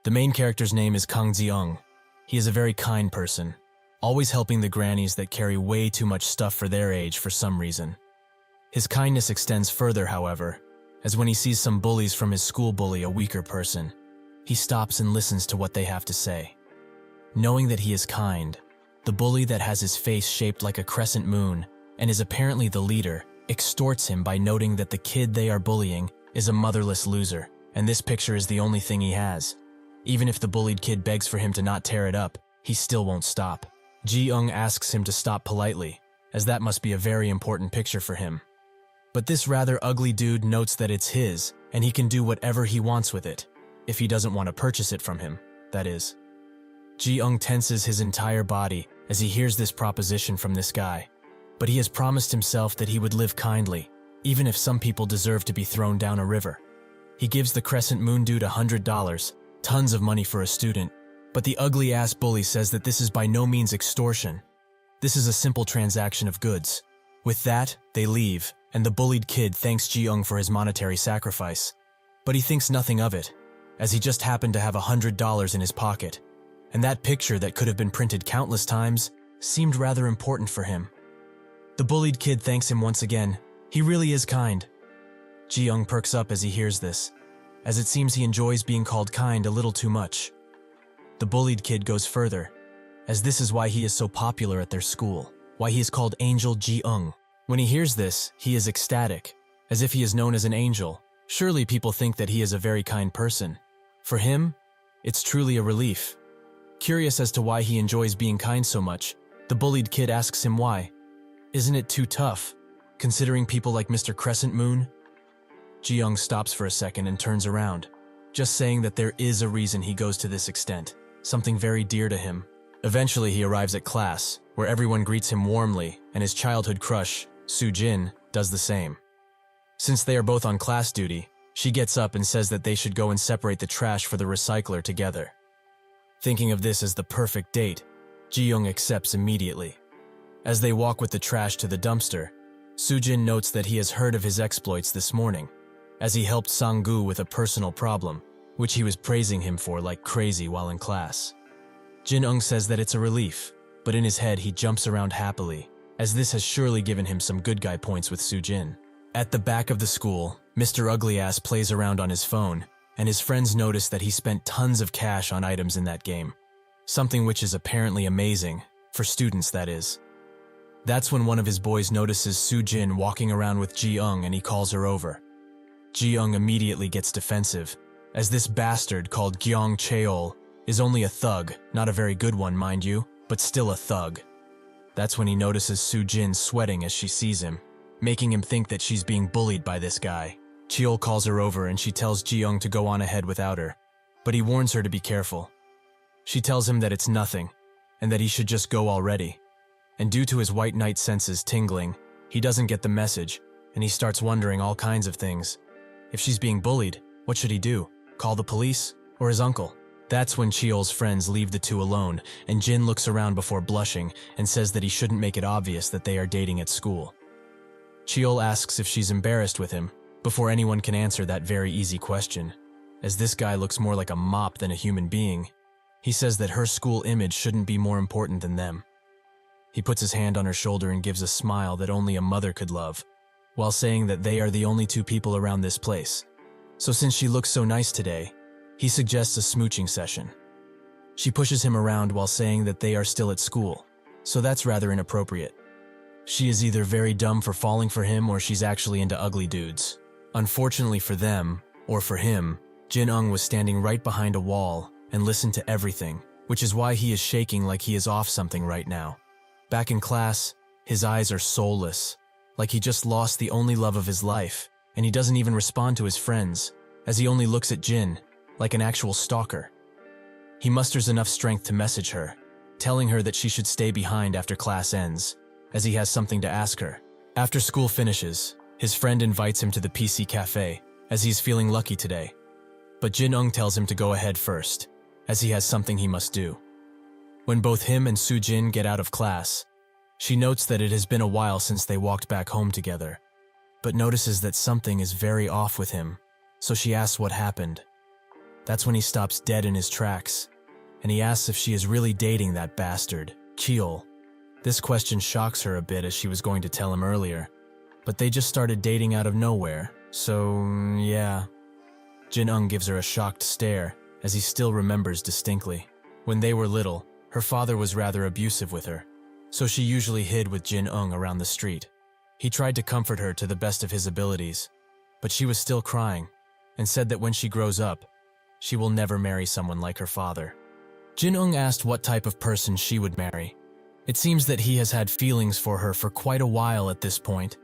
The main character's name is Jin Ung. He is a very kind person, always helping the grannies that carry way too much stuff for their age for some reason. His kindness extends further, however, as when he sees some bullies from his school bully a weaker person, he stops and listens to what they have to say. Knowing that he is kind, the bully that has his face shaped like a crescent moon and is apparently the leader extorts him by noting that the kid they are bullying is a motherless loser, and this picture is the only thing he has. Even if the bullied kid begs for him to not tear it up, he still won't stop. Jin Ung asks him to stop politely, as that must be a very important picture for him. But this rather ugly dude notes that it's his, and he can do whatever he wants with it, if he doesn't want to purchase it from him, that is. Jin Ung tenses his entire body as he hears this proposition from this guy, but he has promised himself that he would live kindly, even if some people deserve to be thrown down a river. He gives the Crescent Moon dude $100, tons of money for a student, but the ugly-ass bully says that this is by no means extortion. This is a simple transaction of goods. With that, they leave, and the bullied kid thanks Jin Ung for his monetary sacrifice. But he thinks nothing of it, as he just happened to have $100 in his pocket, and that picture that could have been printed countless times seemed rather important for him. The bullied kid thanks him once again. He really is kind. Jin Ung perks up as he hears this, as it seems he enjoys being called kind a little too much. The bullied kid goes further, as this is why he is so popular at their school, why he is called Angel Jin Ung. When he hears this, he is ecstatic, as if he is known as an angel. Surely people think that he is a very kind person. For him, it's truly a relief. Curious as to why he enjoys being kind so much, the bullied kid asks him why. Isn't it too tough, considering people like Mr. Crescent Moon? Jin Ung stops for a second and turns around, just saying that there is a reason he goes to this extent, something very dear to him. Eventually he arrives at class, where everyone greets him warmly, and his childhood crush, Jin, does the same. Since they are both on class duty, she gets up and says that they should go and separate the trash for the recycler together. Thinking of this as the perfect date, Jin Ung accepts immediately. As they walk with the trash to the dumpster, Jin notes that he has heard of his exploits this morning, as he helped Sang-gu with a personal problem, which he was praising him for like crazy while in class. Jin Ung says that it's a relief, but in his head he jumps around happily, as this has surely given him some good guy points with Jin. At the back of the school, Mr. Ugly-Ass plays around on his phone, and his friends notice that he spent tons of cash on items in that game, something which is apparently amazing, for students that is. That's when one of his boys notices Jin walking around with Jin Ung and he calls her over. Jin Ung immediately gets defensive, as this bastard called Gyeong Cheol is only a thug, not a very good one mind you, but still a thug. That's when he notices Jin sweating as she sees him, making him think that she's being bullied by this guy. Cheol calls her over and she tells Jin Ung to go on ahead without her, but he warns her to be careful. She tells him that it's nothing, and that he should just go already. And due to his white knight senses tingling, he doesn't get the message, and he starts wondering all kinds of things. If she's being bullied, what should he do? Call the police? Or his uncle? That's when Cheol's friends leave the two alone, and Jin looks around before blushing and says that he shouldn't make it obvious that they are dating at school. Cheol asks if she's embarrassed with him, before anyone can answer that very easy question. As this guy looks more like a mop than a human being, he says that her school image shouldn't be more important than them. He puts his hand on her shoulder and gives a smile that only a mother could love, while saying that they are the only two people around this place. So since she looks so nice today, he suggests a smooching session. She pushes him around while saying that they are still at school, so that's rather inappropriate. She is either very dumb for falling for him or she's actually into ugly dudes. Unfortunately for them, or for him, Jin Ung was standing right behind a wall and listened to everything, which is why he is shaking like he is off something right now. Back in class, his eyes are soulless, like he just lost the only love of his life, and he doesn't even respond to his friends, as he only looks at Jin, like an actual stalker. He musters enough strength to message her, telling her that she should stay behind after class ends, as he has something to ask her. After school finishes, his friend invites him to the PC cafe, as he's feeling lucky today. But Jin Ung tells him to go ahead first, as he has something he must do. When both him and Jin get out of class, she notes that it has been a while since they walked back home together, but notices that something is very off with him, so she asks what happened. That's when he stops dead in his tracks, and he asks if she is really dating that bastard, Cheol. This question shocks her a bit as she was going to tell him earlier, but they just started dating out of nowhere, so yeah. Jin Ung gives her a shocked stare, as he still remembers distinctly. When they were little, her father was rather abusive with her, so she usually hid with Jin Ung around the street. He tried to comfort her to the best of his abilities, but she was still crying, and said that when she grows up, she will never marry someone like her father. Jin Ung asked what type of person she would marry. It seems that he has had feelings for her for quite a while at this point.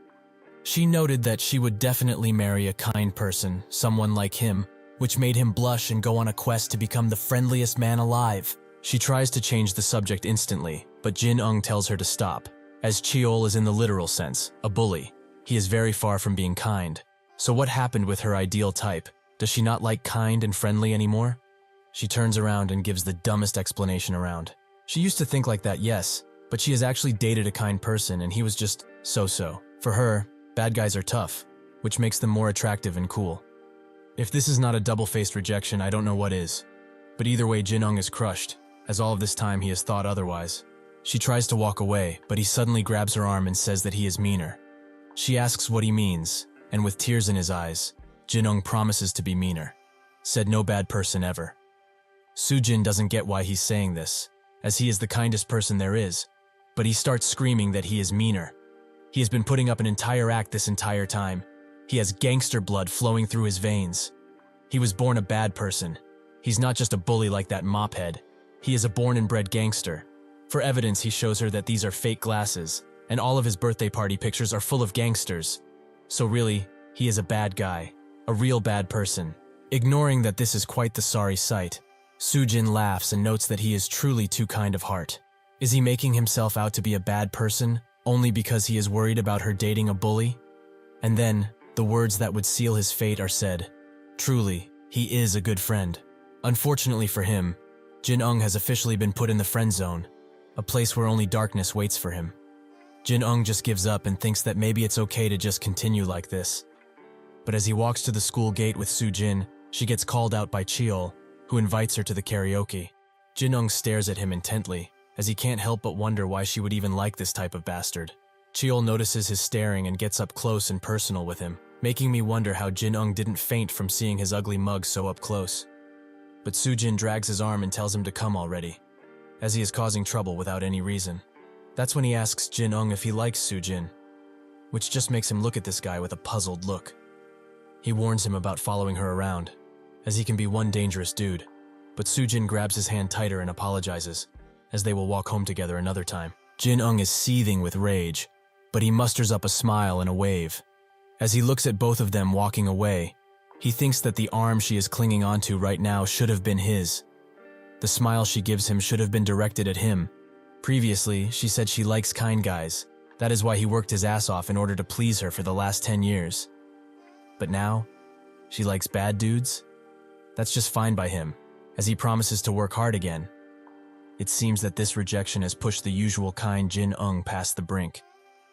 She noted that she would definitely marry a kind person, someone like him, which made him blush and go on a quest to become the friendliest man alive. She tries to change the subject instantly, but Jin Ung tells her to stop, as Cheol is in the literal sense, a bully. He is very far from being kind. So what happened with her ideal type? Does she not like kind and friendly anymore? She turns around and gives the dumbest explanation around. She used to think like that, yes, but she has actually dated a kind person and he was just so-so. For her, bad guys are tough, which makes them more attractive and cool. If this is not a double-faced rejection, I don't know what is. But either way, Jin Ung is crushed, as all of this time he has thought otherwise. She tries to walk away, but he suddenly grabs her arm and says that he is meaner. She asks what he means, and with tears in his eyes, Jin Ung promises to be meaner. Said no bad person ever. Soo-jin doesn't get why he's saying this, as he is the kindest person there is, but he starts screaming that he is meaner. He has been putting up an entire act this entire time. He has gangster blood flowing through his veins. He was born a bad person. He's not just a bully like that mophead. He is a born and bred gangster. For evidence, he shows her that these are fake glasses, and all of his birthday party pictures are full of gangsters. So really, he is a bad guy, a real bad person. Ignoring that this is quite the sorry sight, Soo-jin laughs and notes that he is truly too kind of heart. Is he making himself out to be a bad person only because he is worried about her dating a bully? And then, the words that would seal his fate are said. Truly, he is a good friend. Unfortunately for him, Jin Ung has officially been put in the friend zone, a place where only darkness waits for him. Jin Ung just gives up and thinks that maybe it's okay to just continue like this. But as he walks to the school gate with Soo-jin, she gets called out by Cheol, who invites her to the karaoke. Jin Ung stares at him intently, as he can't help but wonder why she would even like this type of bastard. Cheol notices his staring and gets up close and personal with him, making me wonder how Jin Ung didn't faint from seeing his ugly mug so up close. But Soo-jin drags his arm and tells him to come already, as he is causing trouble without any reason. That's when he asks Jin Ung if he likes Soo-jin, which just makes him look at this guy with a puzzled look. He warns him about following her around, as he can be one dangerous dude, but Soo-jin grabs his hand tighter and apologizes, as they will walk home together another time. Jin Ung is seething with rage, but he musters up a smile and a wave. As he looks at both of them walking away, he thinks that the arm she is clinging onto right now should have been his. The smile she gives him should have been directed at him. Previously, she said she likes kind guys. That is why he worked his ass off in order to please her for the last 10 years. But now, she likes bad dudes? That's just fine by him, as he promises to work hard again. It seems that this rejection has pushed the usual kind Jin Ung past the brink,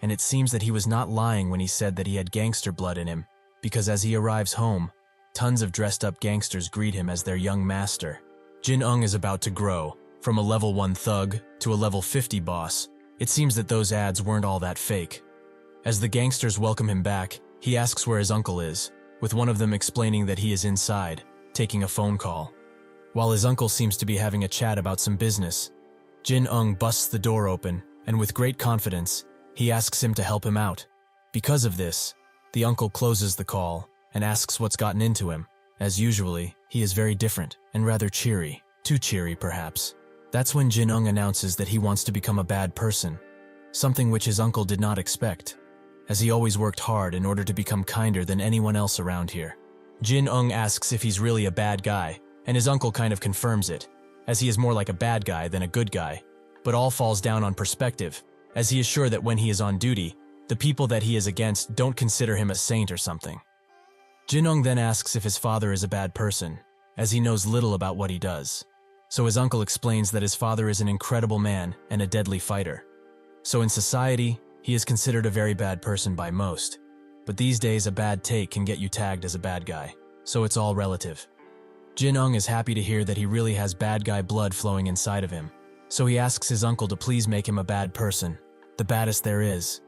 and it seems that he was not lying when he said that he had gangster blood in him, because as he arrives home, tons of dressed-up gangsters greet him as their young master. Jin Ung is about to grow, from a level 1 thug to a level 50 boss. It seems that those ads weren't all that fake. As the gangsters welcome him back, he asks where his uncle is, with one of them explaining that he is inside, taking a phone call. While his uncle seems to be having a chat about some business, Jin Ung busts the door open, and with great confidence, he asks him to help him out. Because of this, the uncle closes the call and asks what's gotten into him. As usually, he is very different and rather cheery. Too cheery, perhaps. That's when Jin Ung announces that he wants to become a bad person, something which his uncle did not expect, as he always worked hard in order to become kinder than anyone else around here. Jin Ung asks if he's really a bad guy, and his uncle kind of confirms it, as he is more like a bad guy than a good guy. But all falls down on perspective, as he is sure that when he is on duty, the people that he is against don't consider him a saint or something. Jin Ung then asks if his father is a bad person, as he knows little about what he does. So his uncle explains that his father is an incredible man and a deadly fighter. So in society, he is considered a very bad person by most. But these days, a bad take can get you tagged as a bad guy, so it's all relative. Jin Ung is happy to hear that he really has bad guy blood flowing inside of him, so he asks his uncle to please make him a bad person, the baddest there is.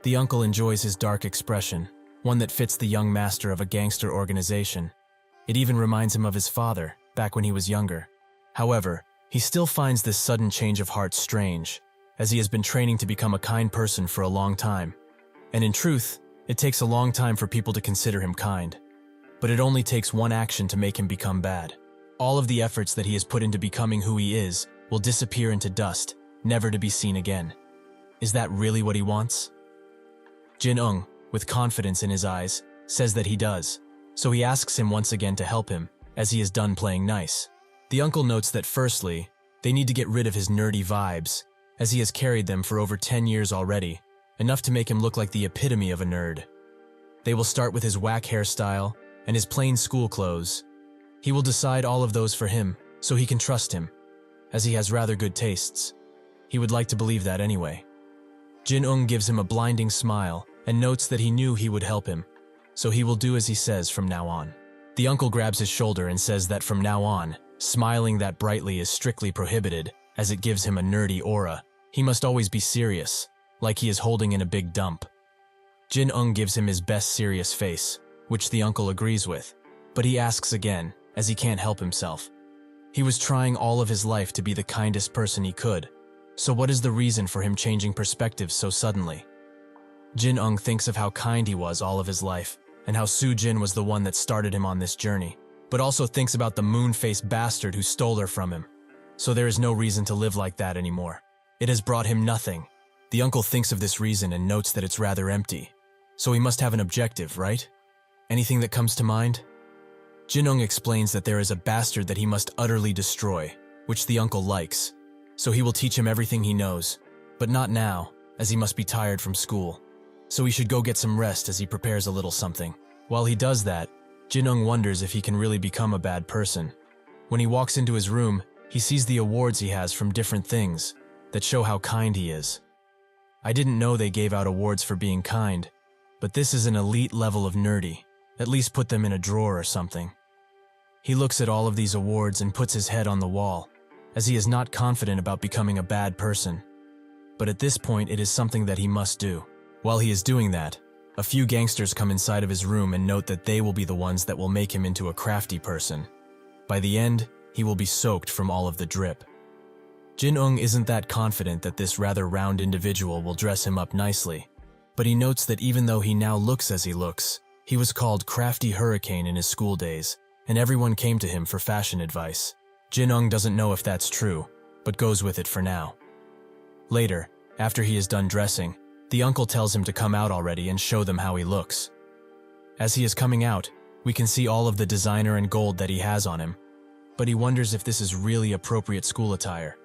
The uncle enjoys his dark expression, one that fits the young master of a gangster organization. It even reminds him of his father, back when he was younger. However, he still finds this sudden change of heart strange, as he has been training to become a kind person for a long time. And in truth, it takes a long time for people to consider him kind. But it only takes one action to make him become bad. All of the efforts that he has put into becoming who he is will disappear into dust, never to be seen again. Is that really what he wants? Jin Ung, with confidence in his eyes, says that he does, so he asks him once again to help him, as he is done playing nice. The uncle notes that firstly, they need to get rid of his nerdy vibes, as he has carried them for over 10 years already, enough to make him look like the epitome of a nerd. They will start with his whack hairstyle and his plain school clothes. He will decide all of those for him, so he can trust him, as he has rather good tastes. He would like to believe that anyway. Jin Ung gives him a blinding smile and notes that he knew he would help him, so he will do as he says from now on. The uncle grabs his shoulder and says that from now on, smiling that brightly is strictly prohibited, as it gives him a nerdy aura. He must always be serious, like he is holding in a big dump. Jin Ung gives him his best serious face, which the uncle agrees with, but he asks again, as he can't help himself. He was trying all of his life to be the kindest person he could, so what is the reason for him changing perspectives so suddenly? Jin Ung thinks of how kind he was all of his life, and how Su Jin was the one that started him on this journey, but also thinks about the moon-faced bastard who stole her from him. So there is no reason to live like that anymore. It has brought him nothing. The uncle thinks of this reason and notes that it's rather empty. So he must have an objective, right? Anything that comes to mind? Jin Ung explains that there is a bastard that he must utterly destroy, which the uncle likes. So he will teach him everything he knows, but not now, as he must be tired from school. So he should go get some rest as he prepares a little something. While he does that, Jin Ung wonders if he can really become a bad person. When he walks into his room, he sees the awards he has from different things that show how kind he is. I didn't know they gave out awards for being kind, but this is an elite level of nerdy. At least put them in a drawer or something. He looks at all of these awards and puts his head on the wall, as he is not confident about becoming a bad person. But at this point, it is something that he must do. While he is doing that, a few gangsters come inside of his room and note that they will be the ones that will make him into a crafty person. By the end, he will be soaked from all of the drip. Jin Ung isn't that confident that this rather round individual will dress him up nicely, but he notes that even though he now looks as he looks, he was called Crafty Hurricane in his school days, and everyone came to him for fashion advice. Jin Ung doesn't know if that's true, but goes with it for now. Later, after he is done dressing, the uncle tells him to come out already and show them how he looks. As he is coming out, we can see all of the designer and gold that he has on him, but he wonders if this is really appropriate school attire.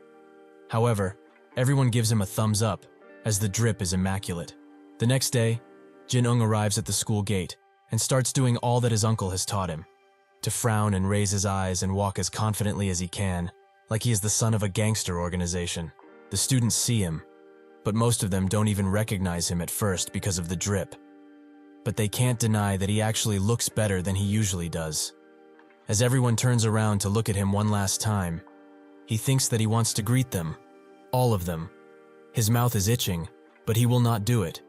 However, everyone gives him a thumbs up, as the drip is immaculate. The next day, Jin Ung arrives at the school gate and starts doing all that his uncle has taught him, to frown and raise his eyes and walk as confidently as he can, like he is the son of a gangster organization. The students see him, but most of them don't even recognize him at first because of the drip. But they can't deny that he actually looks better than he usually does. As everyone turns around to look at him one last time, he thinks that he wants to greet them, all of them. His mouth is itching, but he will not do it.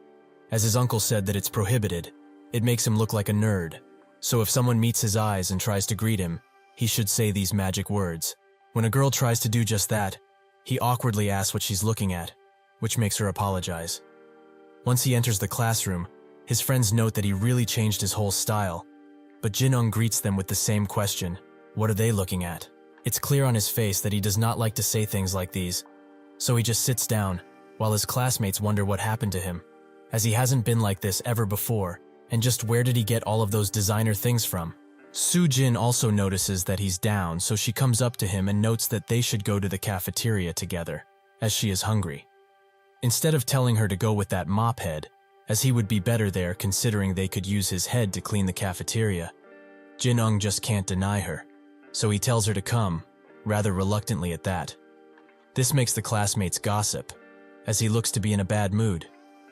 As his uncle said that it's prohibited, it makes him look like a nerd. So if someone meets his eyes and tries to greet him, he should say these magic words. When a girl tries to do just that, he awkwardly asks what she's looking at, which makes her apologize. Once he enters the classroom, his friends note that he really changed his whole style, but Jin Ung greets them with the same question. What are they looking at? It's clear on his face that he does not like to say things like these, so he just sits down, while his classmates wonder what happened to him, as he hasn't been like this ever before. And just where did he get all of those designer things from? Su Jin also notices that he's down, so she comes up to him and notes that they should go to the cafeteria together, as she is hungry. Instead of telling her to go with that mop head, as he would be better there considering they could use his head to clean the cafeteria, Jin Ung just can't deny her, so he tells her to come, rather reluctantly at that. This makes the classmates gossip, as he looks to be in a bad mood.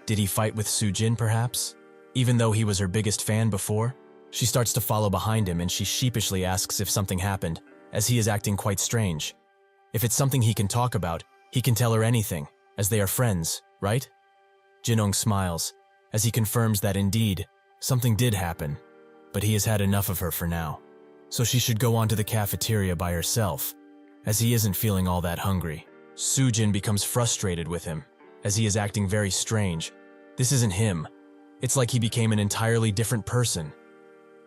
Did he fight with Su Jin perhaps? Even though he was her biggest fan before, She starts to follow behind him and she sheepishly asks if something happened, as he is acting quite strange. If it's something he can talk about, he can tell her anything, as they are friends, right? Jin Ung smiles, as he confirms that indeed, something did happen, but he has had enough of her for now. So she should go on to the cafeteria by herself, as he isn't feeling all that hungry. Sujin becomes frustrated with him, as he is acting very strange. This isn't him. It's like he became an entirely different person.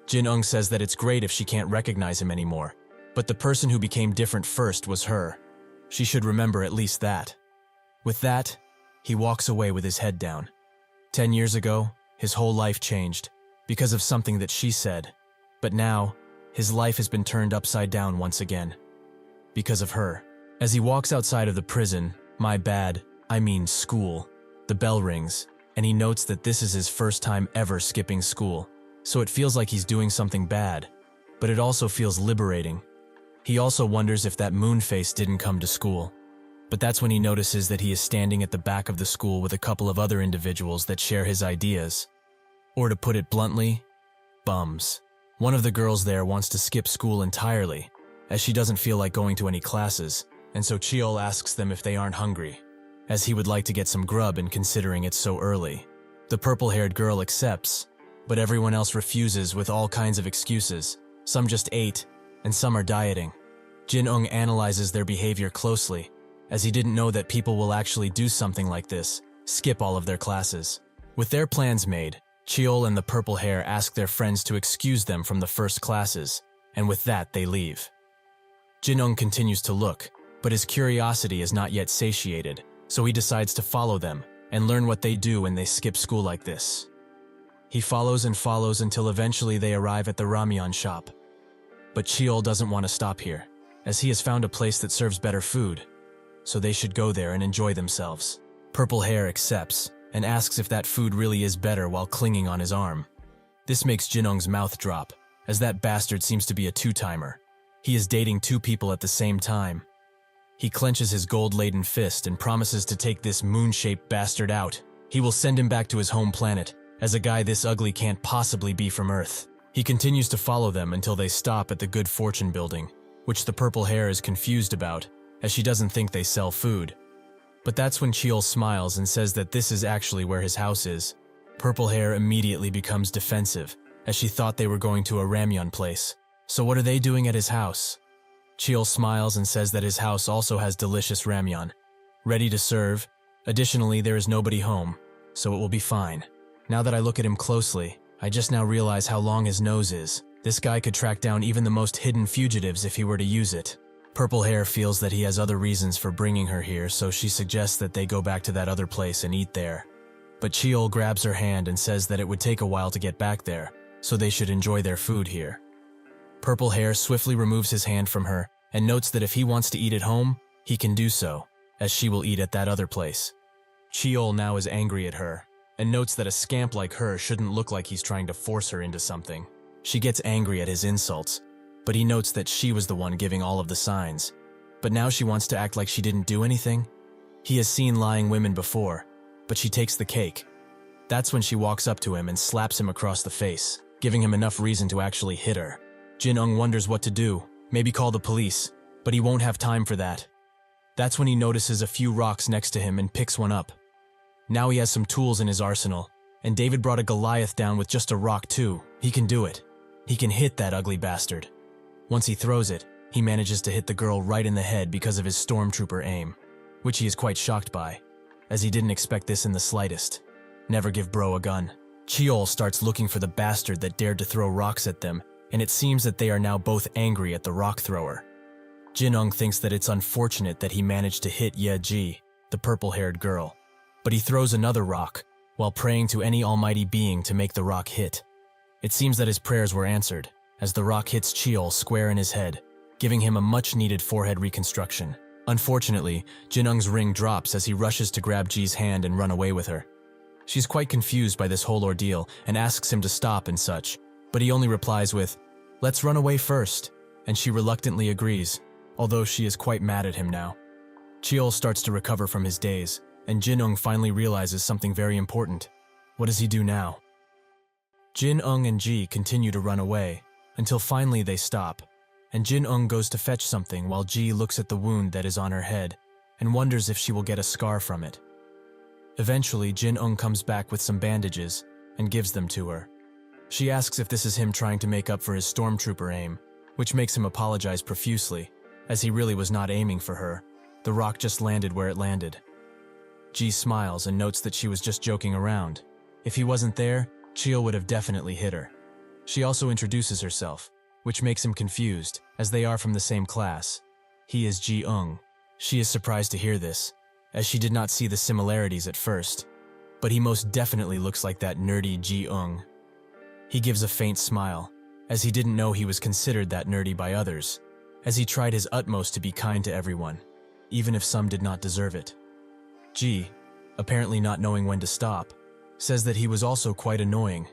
Jin Ung says that it's great if she can't recognize him anymore, but the person who became different first was her. She should remember at least that. With that, he walks away with his head down. 10 years ago, his whole life changed, because of something that she said. But now, his life has been turned upside down once again. Because of her. As he walks outside of the prison, school, the bell rings, and he notes that this is his first time ever skipping school. So it feels like he's doing something bad, but it also feels liberating. He also wonders if that moon face didn't come to school. But that's when he notices that he is standing at the back of the school with a couple of other individuals that share his ideas. Or to put it bluntly, bums. One of the girls there wants to skip school entirely, as she doesn't feel like going to any classes, and so Cheol asks them if they aren't hungry, as he would like to get some grub and considering it's so early. The purple-haired girl accepts, but everyone else refuses with all kinds of excuses. Some just ate, and some are dieting. Jin Ung analyzes their behavior closely, as he didn't know that people will actually do something like this, skip all of their classes. With their plans made, Cheol and the purple hair ask their friends to excuse them from the first classes, and with that they leave. Jin Ung continues to look, but his curiosity is not yet satiated, so he decides to follow them and learn what they do when they skip school like this. He follows and follows until eventually they arrive at the ramyeon shop. But Cheol doesn't want to stop here, as he has found a place that serves better food, so they should go there and enjoy themselves. Purple Hair accepts and asks if that food really is better while clinging on his arm. This makes Jin Ung's mouth drop, as that bastard seems to be a two-timer. He is dating two people at the same time. He clenches his gold-laden fist and promises to take this moon-shaped bastard out. He will send him back to his home planet, as a guy this ugly can't possibly be from Earth. He continues to follow them until they stop at the Good Fortune building, which the purple hair is confused about, as she doesn't think they sell food. But that's when Cheol smiles and says that this is actually where his house is. Purple hair immediately becomes defensive, as she thought they were going to a ramyeon place. So what are they doing at his house? Cheol smiles and says that his house also has delicious ramyeon, ready to serve. Additionally, there is nobody home, so it will be fine. Now that I look at him closely, I just now realize how long his nose is. This guy could track down even the most hidden fugitives if he were to use it. Purple Hair feels that he has other reasons for bringing her here, so she suggests that they go back to that other place and eat there. But Cheol grabs her hand and says that it would take a while to get back there, so they should enjoy their food here. Purple Hair swiftly removes his hand from her and notes that if he wants to eat at home, he can do so, as she will eat at that other place. Cheol now is angry at her, and notes that a scamp like her shouldn't look like he's trying to force her into something. She gets angry at his insults, but he notes that she was the one giving all of the signs. But now she wants to act like she didn't do anything? He has seen lying women before, but she takes the cake. That's when she walks up to him and slaps him across the face, giving him enough reason to actually hit her. Jin Ung wonders what to do, maybe call the police, but he won't have time for that. That's when he notices a few rocks next to him and picks one up. Now he has some tools in his arsenal, and David brought a Goliath down with just a rock too. He can do it. He can hit that ugly bastard. Once he throws it, he manages to hit the girl right in the head because of his stormtrooper aim, which he is quite shocked by, as he didn't expect this in the slightest. Never give bro a gun. Cheol starts looking for the bastard that dared to throw rocks at them, and it seems that they are now both angry at the rock thrower. Jin Ung thinks that it's unfortunate that he managed to hit Ye Ji, the purple-haired girl, but he throws another rock, while praying to any almighty being to make the rock hit. It seems that his prayers were answered, as the rock hits Cheol square in his head, giving him a much-needed forehead reconstruction. Unfortunately, Jin Ung's ring drops as he rushes to grab Ji's hand and run away with her. She's quite confused by this whole ordeal and asks him to stop and such, but he only replies with, "Let's run away first," and she reluctantly agrees, although she is quite mad at him now. Cheol starts to recover from his daze, and Jin Ung finally realizes something very important. What does he do now? Jin Ung and Ji continue to run away, until finally they stop, and Jin Ung goes to fetch something while Ji looks at the wound that is on her head and wonders if she will get a scar from it. Eventually, Jin Ung comes back with some bandages and gives them to her. She asks if this is him trying to make up for his stormtrooper aim, which makes him apologize profusely, as he really was not aiming for her. The rock just landed where it landed. Ji smiles and notes that she was just joking around. If he wasn't there, Chio would have definitely hit her. She also introduces herself, which makes him confused, as they are from the same class. He is Ji Ung. She is surprised to hear this, as she did not see the similarities at first, but he most definitely looks like that nerdy Ji Ung. He gives a faint smile, as he didn't know he was considered that nerdy by others, as he tried his utmost to be kind to everyone, even if some did not deserve it. Ji, apparently not knowing when to stop, says that he was also quite annoying,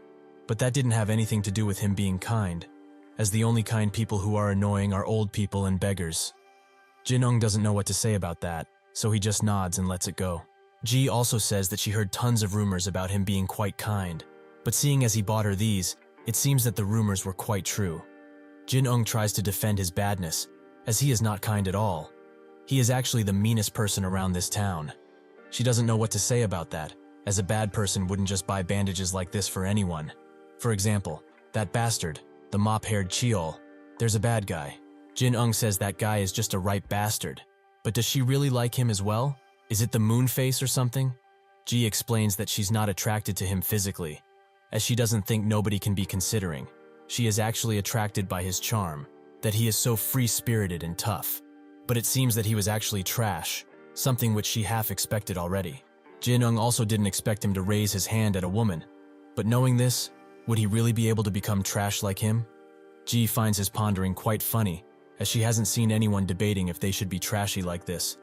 but that didn't have anything to do with him being kind, as the only kind people who are annoying are old people and beggars. Jin Ung doesn't know what to say about that, so he just nods and lets it go. Ji also says that she heard tons of rumors about him being quite kind, but seeing as he bought her these, it seems that the rumors were quite true. Jin Ung tries to defend his badness, as he is not kind at all. He is actually the meanest person around this town. She doesn't know what to say about that, as a bad person wouldn't just buy bandages like this for anyone. For example, that bastard, the mop-haired Cheol, there's a bad guy. Jin Ung says that guy is just a ripe bastard. But does she really like him as well? Is it the moon face or something? Ji explains that she's not attracted to him physically, as she doesn't think nobody can be considering. She is actually attracted by his charm, that he is so free-spirited and tough. But it seems that he was actually trash, something which she half expected already. Jin Ung also didn't expect him to raise his hand at a woman, but knowing this, would he really be able to become trash like him? Ji finds his pondering quite funny, as she hasn't seen anyone debating if they should be trashy like this.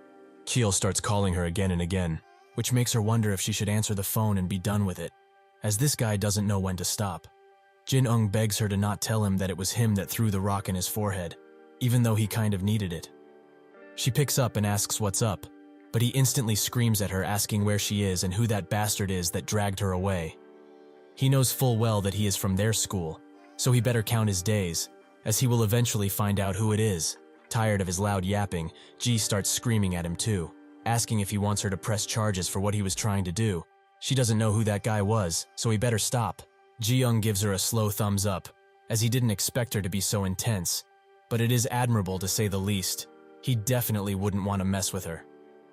Keel starts calling her again and again, which makes her wonder if she should answer the phone and be done with it, as this guy doesn't know when to stop. Jin Ung begs her to not tell him that it was him that threw the rock in his forehead, even though he kind of needed it. She picks up and asks what's up, but he instantly screams at her asking where she is and who that bastard is that dragged her away. He knows full well that he is from their school, so he better count his days, as he will eventually find out who it is. Tired of his loud yapping, Ji starts screaming at him too, asking if he wants her to press charges for what he was trying to do. She doesn't know who that guy was, so he better stop. Ji Ung gives her a slow thumbs up, as he didn't expect her to be so intense, but it is admirable to say the least. He definitely wouldn't want to mess with her.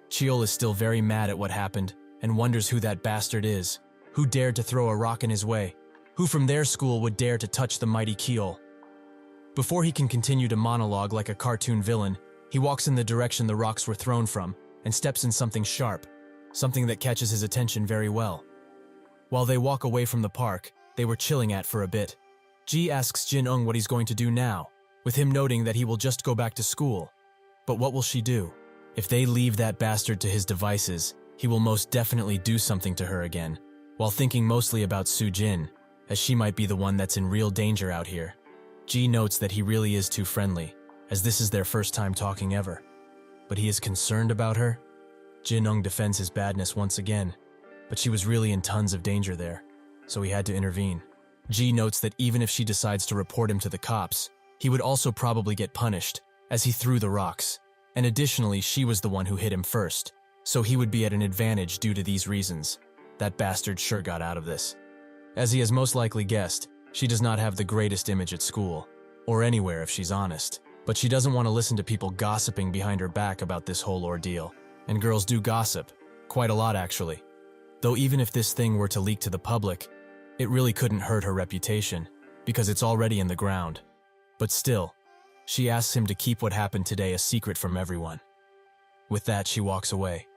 Cheol is still very mad at what happened, and wonders who that bastard is, who dared to throw a rock in his way, who from their school would dare to touch the mighty Keol. Before he can continue to monologue like a cartoon villain, he walks in the direction the rocks were thrown from, and steps in something sharp, something that catches his attention very well. While they walk away from the park, they were chilling at for a bit. Ji asks Jin Ung what he's going to do now, with him noting that he will just go back to school. But what will she do? If they leave that bastard to his devices, he will most definitely do something to her again, while thinking mostly about Su Jin, as she might be the one that's in real danger out here. Ji notes that he really is too friendly, as this is their first time talking ever. But he is concerned about her? Jin Ung defends his badness once again, but she was really in tons of danger there, so he had to intervene. Ji notes that even if she decides to report him to the cops, he would also probably get punished, as he threw the rocks, and additionally she was the one who hit him first, so he would be at an advantage due to these reasons. That bastard sure got out of this. As he has most likely guessed, she does not have the greatest image at school, or anywhere if she's honest, but she doesn't want to listen to people gossiping behind her back about this whole ordeal. And girls do gossip, quite a lot actually. Though even if this thing were to leak to the public, it really couldn't hurt her reputation, because it's already in the ground. But still, she asks him to keep what happened today a secret from everyone. With that, she walks away,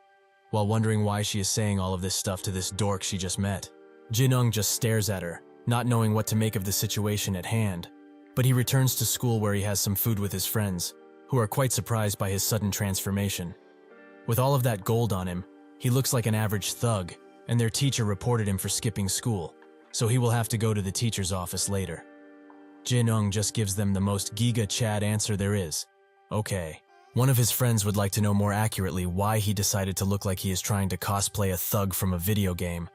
while wondering why she is saying all of this stuff to this dork she just met. Jin Ung just stares at her, not knowing what to make of the situation at hand, but he returns to school where he has some food with his friends, who are quite surprised by his sudden transformation. With all of that gold on him, he looks like an average thug, and their teacher reported him for skipping school, so he will have to go to the teacher's office later. Jin Ung just gives them the most Giga Chad answer there is. Okay. One of his friends would like to know more accurately why he decided to look like he is trying to cosplay a thug from a video game,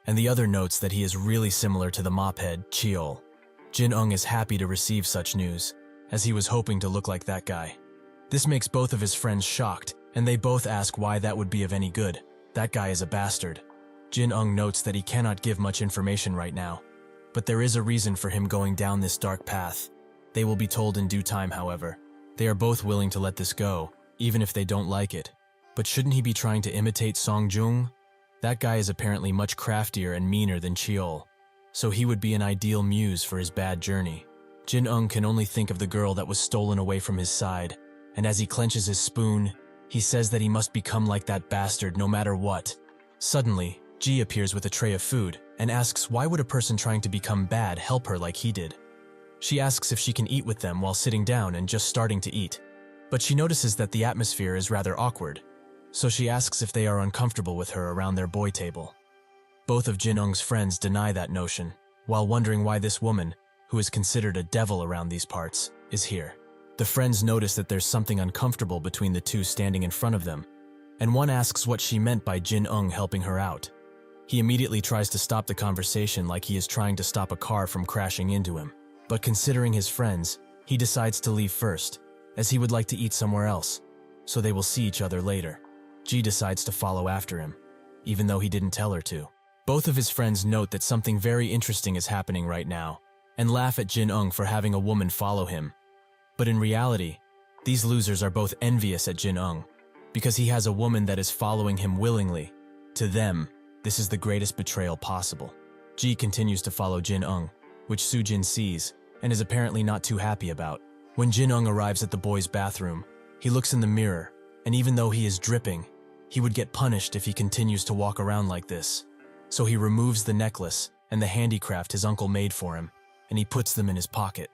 and the other notes that he is really similar to the mophead, Cheol. Jin Ung is happy to receive such news, as he was hoping to look like that guy. This makes both of his friends shocked, and they both ask why that would be of any good. That guy is a bastard. Jin Ung notes that he cannot give much information right now, but there is a reason for him going down this dark path. They will be told in due time, however. They are both willing to let this go, even if they don't like it. But shouldn't he be trying to imitate Song Jung? That guy is apparently much craftier and meaner than Cheol, so he would be an ideal muse for his bad journey. Jin Ung can only think of the girl that was stolen away from his side, and as he clenches his spoon, he says that he must become like that bastard no matter what. Suddenly, Ji appears with a tray of food and asks why would a person trying to become bad help her like he did. She asks if she can eat with them while sitting down and just starting to eat, but she notices that the atmosphere is rather awkward, so she asks if they are uncomfortable with her around their boy table. Both of Jin Ung's friends deny that notion, while wondering why this woman, who is considered a devil around these parts, is here. The friends notice that there's something uncomfortable between the two standing in front of them, and one asks what she meant by Jin Ung helping her out. He immediately tries to stop the conversation like he is trying to stop a car from crashing into him, but considering his friends, he decides to leave first, as he would like to eat somewhere else, so they will see each other later. Ji decides to follow after him, even though he didn't tell her to. Both of his friends note that something very interesting is happening right now, and laugh at Jin Ung for having a woman follow him. But in reality, these losers are both envious at Jin Ung, because he has a woman that is following him willingly. To them, this is the greatest betrayal possible. Ji continues to follow Jin Ung, which Sujin sees, and is apparently not too happy about. When Jin Ung arrives at the boys' bathroom, he looks in the mirror, and even though he is dripping, he would get punished if he continues to walk around like this. So he removes the necklace and the handicraft his uncle made for him, and he puts them in his pocket.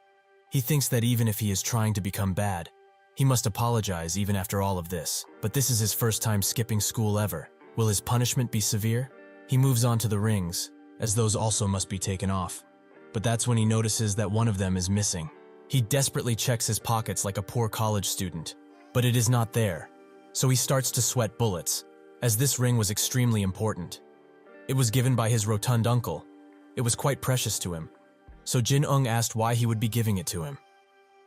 He thinks that even if he is trying to become bad, he must apologize even after all of this. But this is his first time skipping school ever. Will his punishment be severe? He moves on to the rings, as those also must be taken off. But that's when he notices that one of them is missing. He desperately checks his pockets like a poor college student, but it is not there. So he starts to sweat bullets, as this ring was extremely important. It was given by his rotund uncle. It was quite precious to him. So Jin Ung asked why he would be giving it to him.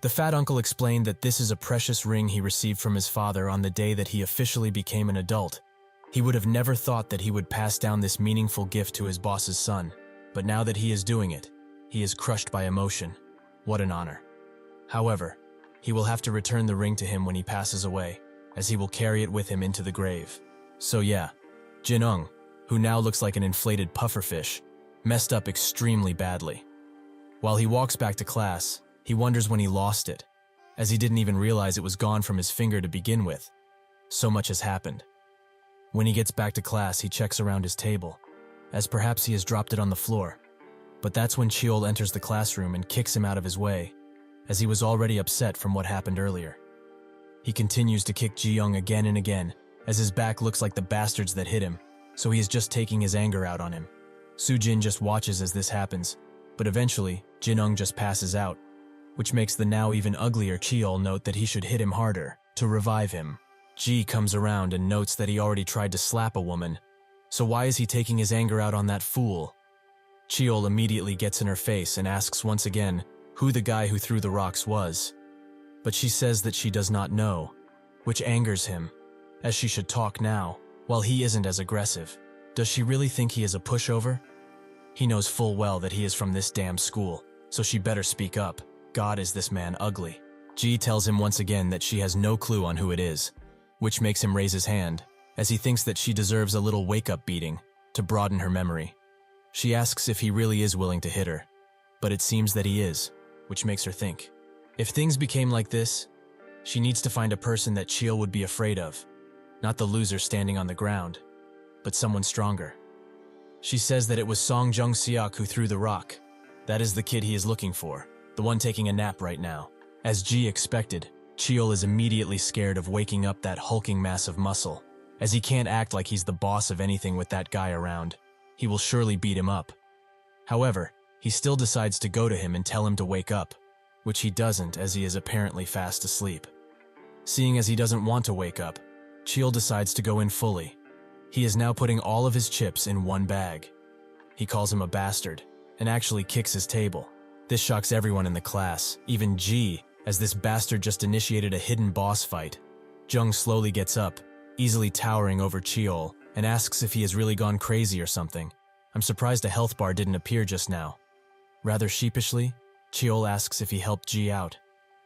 The fat uncle explained that this is a precious ring he received from his father on the day that he officially became an adult. He would have never thought that he would pass down this meaningful gift to his boss's son, but now that he is doing it, he is crushed by emotion. What an honor. However, he will have to return the ring to him when he passes away, as he will carry it with him into the grave. So yeah, Jin Ung, who now looks like an inflated pufferfish, messed up extremely badly. While he walks back to class, he wonders when he lost it, as he didn't even realize it was gone from his finger to begin with. So much has happened. When he gets back to class, he checks around his table, as perhaps he has dropped it on the floor. But that's when Cheol enters the classroom and kicks him out of his way, as he was already upset from what happened earlier. He continues to kick Ji Young again and again, as his back looks like the bastards that hit him, so he is just taking his anger out on him. Sujin just watches as this happens, but eventually, Jin Ung just passes out, which makes the now even uglier Cheol note that he should hit him harder, to revive him. Ji comes around and notes that he already tried to slap a woman, so why is he taking his anger out on that fool? Cheol immediately gets in her face and asks once again who the guy who threw the rocks was. But she says that she does not know, which angers him, as she should talk now, while he isn't as aggressive. Does she really think he is a pushover? He knows full well that he is from this damn school, so she better speak up. God, is this man ugly. Ji tells him once again that she has no clue on who it is, which makes him raise his hand, as he thinks that she deserves a little wake-up beating to broaden her memory. She asks if he really is willing to hit her, but it seems that he is, which makes her think. If things became like this, she needs to find a person that Cheol would be afraid of, not the loser standing on the ground, but someone stronger. She says that it was Song Jung Seok who threw the rock. That is the kid he is looking for, the one taking a nap right now. As Ji expected, Cheol is immediately scared of waking up that hulking mass of muscle, as he can't act like he's the boss of anything with that guy around. He will surely beat him up. However, he still decides to go to him and tell him to wake up, which he doesn't as he is apparently fast asleep. Seeing as he doesn't want to wake up, Cheol decides to go in fully. He is now putting all of his chips in one bag. He calls him a bastard, and actually kicks his table. This shocks everyone in the class, even Ji, as this bastard just initiated a hidden boss fight. Jung slowly gets up, easily towering over Cheol, and asks if he has really gone crazy or something. I'm surprised a health bar didn't appear just now. Rather sheepishly, Cheol asks if he helped Ji out,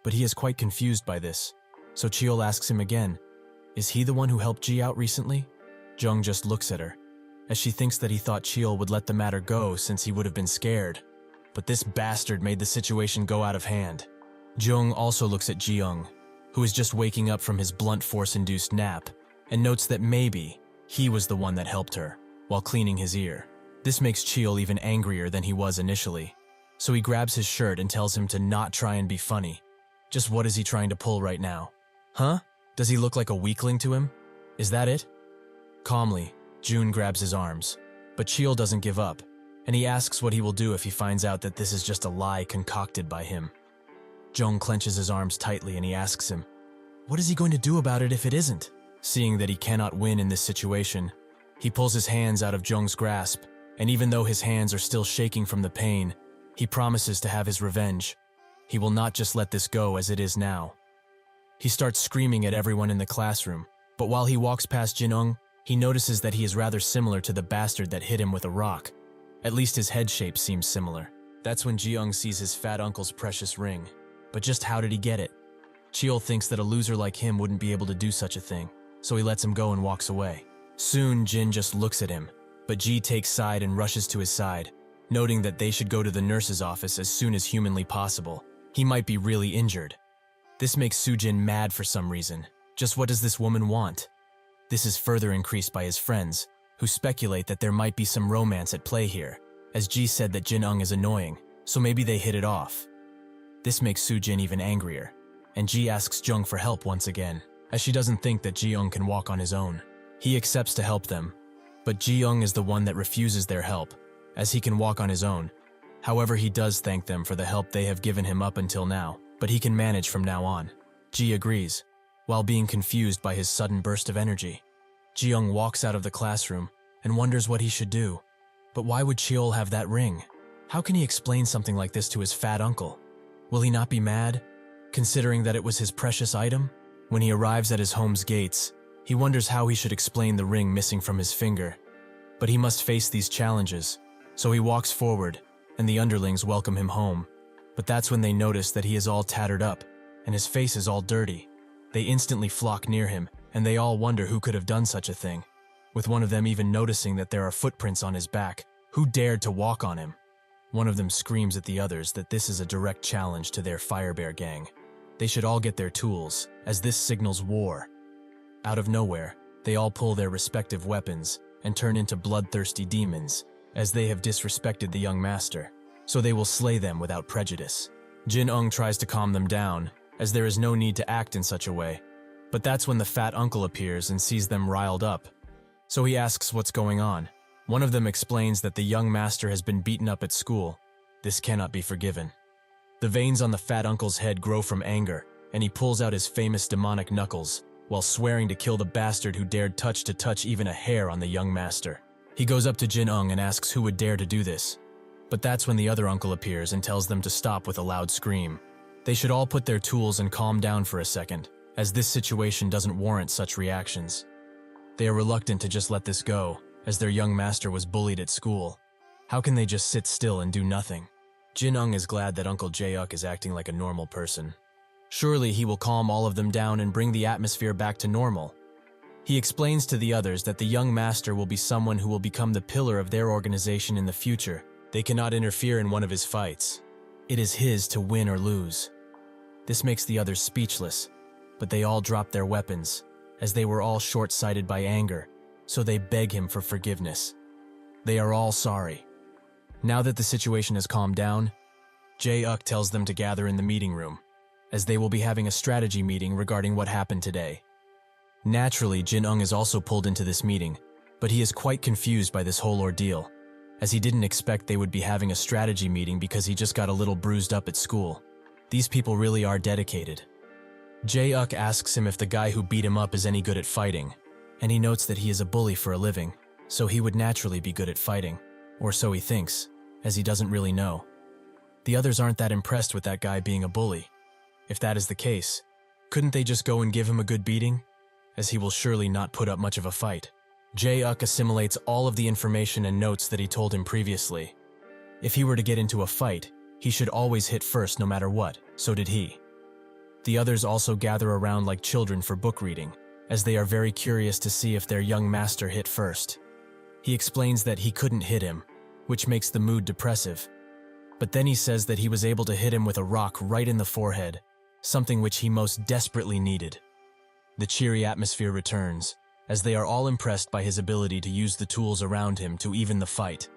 but he is quite confused by this. So Cheol asks him again, is he the one who helped Ji out recently? Jung just looks at her, as she thinks that he thought Cheol would let the matter go since he would have been scared. But this bastard made the situation go out of hand. Jung also looks at Ji Ung, who is just waking up from his blunt force-induced nap, and notes that maybe he was the one that helped her, while cleaning his ear. This makes Cheol even angrier than he was initially. So he grabs his shirt and tells him to not try and be funny. Just what is he trying to pull right now? Huh? Does he look like a weakling to him? Is that it? Calmly, Jun grabs his arms, but Cheol doesn't give up, and he asks what he will do if he finds out that this is just a lie concocted by him. Jung clenches his arms tightly and he asks him, what is he going to do about it if it isn't? Seeing that he cannot win in this situation, he pulls his hands out of Jung's grasp, and even though his hands are still shaking from the pain, he promises to have his revenge. He will not just let this go as it is now. He starts screaming at everyone in the classroom, but while he walks past Jin Ung, he notices that he is rather similar to the bastard that hit him with a rock. At least his head shape seems similar. That's when Ji Ung sees his fat uncle's precious ring. But just how did he get it? Cheol thinks that a loser like him wouldn't be able to do such a thing, so he lets him go and walks away. Soon, Jin just looks at him, but Ji takes side and rushes to his side, noting that they should go to the nurse's office as soon as humanly possible. He might be really injured. This makes Sujin mad for some reason. Just what does this woman want? This is further increased by his friends, who speculate that there might be some romance at play here, as Ji said that Jin Ung is annoying, so maybe they hit it off. This makes Sujin even angrier, and Ji asks Jung for help once again, as she doesn't think that Ji Ung can walk on his own. He accepts to help them, but Ji Ung is the one that refuses their help, as he can walk on his own. However, he does thank them for the help they have given him up until now, but he can manage from now on. Ji agrees, while being confused by his sudden burst of energy. Ji Ung walks out of the classroom and wonders what he should do. But why would Cheol have that ring? How can he explain something like this to his fat uncle? Will he not be mad, considering that it was his precious item? When he arrives at his home's gates, he wonders how he should explain the ring missing from his finger. But he must face these challenges, so he walks forward, and the underlings welcome him home. But that's when they notice that he is all tattered up, and his face is all dirty. They instantly flock near him, and they all wonder who could have done such a thing, with one of them even noticing that there are footprints on his back. Who dared to walk on him? One of them screams at the others that this is a direct challenge to their Firebear gang. They should all get their tools, as this signals war. Out of nowhere, they all pull their respective weapons and turn into bloodthirsty demons, as they have disrespected the young master, so they will slay them without prejudice. Jin Ung tries to calm them down, as there is no need to act in such a way, but that's when the fat uncle appears and sees them riled up. So he asks what's going on. One of them explains that the young master has been beaten up at school. This cannot be forgiven. The veins on the fat uncle's head grow from anger, and he pulls out his famous demonic knuckles, while swearing to kill the bastard who dared to touch even a hair on the young master. He goes up to Jin Ung and asks who would dare to do this. But that's when the other uncle appears and tells them to stop with a loud scream. They should all put their tools and calm down for a second, as this situation doesn't warrant such reactions. They are reluctant to just let this go, as their young master was bullied at school. How can they just sit still and do nothing? Jin Ung is glad that Uncle Jae-uk is acting like a normal person. Surely he will calm all of them down and bring the atmosphere back to normal. He explains to the others that the young master will be someone who will become the pillar of their organization in the future. They cannot interfere in one of his fights. It is his to win or lose. This makes the others speechless, but they all drop their weapons, as they were all short-sighted by anger, so they beg him for forgiveness. They are all sorry. Now that the situation has calmed down, Jae-uk tells them to gather in the meeting room, as they will be having a strategy meeting regarding what happened today. Naturally, Jin Ung is also pulled into this meeting, but he is quite confused by this whole ordeal, as he didn't expect they would be having a strategy meeting because he just got a little bruised up at school. These people really are dedicated. Jae-uk asks him if the guy who beat him up is any good at fighting, and he notes that he is a bully for a living, so he would naturally be good at fighting. Or so he thinks, as he doesn't really know. The others aren't that impressed with that guy being a bully. If that is the case, couldn't they just go and give him a good beating? As he will surely not put up much of a fight. Jae-uk assimilates all of the information and notes that he told him previously. If he were to get into a fight, he should always hit first no matter what, so did he. The others also gather around like children for book reading, as they are very curious to see if their young master hit first. He explains that he couldn't hit him, which makes the mood depressive. But then he says that he was able to hit him with a rock right in the forehead, something which he most desperately needed. The cheery atmosphere returns, as they are all impressed by his ability to use the tools around him to even the fight.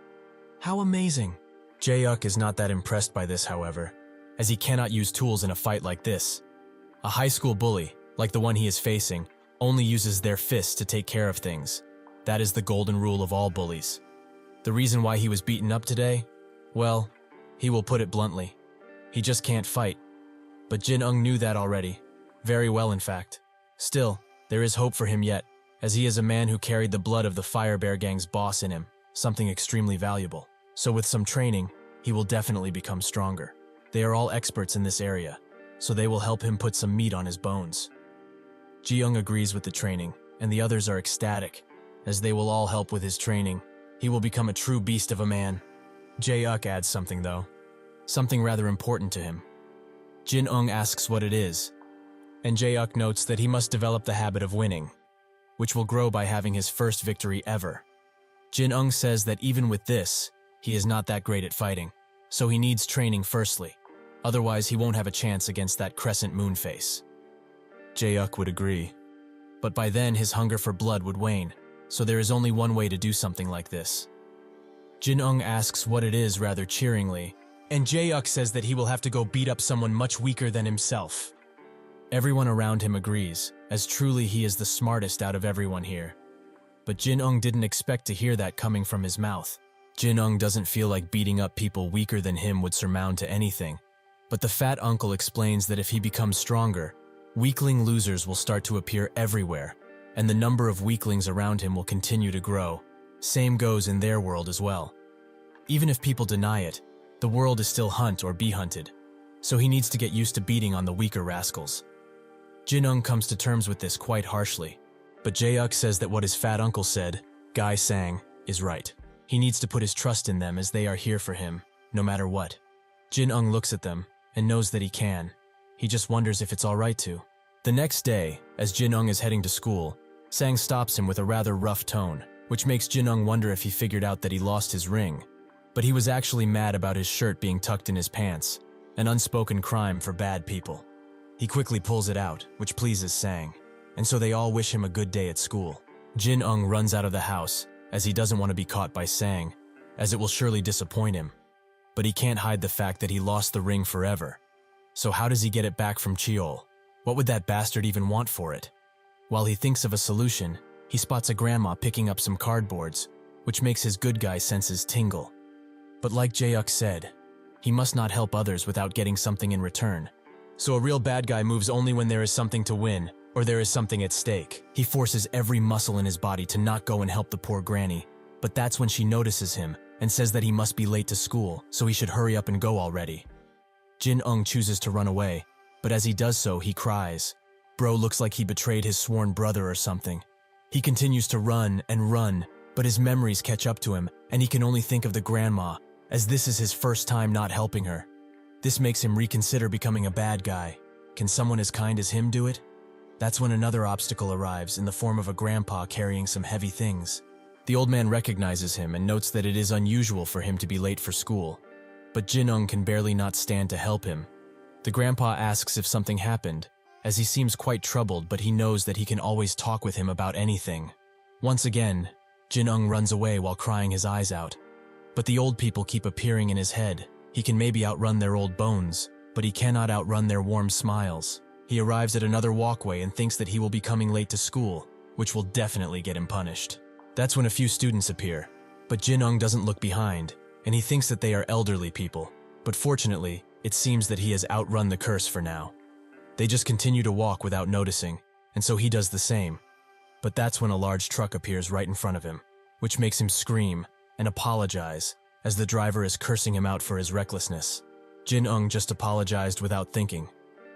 How amazing! Jae-uk is not that impressed by this, however, as he cannot use tools in a fight like this. A high school bully, like the one he is facing, only uses their fists to take care of things. That is the golden rule of all bullies. The reason why he was beaten up today? Well, he will put it bluntly. He just can't fight. But Jin Ung knew that already. Very well, in fact. Still, there is hope for him yet, as he is a man who carried the blood of the Fire Bear Gang's boss in him, something extremely valuable. So with some training, he will definitely become stronger. They are all experts in this area, so they will help him put some meat on his bones. Ji-young agrees with the training, and the others are ecstatic, as they will all help with his training. He will become a true beast of a man. Jae-uk adds something though, something rather important to him. Jin Ung asks what it is, and Jae-uk notes that he must develop the habit of winning, which will grow by having his first victory ever. Jin Ung says that even with this, he is not that great at fighting, so he needs training firstly, otherwise he won't have a chance against that crescent moon face. Jae-uk would agree, but by then his hunger for blood would wane, so there is only one way to do something like this. Jin Ung asks what it is rather cheeringly, and Jae-uk says that he will have to go beat up someone much weaker than himself. Everyone around him agrees, as truly he is the smartest out of everyone here. But Jin Ung didn't expect to hear that coming from his mouth. Jin Ung doesn't feel like beating up people weaker than him would surmount to anything, but the fat uncle explains that if he becomes stronger, weakling losers will start to appear everywhere, and the number of weaklings around him will continue to grow. Same goes in their world as well. Even if people deny it, the world is still hunt or be hunted, so he needs to get used to beating on the weaker rascals. Jin Ung comes to terms with this quite harshly, but Jae-uk says that what his fat uncle said, Guy Sang, is right. He needs to put his trust in them as they are here for him, no matter what. Jin Ung looks at them and knows that he can. He just wonders if it's alright to. The next day, as Jin Ung is heading to school, Sang stops him with a rather rough tone, which makes Jin Ung wonder if he figured out that he lost his ring. But he was actually mad about his shirt being tucked in his pants, an unspoken crime for bad people. He quickly pulls it out, which pleases Sang, and so they all wish him a good day at school. Jin Ung runs out of the house, as he doesn't want to be caught by Sang, as it will surely disappoint him. But he can't hide the fact that he lost the ring forever. So how does he get it back from Cheol? What would that bastard even want for it? While he thinks of a solution, he spots a grandma picking up some cardboards, which makes his good guy senses tingle. But like Jae-uk said, he must not help others without getting something in return. So a real bad guy moves only when there is something to win, or there is something at stake. He forces every muscle in his body to not go and help the poor granny, but that's when she notices him and says that he must be late to school, so he should hurry up and go already. Jin Ung chooses to run away, but as he does so, he cries. Bro looks like he betrayed his sworn brother or something. He continues to run and run, but his memories catch up to him, and he can only think of the grandma, as this is his first time not helping her. This makes him reconsider becoming a bad guy. Can someone as kind as him do it? That's when another obstacle arrives in the form of a grandpa carrying some heavy things. The old man recognizes him and notes that it is unusual for him to be late for school, but Jin Ung can barely not stand to help him. The grandpa asks if something happened, as he seems quite troubled, but he knows that he can always talk with him about anything. Once again, Jin Ung runs away while crying his eyes out. But the old people keep appearing in his head. He can maybe outrun their old bones, but he cannot outrun their warm smiles. He arrives at another walkway and thinks that he will be coming late to school, which will definitely get him punished. That's when a few students appear, but Jin Ung doesn't look behind, and he thinks that they are elderly people. But fortunately, it seems that he has outrun the curse for now. They just continue to walk without noticing, and so he does the same. But that's when a large truck appears right in front of him, which makes him scream, and apologize, as the driver is cursing him out for his recklessness. Jin Ung just apologized without thinking,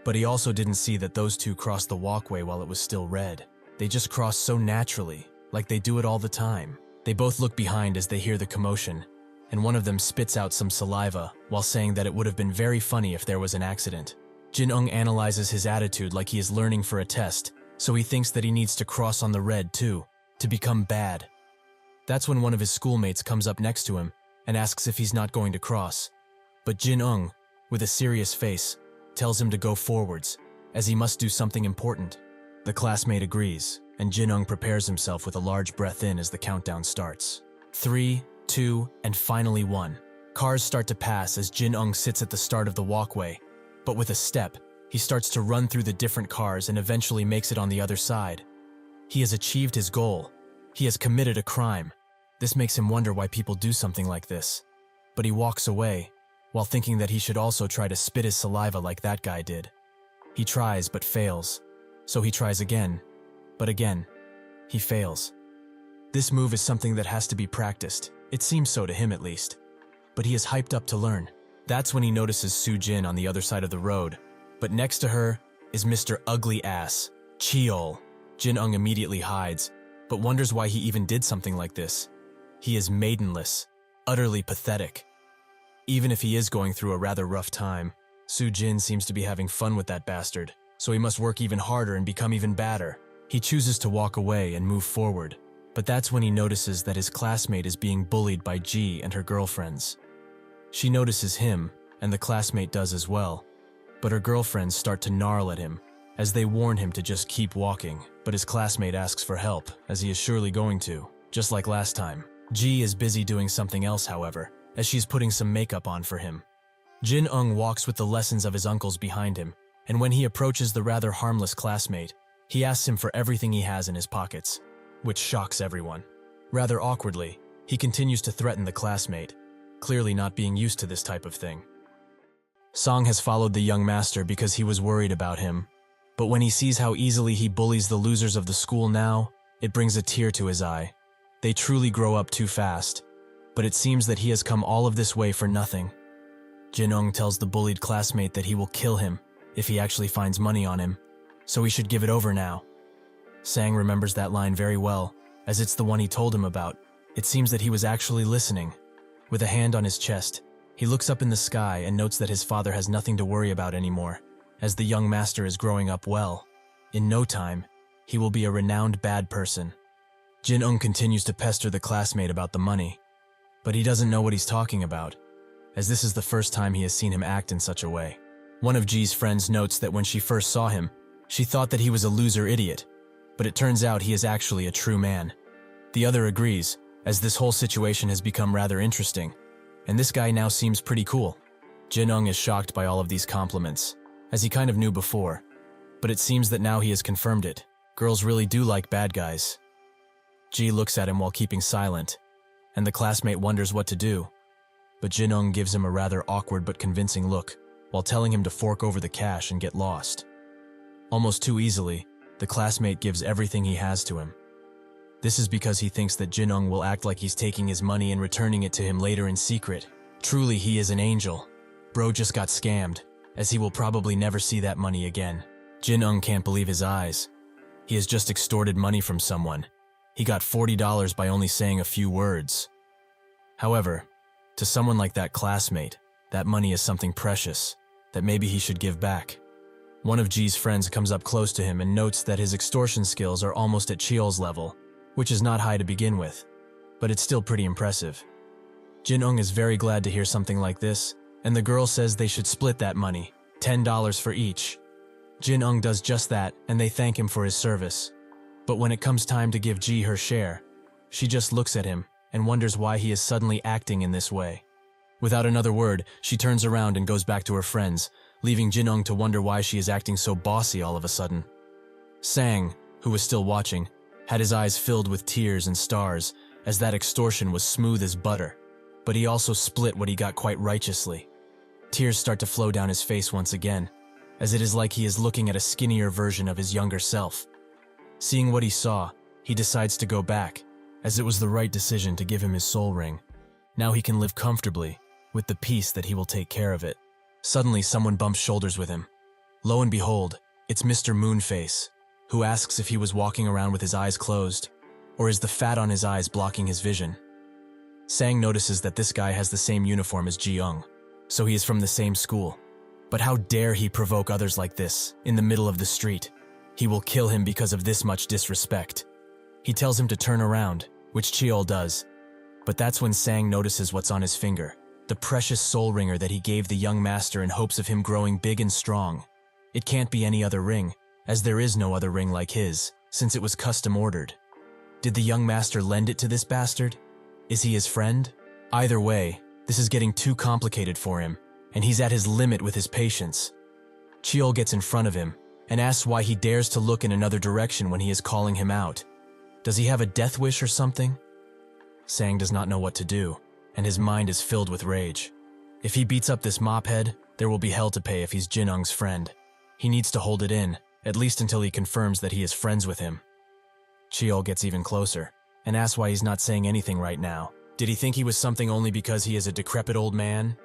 but he also didn't see that those two crossed the walkway while it was still red. They just crossed so naturally, like they do it all the time. They both look behind as they hear the commotion, and one of them spits out some saliva while saying that it would have been very funny if there was an accident. Jin Ung analyzes his attitude like he is learning for a test, so he thinks that he needs to cross on the red too, to become bad. That's when one of his schoolmates comes up next to him and asks if he's not going to cross. But Jin Ung, with a serious face, tells him to go forwards, as he must do something important. The classmate agrees, and Jin Ung prepares himself with a large breath in as the countdown starts. 3, 2, and finally 1. Cars start to pass as Jin Ung sits at the start of the walkway, but with a step, he starts to run through the different cars and eventually makes it on the other side. He has achieved his goal. He has committed a crime. This makes him wonder why people do something like this. But he walks away, while thinking that he should also try to spit his saliva like that guy did. He tries but fails, so he tries again, but again, he fails. This move is something that has to be practiced. It seems so to him at least. But he is hyped up to learn. That's when he notices Su Jin on the other side of the road, but next to her is Mr. Ugly Ass, Cheol. Jin Ung immediately hides, but wonders why he even did something like this. He is maidenless, utterly pathetic. Even if he is going through a rather rough time, Su Jin seems to be having fun with that bastard, so he must work even harder and become even badder. He chooses to walk away and move forward, but that's when he notices that his classmate is being bullied by Ji and her girlfriends. She notices him, and the classmate does as well, but her girlfriends start to gnarl at him, as they warn him to just keep walking, but his classmate asks for help, as he is surely going to, just like last time. Ji is busy doing something else, however, as she's putting some makeup on for him. Jin Ung walks with the lessons of his uncles behind him, and when he approaches the rather harmless classmate, he asks him for everything he has in his pockets, which shocks everyone. Rather awkwardly, he continues to threaten the classmate, clearly not being used to this type of thing. Song has followed the young master because he was worried about him, but when he sees how easily he bullies the losers of the school now, it brings a tear to his eye. They truly grow up too fast, but it seems that he has come all of this way for nothing. Jin Ung tells the bullied classmate that he will kill him if he actually finds money on him, so he should give it over now. Sang remembers that line very well, as it's the one he told him about. It seems that he was actually listening. With a hand on his chest, he looks up in the sky and notes that his father has nothing to worry about anymore, as the young master is growing up well. In no time, he will be a renowned bad person. Jin Ung continues to pester the classmate about the money, but he doesn't know what he's talking about, as this is the first time he has seen him act in such a way. One of Ji's friends notes that when she first saw him, she thought that he was a loser idiot, but it turns out he is actually a true man. The other agrees, as this whole situation has become rather interesting, and this guy now seems pretty cool. Jin Ung is shocked by all of these compliments, as he kind of knew before, but it seems that now he has confirmed it. Girls really do like bad guys. Ji looks at him while keeping silent, and the classmate wonders what to do, but Jin Ung gives him a rather awkward but convincing look, while telling him to fork over the cash and get lost. Almost too easily, the classmate gives everything he has to him. This is because he thinks that Jin Ung will act like he's taking his money and returning it to him later in secret. Truly, he is an angel. Bro just got scammed, as he will probably never see that money again. Jin Ung can't believe his eyes. He has just extorted money from someone. He got $40 by only saying a few words. However, to someone like that classmate, that money is something precious, that maybe he should give back. One of Ji's friends comes up close to him and notes that his extortion skills are almost at Cheol's level, which is not high to begin with, but it's still pretty impressive. Jin Ung is very glad to hear something like this, and the girl says they should split that money, $10 for each. Jin Ung does just that, and they thank him for his service. But when it comes time to give Ji her share, she just looks at him and wonders why he is suddenly acting in this way. Without another word, she turns around and goes back to her friends, leaving Jin Ung to wonder why she is acting so bossy all of a sudden. Sang, who was still watching, had his eyes filled with tears and stars, as that extortion was smooth as butter, but he also split what he got quite righteously. Tears start to flow down his face once again, as it is like he is looking at a skinnier version of his younger self. Seeing what he saw, he decides to go back, as it was the right decision to give him his soul ring, Now he can live comfortably, with the peace that he will take care of it. Suddenly, someone bumps shoulders with him. Lo and behold, it's Mr. Moonface, who asks if he was walking around with his eyes closed, or is the fat on his eyes blocking his vision? Sang notices that this guy has the same uniform as Jin Ung, so he is from the same school. But how dare he provoke others like this, in the middle of the street? He will kill him because of this much disrespect. He tells him to turn around, which Cheol does. But that's when Sang notices what's on his finger, the precious soul ringer that he gave the young master in hopes of him growing big and strong. It can't be any other ring, as there is no other ring like his, since it was custom ordered. Did the young master lend it to this bastard? Is he his friend? Either way, this is getting too complicated for him, and he's at his limit with his patience. Cheol gets in front of him, and asks why he dares to look in another direction when he is calling him out. Does he have a death wish or something? Sang does not know what to do, and his mind is filled with rage. If he beats up this mophead, there will be hell to pay if he's Jin Ung's friend. He needs to hold it in, at least until he confirms that he is friends with him. Cheol gets even closer, and asks why he's not saying anything right now. Did he think he was something only because he is a decrepit old man?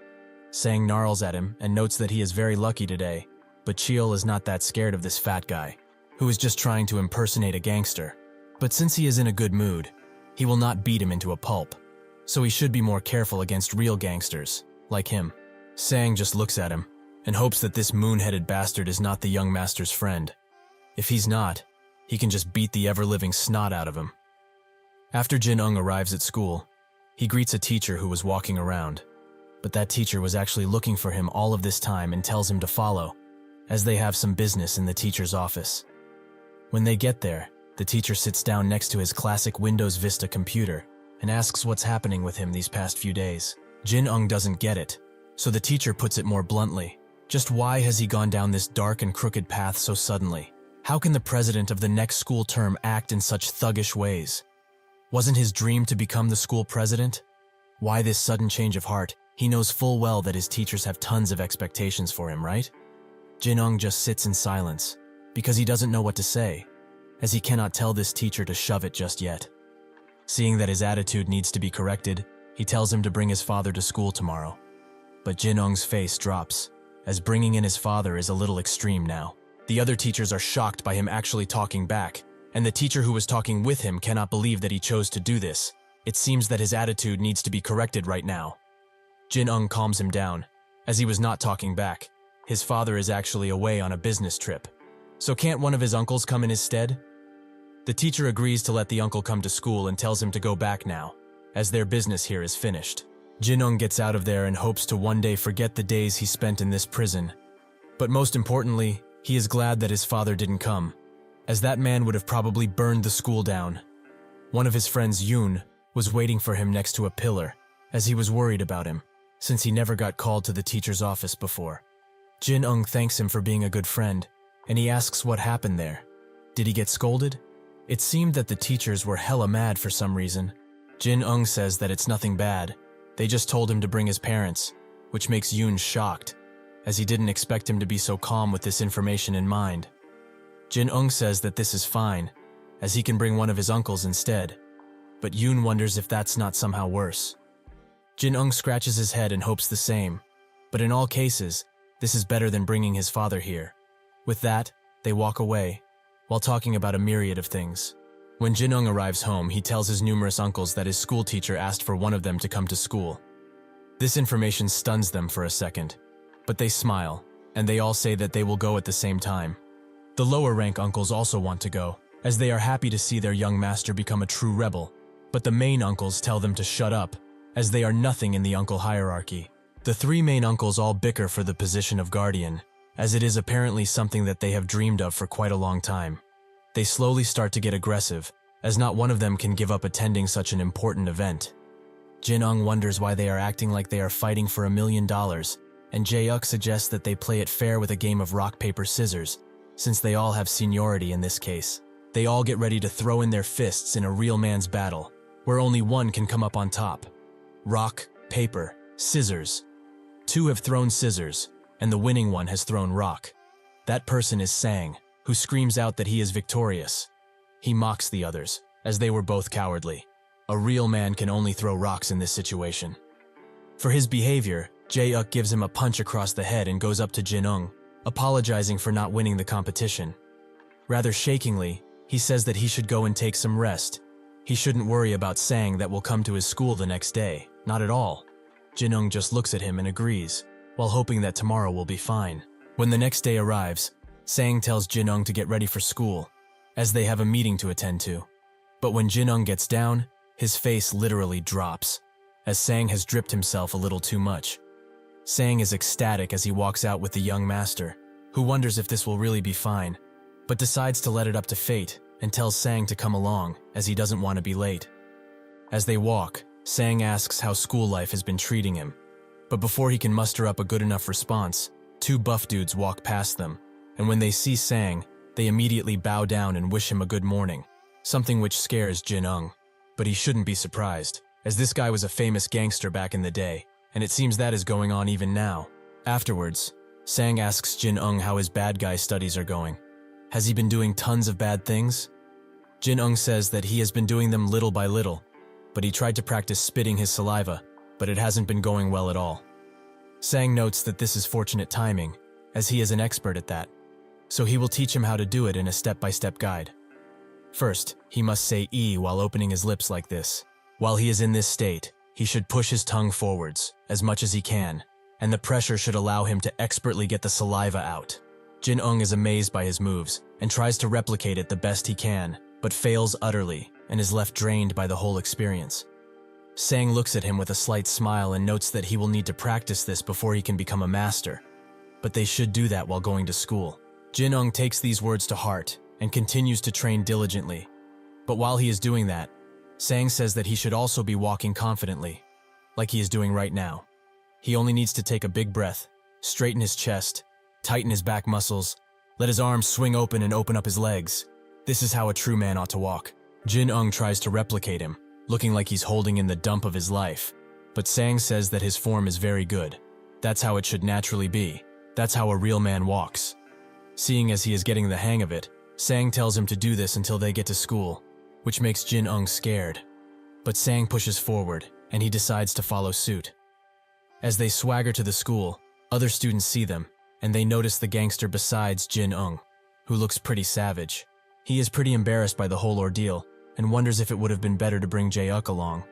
Sang gnarls at him and notes that he is very lucky today, but Cheol is not that scared of this fat guy, who is just trying to impersonate a gangster. But since he is in a good mood, he will not beat him into a pulp, so he should be more careful against real gangsters, like him. Sang just looks at him, and hopes that this moon-headed bastard is not the young master's friend. If he's not, he can just beat the ever-living snot out of him. After Jin Ung arrives at school, he greets a teacher who was walking around, but that teacher was actually looking for him all of this time and tells him to follow, as they have some business in the teacher's office. When they get there, the teacher sits down next to his classic Windows Vista computer and asks what's happening with him these past few days. Jin Ung doesn't get it, so the teacher puts it more bluntly. Just why has he gone down this dark and crooked path so suddenly? How can the president of the next school term act in such thuggish ways? Wasn't his dream to become the school president? Why this sudden change of heart? He knows full well that his teachers have tons of expectations for him, right? Jin Ung just sits in silence, because he doesn't know what to say, as he cannot tell this teacher to shove it just yet. Seeing that his attitude needs to be corrected, he tells him to bring his father to school tomorrow. But Jin Ung's face drops, as bringing in his father is a little extreme now. The other teachers are shocked by him actually talking back, and the teacher who was talking with him cannot believe that he chose to do this. It seems that his attitude needs to be corrected right now. Jin Ung calms him down, as he was not talking back. His father is actually away on a business trip. So can't one of his uncles come in his stead? The teacher agrees to let the uncle come to school and tells him to go back now, as their business here is finished. Jin Ung gets out of there and hopes to one day forget the days he spent in this prison. But most importantly, he is glad that his father didn't come, as that man would have probably burned the school down. One of his friends, Yoon, was waiting for him next to a pillar, as he was worried about him, since he never got called to the teacher's office before. Jin Ung thanks him for being a good friend, and he asks what happened there. Did he get scolded? It seemed that the teachers were hella mad for some reason. Jin Ung says that it's nothing bad. They just told him to bring his parents, which makes Yoon shocked, as he didn't expect him to be so calm with this information in mind. Jin Ung says that this is fine, as he can bring one of his uncles instead, but Yoon wonders if that's not somehow worse. Jin Ung scratches his head and hopes the same, but in all cases, this is better than bringing his father here. With that, they walk away, while talking about a myriad of things. When Jin Ung arrives home, he tells his numerous uncles that his school teacher asked for one of them to come to school. This information stuns them for a second, but they smile, and they all say that they will go at the same time. The lower rank uncles also want to go, as they are happy to see their young master become a true rebel, but the main uncles tell them to shut up, as they are nothing in the uncle hierarchy. The three main uncles all bicker for the position of guardian, as it is apparently something that they have dreamed of for quite a long time. They slowly start to get aggressive, as not one of them can give up attending such an important event. Jin Ung wonders why they are acting like they are fighting for $1 million, and Jae-uk suggests that they play it fair with a game of rock, paper, scissors, since they all have seniority in this case. They all get ready to throw in their fists in a real man's battle, where only one can come up on top. Rock, paper, scissors. Two have thrown scissors, and the winning one has thrown rock. That person is Sang, who screams out that he is victorious. He mocks the others, as they were both cowardly. A real man can only throw rocks in this situation. For his behavior, Jae-uk gives him a punch across the head and goes up to Jin Ung, apologizing for not winning the competition. Rather shakingly, he says that he should go and take some rest. He shouldn't worry about Sang that will come to his school the next day, not at all. Jin Ung just looks at him and agrees, while hoping that tomorrow will be fine. When the next day arrives, Sang tells Jin Ung to get ready for school, as they have a meeting to attend to. But when Jin Ung gets down, his face literally drops, as Sang has dripped himself a little too much. Sang is ecstatic as he walks out with the young master, who wonders if this will really be fine, but decides to let it up to fate and tells Sang to come along, as he doesn't want to be late. As they walk, Sang asks how school life has been treating him, but before he can muster up a good enough response, two buff dudes walk past them, and when they see Sang, they immediately bow down and wish him a good morning, something which scares Jin Ung. But he shouldn't be surprised, as this guy was a famous gangster back in the day, and it seems that is going on even now. Afterwards, Sang asks Jin Ung how his bad guy studies are going. Has he been doing tons of bad things? Jin Ung says that he has been doing them little by little, but he tried to practice spitting his saliva, but it hasn't been going well at all. Sang notes that this is fortunate timing, as he is an expert at that, so he will teach him how to do it in a step-by-step guide. First, he must say E while opening his lips like this. While he is in this state, he should push his tongue forwards, as much as he can, and the pressure should allow him to expertly get the saliva out. Jin Ung is amazed by his moves, and tries to replicate it the best he can, but fails utterly, and is left drained by the whole experience. Sang looks at him with a slight smile and notes that he will need to practice this before he can become a master, but they should do that while going to school. Jin Ung takes these words to heart, and continues to train diligently. But while he is doing that, Sang says that he should also be walking confidently, like he is doing right now. He only needs to take a big breath, straighten his chest, tighten his back muscles, let his arms swing open and open up his legs. This is how a true man ought to walk. Jin Ung tries to replicate him, looking like he's holding in the dump of his life, but Sang says that his form is very good. That's how it should naturally be. That's how a real man walks. Seeing as he is getting the hang of it, Sang tells him to do this until they get to school, which makes Jin Ung scared. But Sang pushes forward, and he decides to follow suit. As they swagger to the school, other students see them, and they notice the gangster besides Jin Ung, who looks pretty savage. He is pretty embarrassed by the whole ordeal, and wonders if it would have been better to bring Jae-uk along.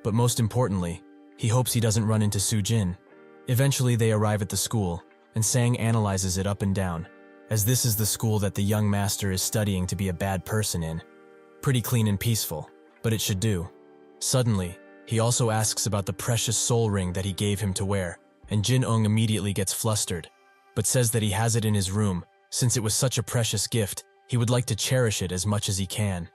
But most importantly, he hopes he doesn't run into Soo-jin. Eventually they arrive at the school, and Sang analyzes it up and down, as this is the school that the young master is studying to be a bad person in. Pretty clean and peaceful, but it should do. Suddenly, he also asks about the precious soul ring that he gave him to wear, and Jin Ung immediately gets flustered, but says that he has it in his room. Since it was such a precious gift, he would like to cherish it as much as he can.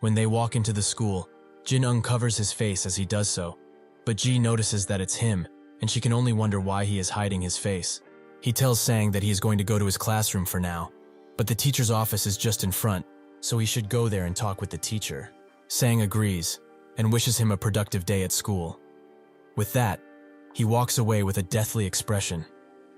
When they walk into the school, Jin Ung covers his face as he does so, but Ji notices that it's him, and she can only wonder why he is hiding his face. He tells Sang that he is going to go to his classroom for now, but the teacher's office is just in front, so he should go there and talk with the teacher. Sang agrees, and wishes him a productive day at school. With that, he walks away with a deathly expression,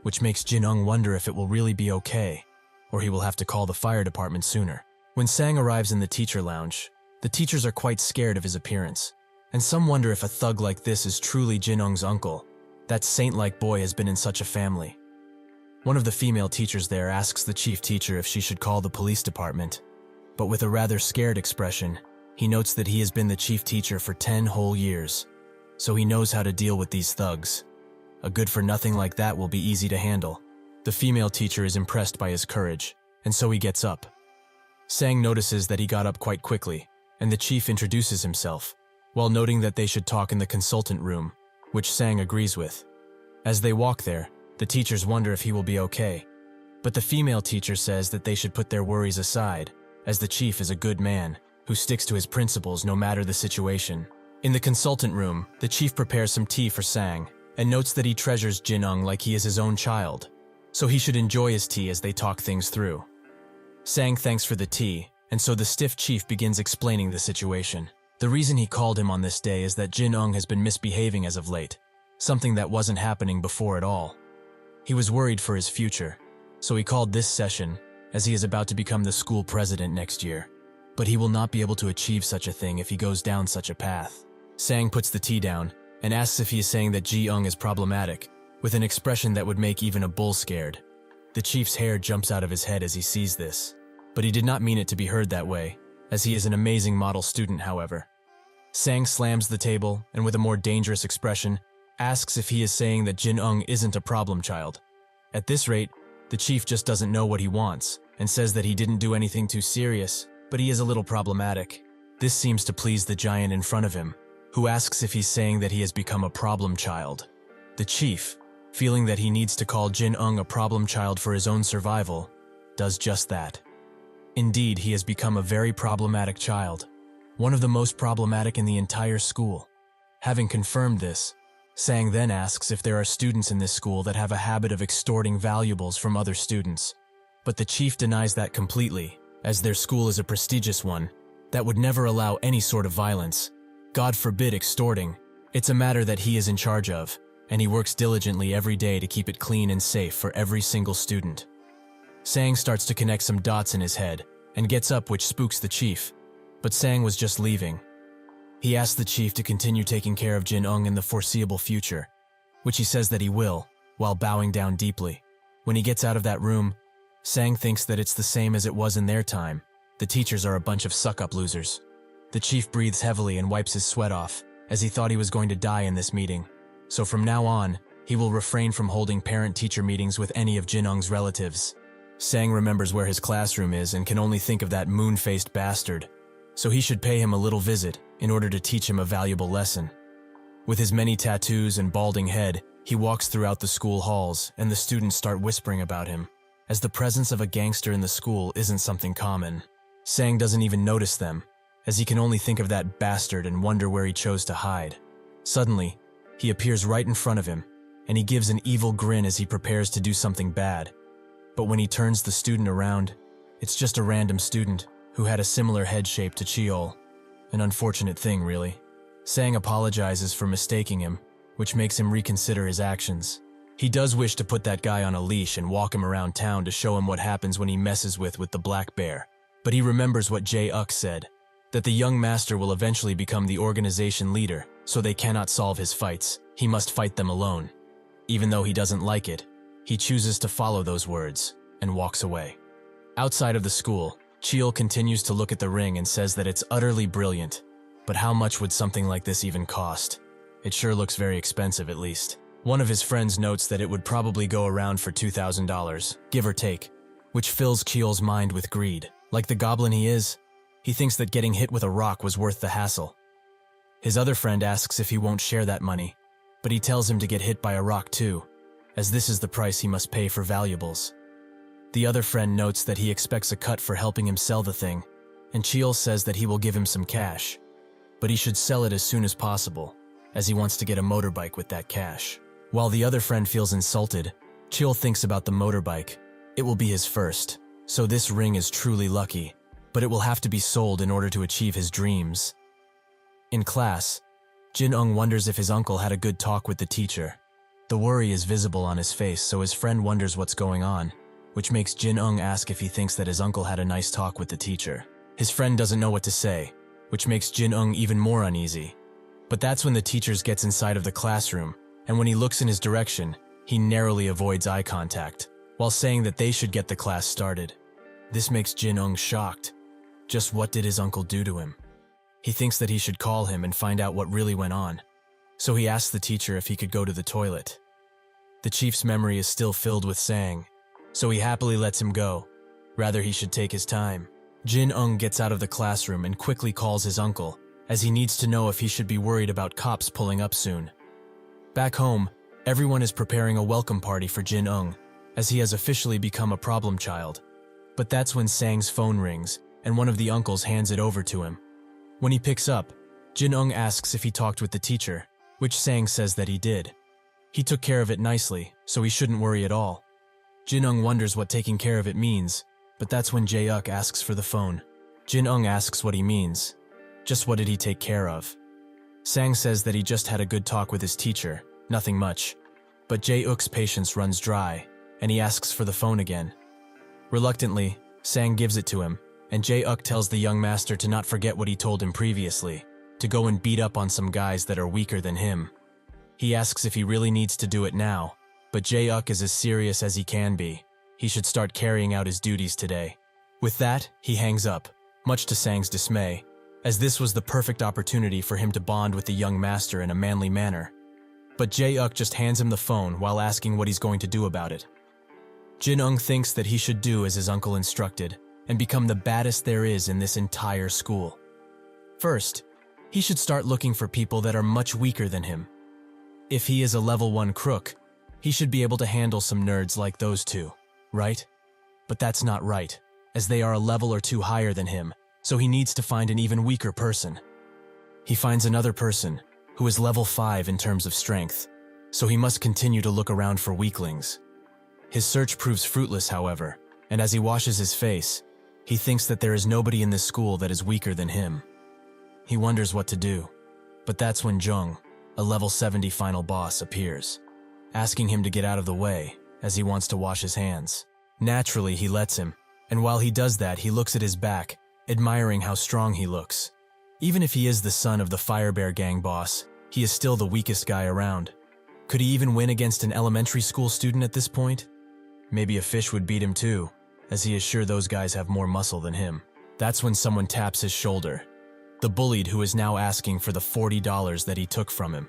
which makes Jin Ung wonder if it will really be okay, or he will have to call the fire department sooner. When Sang arrives in the teacher lounge, the teachers are quite scared of his appearance, and some wonder if a thug like this is truly Jin Ung's uncle. That saint-like boy has been in such a family. One of the female teachers there asks the chief teacher if she should call the police department, but with a rather scared expression, he notes that he has been the chief teacher for 10 whole years, so he knows how to deal with these thugs. A good-for-nothing like that will be easy to handle. The female teacher is impressed by his courage, and so he gets up. Sang notices that he got up quite quickly, and the chief introduces himself, while noting that they should talk in the consultant room, which Sang agrees with. As they walk there, the teachers wonder if he will be okay, but the female teacher says that they should put their worries aside, as the chief is a good man, who sticks to his principles no matter the situation. In the consultant room, the chief prepares some tea for Sang, and notes that he treasures Jin Ung like he is his own child, so he should enjoy his tea as they talk things through. Sang thanks for the tea, and so the stiff chief begins explaining the situation. The reason he called him on this day is that Jin Ung has been misbehaving as of late, something that wasn't happening before at all. He was worried for his future, so he called this session, as he is about to become the school president next year. But he will not be able to achieve such a thing if he goes down such a path. Sang puts the tea down, and asks if he is saying that Jin Ung is problematic, with an expression that would make even a bull scared. The chief's hair jumps out of his head as he sees this, but he did not mean it to be heard that way, as he is an amazing model student, however. Sang slams the table, and with a more dangerous expression, asks if he is saying that Jin Ung isn't a problem child. At this rate, the chief just doesn't know what he wants, and says that he didn't do anything too serious, but he is a little problematic. This seems to please the giant in front of him, who asks if he's saying that he has become a problem child. The chief, feeling that he needs to call Jin Ung a problem child for his own survival, does just that. Indeed, he has become a very problematic child, one of the most problematic in the entire school. Having confirmed this, Sang then asks if there are students in this school that have a habit of extorting valuables from other students, but the chief denies that completely, as their school is a prestigious one that would never allow any sort of violence. God forbid extorting. It's a matter that he is in charge of, and he works diligently every day to keep it clean and safe for every single student. Sang starts to connect some dots in his head, and gets up, which spooks the chief, but Sang was just leaving. He asks the chief to continue taking care of Jin Ung in the foreseeable future, which he says that he will, while bowing down deeply. When he gets out of that room, Sang thinks that it's the same as it was in their time. The teachers are a bunch of suck-up losers. The chief breathes heavily and wipes his sweat off, as he thought he was going to die in this meeting. So from now on, he will refrain from holding parent-teacher meetings with any of Jin Ung's relatives. Sang remembers where his classroom is and can only think of that moon-faced bastard, so he should pay him a little visit in order to teach him a valuable lesson. With his many tattoos and balding head, he walks throughout the school halls, and the students start whispering about him, as the presence of a gangster in the school isn't something common. Sang doesn't even notice them, as he can only think of that bastard and wonder where he chose to hide. Suddenly, he appears right in front of him, and he gives an evil grin as he prepares to do something bad. But when he turns the student around, it's just a random student who had a similar head shape to Cheol. An unfortunate thing, really. Sang apologizes for mistaking him, which makes him reconsider his actions. He does wish to put that guy on a leash and walk him around town to show him what happens when he messes with the black bear. But he remembers what Jin said, that the young master will eventually become the organization leader, so they cannot solve his fights. He must fight them alone. Even though he doesn't like it, he chooses to follow those words and walks away. Outside of the school, Cheol continues to look at the ring and says that it's utterly brilliant. But how much would something like this even cost? It sure looks very expensive, at least. One of his friends notes that it would probably go around for $2,000, give or take, which fills Cheol's mind with greed. Like the goblin he is, he thinks that getting hit with a rock was worth the hassle. His other friend asks if he won't share that money, but he tells him to get hit by a rock too, as this is the price he must pay for valuables. The other friend notes that he expects a cut for helping him sell the thing, and Cheol says that he will give him some cash, but he should sell it as soon as possible, as he wants to get a motorbike with that cash. While the other friend feels insulted, Cheol thinks about the motorbike. It will be his first, so this ring is truly lucky, but it will have to be sold in order to achieve his dreams. In class, Jin Ung wonders if his uncle had a good talk with the teacher. The worry is visible on his face, so his friend wonders what's going on, which makes Jin Ung ask if he thinks that his uncle had a nice talk with the teacher. His friend doesn't know what to say, which makes Jin Ung even more uneasy. But that's when the teacher gets inside of the classroom, and when he looks in his direction, he narrowly avoids eye contact, while saying that they should get the class started. This makes Jin Ung shocked. Just what did his uncle do to him? He thinks that he should call him and find out what really went on, so he asks the teacher if he could go to the toilet. The chief's memory is still filled with Sang, so he happily lets him go. Rather, he should take his time. Jin Ung gets out of the classroom and quickly calls his uncle, as he needs to know if he should be worried about cops pulling up soon. Back home, everyone is preparing a welcome party for Jin Ung, as he has officially become a problem child. But that's when Sang's phone rings, and one of the uncles hands it over to him. When he picks up, Jin Ung asks if he talked with the teacher, which Sang says that he did. He took care of it nicely, so he shouldn't worry at all. Jin Ung wonders what taking care of it means, but that's when Jae-uk asks for the phone. Jin Ung asks what he means. Just what did he take care of? Sang says that he just had a good talk with his teacher, nothing much. But Jae-uk's patience runs dry, and he asks for the phone again. Reluctantly, Sang gives it to him, and Jae-uk tells the young master to not forget what he told him previously, to go and beat up on some guys that are weaker than him. He asks if he really needs to do it now, but Jae-uk is as serious as he can be. He should start carrying out his duties today. With that, he hangs up, much to Sang's dismay, as this was the perfect opportunity for him to bond with the young master in a manly manner. But Jae-uk just hands him the phone while asking what he's going to do about it. Jin Ung thinks that he should do as his uncle instructed and become the baddest there is in this entire school. First, he should start looking for people that are much weaker than him. If he is a level 1 crook, he should be able to handle some nerds like those two, right? But that's not right, as they are a level or two higher than him, so he needs to find an even weaker person. He finds another person who is level 5 in terms of strength, so he must continue to look around for weaklings. His search proves fruitless, however, and as he washes his face, he thinks that there is nobody in this school that is weaker than him. He wonders what to do, but that's when Jung, a level 70 final boss, appears, asking him to get out of the way as he wants to wash his hands. Naturally, he lets him, and while he does that, he looks at his back, admiring how strong he looks. Even if he is the son of the Firebear gang boss, he is still the weakest guy around. Could he even win against an elementary school student at this point? Maybe a fish would beat him too, as he is sure those guys have more muscle than him. That's when someone taps his shoulder. The bullied who is now asking for the $40 that he took from him.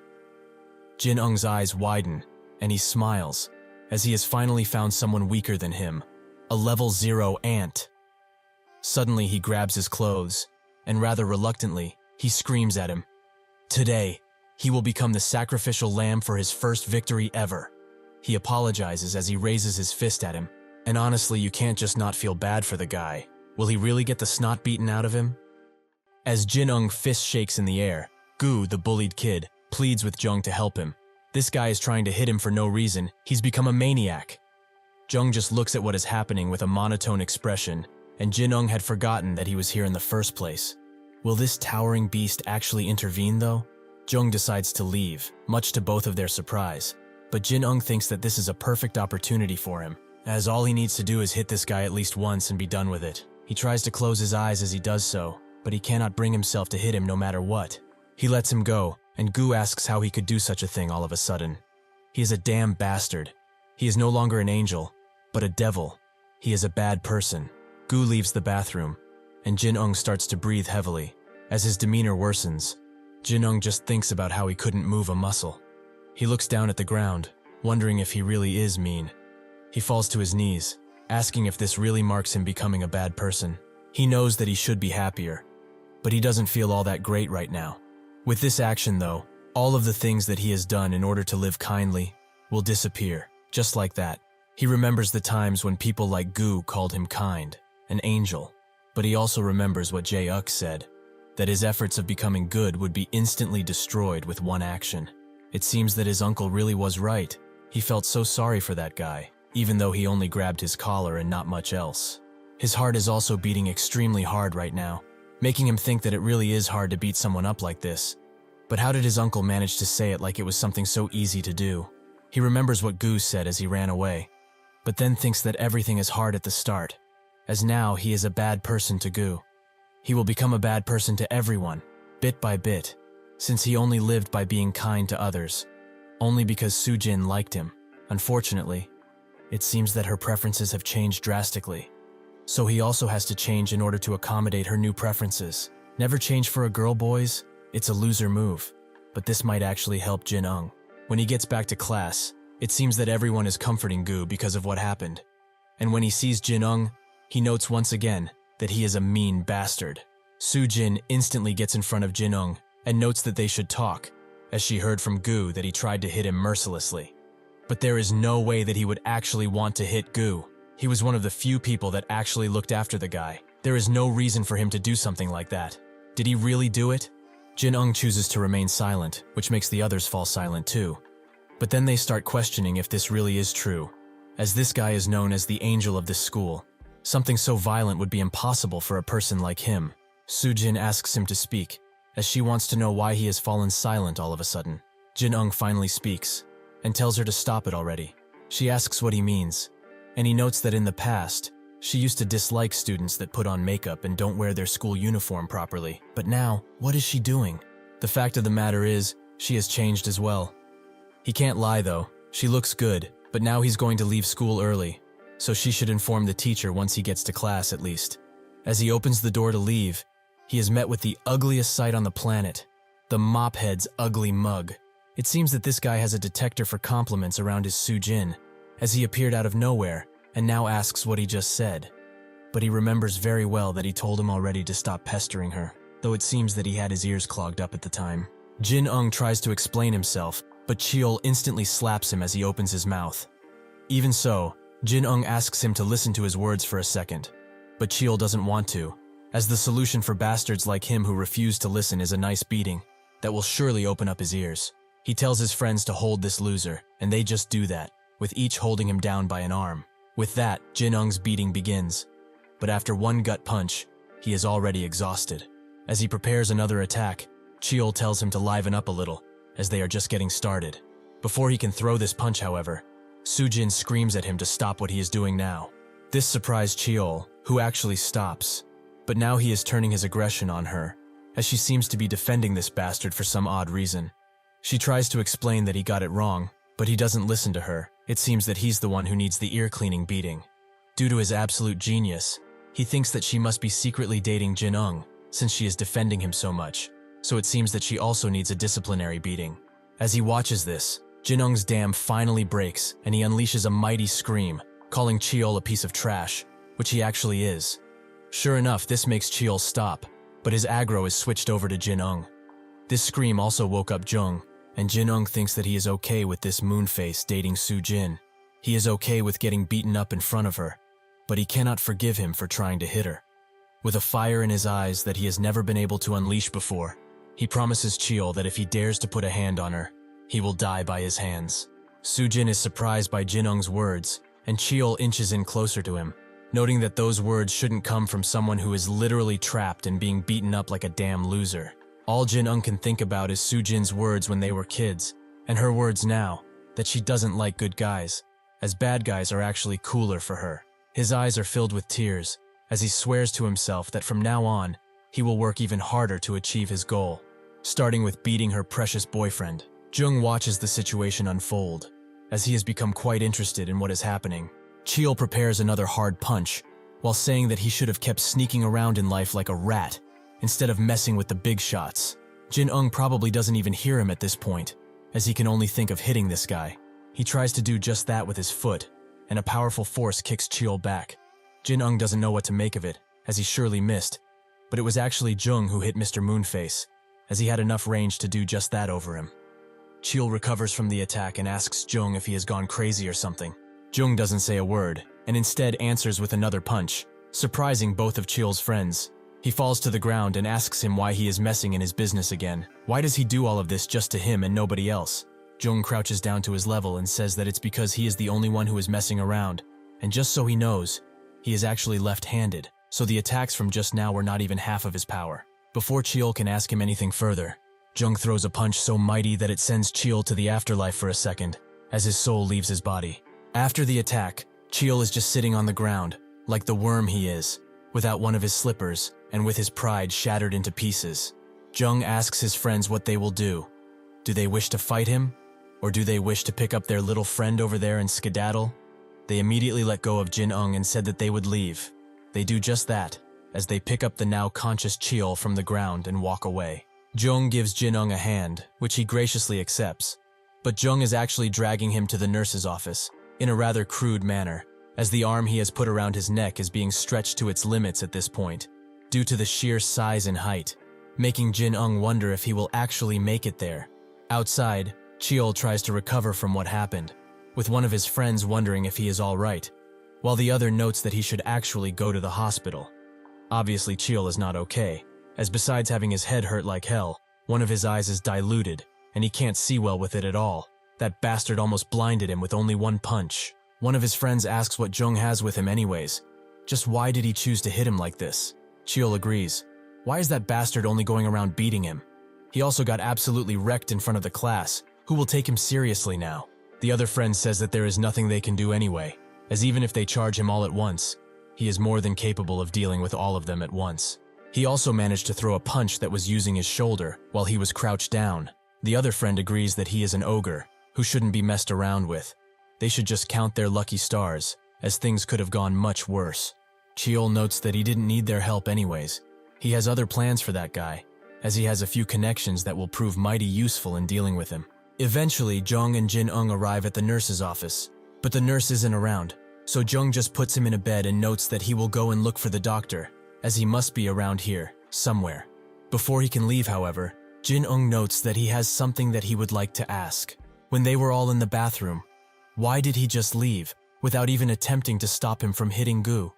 Jin Ung's eyes widen, and he smiles, as he has finally found someone weaker than him, a level 0 ant. Suddenly he grabs his clothes, and rather reluctantly, he screams at him. Today, he will become the sacrificial lamb for his first victory ever. He apologizes as he raises his fist at him, and honestly, you can't just not feel bad for the guy. Will he really get the snot beaten out of him? As Jin Ung fist shakes in the air, Gu, the bullied kid, pleads with Jung to help him. This guy is trying to hit him for no reason. He's become a maniac. Jung just looks at what is happening with a monotone expression, and Jin Ung had forgotten that he was here in the first place. Will this towering beast actually intervene though? Jung decides to leave, much to both of their surprise. But Jin Ung thinks that this is a perfect opportunity for him, as all he needs to do is hit this guy at least once and be done with it. He tries to close his eyes as he does so, but he cannot bring himself to hit him no matter what. He lets him go, and Gu asks how he could do such a thing all of a sudden. He is a damn bastard. He is no longer an angel, but a devil. He is a bad person. Gu leaves the bathroom, and Jin Ung starts to breathe heavily. As his demeanor worsens, Jin Ung just thinks about how he couldn't move a muscle. He looks down at the ground, wondering if he really is mean. He falls to his knees, asking if this really marks him becoming a bad person. He knows that he should be happier, but he doesn't feel all that great right now. With this action though, all of the things that he has done in order to live kindly will disappear, just like that. He remembers the times when people like Gu called him kind, an angel, but he also remembers what Jae-uk said, that his efforts of becoming good would be instantly destroyed with one action. It seems that his uncle really was right. He felt so sorry for that guy, even though he only grabbed his collar and not much else. His heart is also beating extremely hard right now, making him think that it really is hard to beat someone up like this. But how did his uncle manage to say it like it was something so easy to do? He remembers what Gu said as he ran away, but then thinks that everything is hard at the start, as now he is a bad person to Gu. He will become a bad person to everyone, bit by bit, since he only lived by being kind to others, only because Sujin liked him. Unfortunately, it seems that her preferences have changed drastically, so he also has to change in order to accommodate her new preferences. Never change for a girl, boys. It's a loser move, but this might actually help Jin Ung. When he gets back to class, it seems that everyone is comforting Gu because of what happened, and when he sees Jin Ung, he notes once again that he is a mean bastard. Sujin instantly gets in front of Jin Ung and notes that they should talk, as she heard from Gu that he tried to hit him mercilessly. But there is no way that he would actually want to hit Gu. He was one of the few people that actually looked after the guy. There is no reason for him to do something like that. Did he really do it? Jin Ung chooses to remain silent, which makes the others fall silent too. But then they start questioning if this really is true, as this guy is known as the angel of this school. Something so violent would be impossible for a person like him. Sujin asks him to speak, as she wants to know why he has fallen silent all of a sudden. Jin Ung finally speaks, and tells her to stop it already. She asks what he means, and he notes that in the past, she used to dislike students that put on makeup and don't wear their school uniform properly. But now, what is she doing? The fact of the matter is, she has changed as well. He can't lie though, she looks good, but now he's going to leave school early, so she should inform the teacher once he gets to class at least. As he opens the door to leave, he is met with the ugliest sight on the planet, the mophead's ugly mug. It seems that this guy has a detector for compliments around his Sujin, as he appeared out of nowhere and now asks what he just said. But he remembers very well that he told him already to stop pestering her, though it seems that he had his ears clogged up at the time. Jin Ung tries to explain himself, but Cheol instantly slaps him as he opens his mouth. Even so, Jin Ung asks him to listen to his words for a second, but Cheol doesn't want to, as the solution for bastards like him who refuse to listen is a nice beating that will surely open up his ears. He tells his friends to hold this loser, and they just do that, with each holding him down by an arm. With that, Jin Ung's beating begins, but after one gut punch, he is already exhausted. As he prepares another attack, Cheol tells him to liven up a little, as they are just getting started. Before he can throw this punch, however, Sujin screams at him to stop what he is doing now. This surprised Cheol, who actually stops, but now he is turning his aggression on her, as she seems to be defending this bastard for some odd reason. She tries to explain that he got it wrong, but he doesn't listen to her. It seems that he's the one who needs the ear-cleaning beating. Due to his absolute genius, he thinks that she must be secretly dating Jin Ung, since she is defending him so much, so it seems that she also needs a disciplinary beating. As he watches this, Jin Ung's dam finally breaks, and he unleashes a mighty scream, calling Cheol a piece of trash, which he actually is. Sure enough, this makes Cheol stop, but his aggro is switched over to Jin Ung. This scream also woke up Jung, and Jin Ung thinks that he is okay with this moonface dating Sujin. He is okay with getting beaten up in front of her, but he cannot forgive him for trying to hit her. With a fire in his eyes that he has never been able to unleash before, he promises Cheol that if he dares to put a hand on her, he will die by his hands. Sujin is surprised by Jin Ung's words, and Cheol inches in closer to him, noting that those words shouldn't come from someone who is literally trapped and being beaten up like a damn loser. All Jin Ung can think about is Sujin's words when they were kids, and her words now, that she doesn't like good guys, as bad guys are actually cooler for her. His eyes are filled with tears, as he swears to himself that from now on, he will work even harder to achieve his goal, starting with beating her precious boyfriend. Jung watches the situation unfold, as he has become quite interested in what is happening. Cheol prepares another hard punch, while saying that he should have kept sneaking around in life like a rat, instead of messing with the big shots. Jin Ung probably doesn't even hear him at this point, as he can only think of hitting this guy. He tries to do just that with his foot, and a powerful force kicks Cheol back. Jin Ung doesn't know what to make of it, as he surely missed, but it was actually Jung who hit Mr. Moonface, as he had enough range to do just that over him. Cheol recovers from the attack and asks Jung if he has gone crazy or something. Jung doesn't say a word, and instead answers with another punch, surprising both of Cheol's friends. He falls to the ground and asks him why he is messing in his business again. Why does he do all of this just to him and nobody else? Jung crouches down to his level and says that it's because he is the only one who is messing around, and just so he knows, he is actually left-handed, so the attacks from just now were not even half of his power. Before Cheol can ask him anything further, Jung throws a punch so mighty that it sends Cheol to the afterlife for a second, as his soul leaves his body. After the attack, Cheol is just sitting on the ground, like the worm he is, without one of his slippers, and with his pride shattered into pieces. Jung asks his friends what they will do. Do they wish to fight him? Or do they wish to pick up their little friend over there and skedaddle? They immediately let go of Jin Ung and said that they would leave. They do just that, as they pick up the now conscious Cheol from the ground and walk away. Jung gives Jin Ung a hand, which he graciously accepts, but Jung is actually dragging him to the nurse's office, in a rather crude manner, as the arm he has put around his neck is being stretched to its limits at this point, due to the sheer size and height, making Jin Ung wonder if he will actually make it there. Outside, Cheol tries to recover from what happened, with one of his friends wondering if he is all right, while the other notes that he should actually go to the hospital. Obviously, Cheol is not okay, as besides having his head hurt like hell, one of his eyes is diluted, and he can't see well with it at all. That bastard almost blinded him with only one punch. One of his friends asks what Jung has with him anyways. Just why did he choose to hit him like this? Cheol agrees. Why is that bastard only going around beating him? He also got absolutely wrecked in front of the class. Who will take him seriously now? The other friend says that there is nothing they can do anyway, as even if they charge him all at once, he is more than capable of dealing with all of them at once. He also managed to throw a punch that was using his shoulder while he was crouched down. The other friend agrees that he is an ogre, who shouldn't be messed around with. They should just count their lucky stars, as things could have gone much worse. Cheol notes that he didn't need their help anyways. He has other plans for that guy, as he has a few connections that will prove mighty useful in dealing with him. Eventually, Jung and Jin Ung arrive at the nurse's office, but the nurse isn't around, so Jung just puts him in a bed and notes that he will go and look for the doctor, as he must be around here, somewhere. Before he can leave, however, Jin Ung notes that he has something that he would like to ask. When they were all in the bathroom, why did he just leave, without even attempting to stop him from hitting Gu?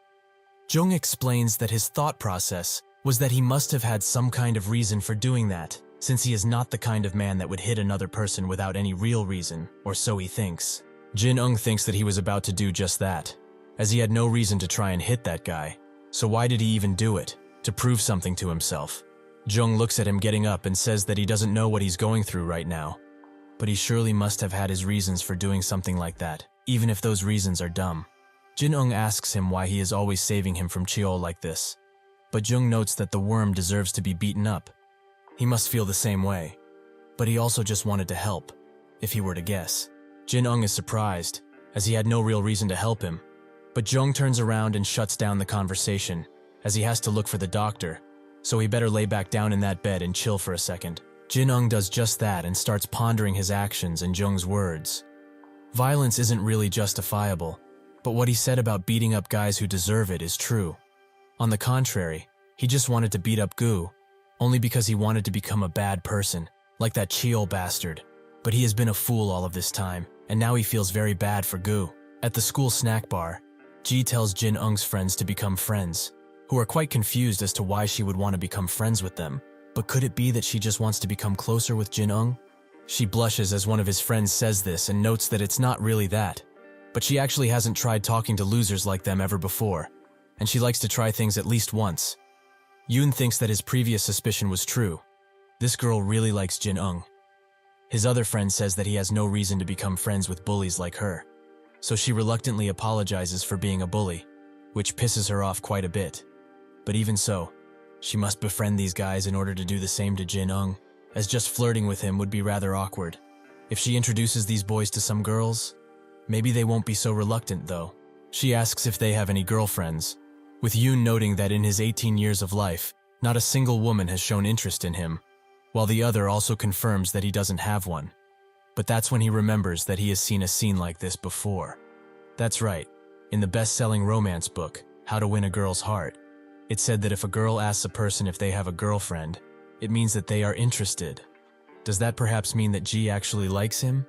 Jung explains that his thought process was that he must have had some kind of reason for doing that, since he is not the kind of man that would hit another person without any real reason, or so he thinks. Jin Ung thinks that he was about to do just that, as he had no reason to try and hit that guy, so why did he even do it? To prove something to himself. Jung looks at him getting up and says that he doesn't know what he's going through right now, but he surely must have had his reasons for doing something like that, even if those reasons are dumb. Jin Ung asks him why he is always saving him from Cheol like this, but Jung notes that the worm deserves to be beaten up. He must feel the same way, but he also just wanted to help, if he were to guess. Jin Ung is surprised, as he had no real reason to help him, but Jung turns around and shuts down the conversation, as he has to look for the doctor, so he better lay back down in that bed and chill for a second. Jin Ung does just that and starts pondering his actions and Jung's words. Violence isn't really justifiable, but what he said about beating up guys who deserve it is true. On the contrary, he just wanted to beat up Gu, only because he wanted to become a bad person, like that Cheol bastard. But he has been a fool all of this time, and now he feels very bad for Gu. At the school snack bar, Ji tells Jin Ung's friends to become friends, who are quite confused as to why she would want to become friends with them. But could it be that she just wants to become closer with Jin Ung? She blushes as one of his friends says this and notes that it's not really that. But she actually hasn't tried talking to losers like them ever before, and she likes to try things at least once. Yoon thinks that his previous suspicion was true. This girl really likes Jin Ung. His other friend says that he has no reason to become friends with bullies like her, so she reluctantly apologizes for being a bully, which pisses her off quite a bit. But even so, she must befriend these guys in order to do the same to Jin Ung, as just flirting with him would be rather awkward. If she introduces these boys to some girls, maybe they won't be so reluctant though. She asks if they have any girlfriends, with Yoon noting that in his 18 years of life, not a single woman has shown interest in him, while the other also confirms that he doesn't have one. But that's when he remembers that he has seen a scene like this before. That's right, in the best-selling romance book, How to Win a Girl's Heart, it said that if a girl asks a person if they have a girlfriend, it means that they are interested. Does that perhaps mean that Ji actually likes him?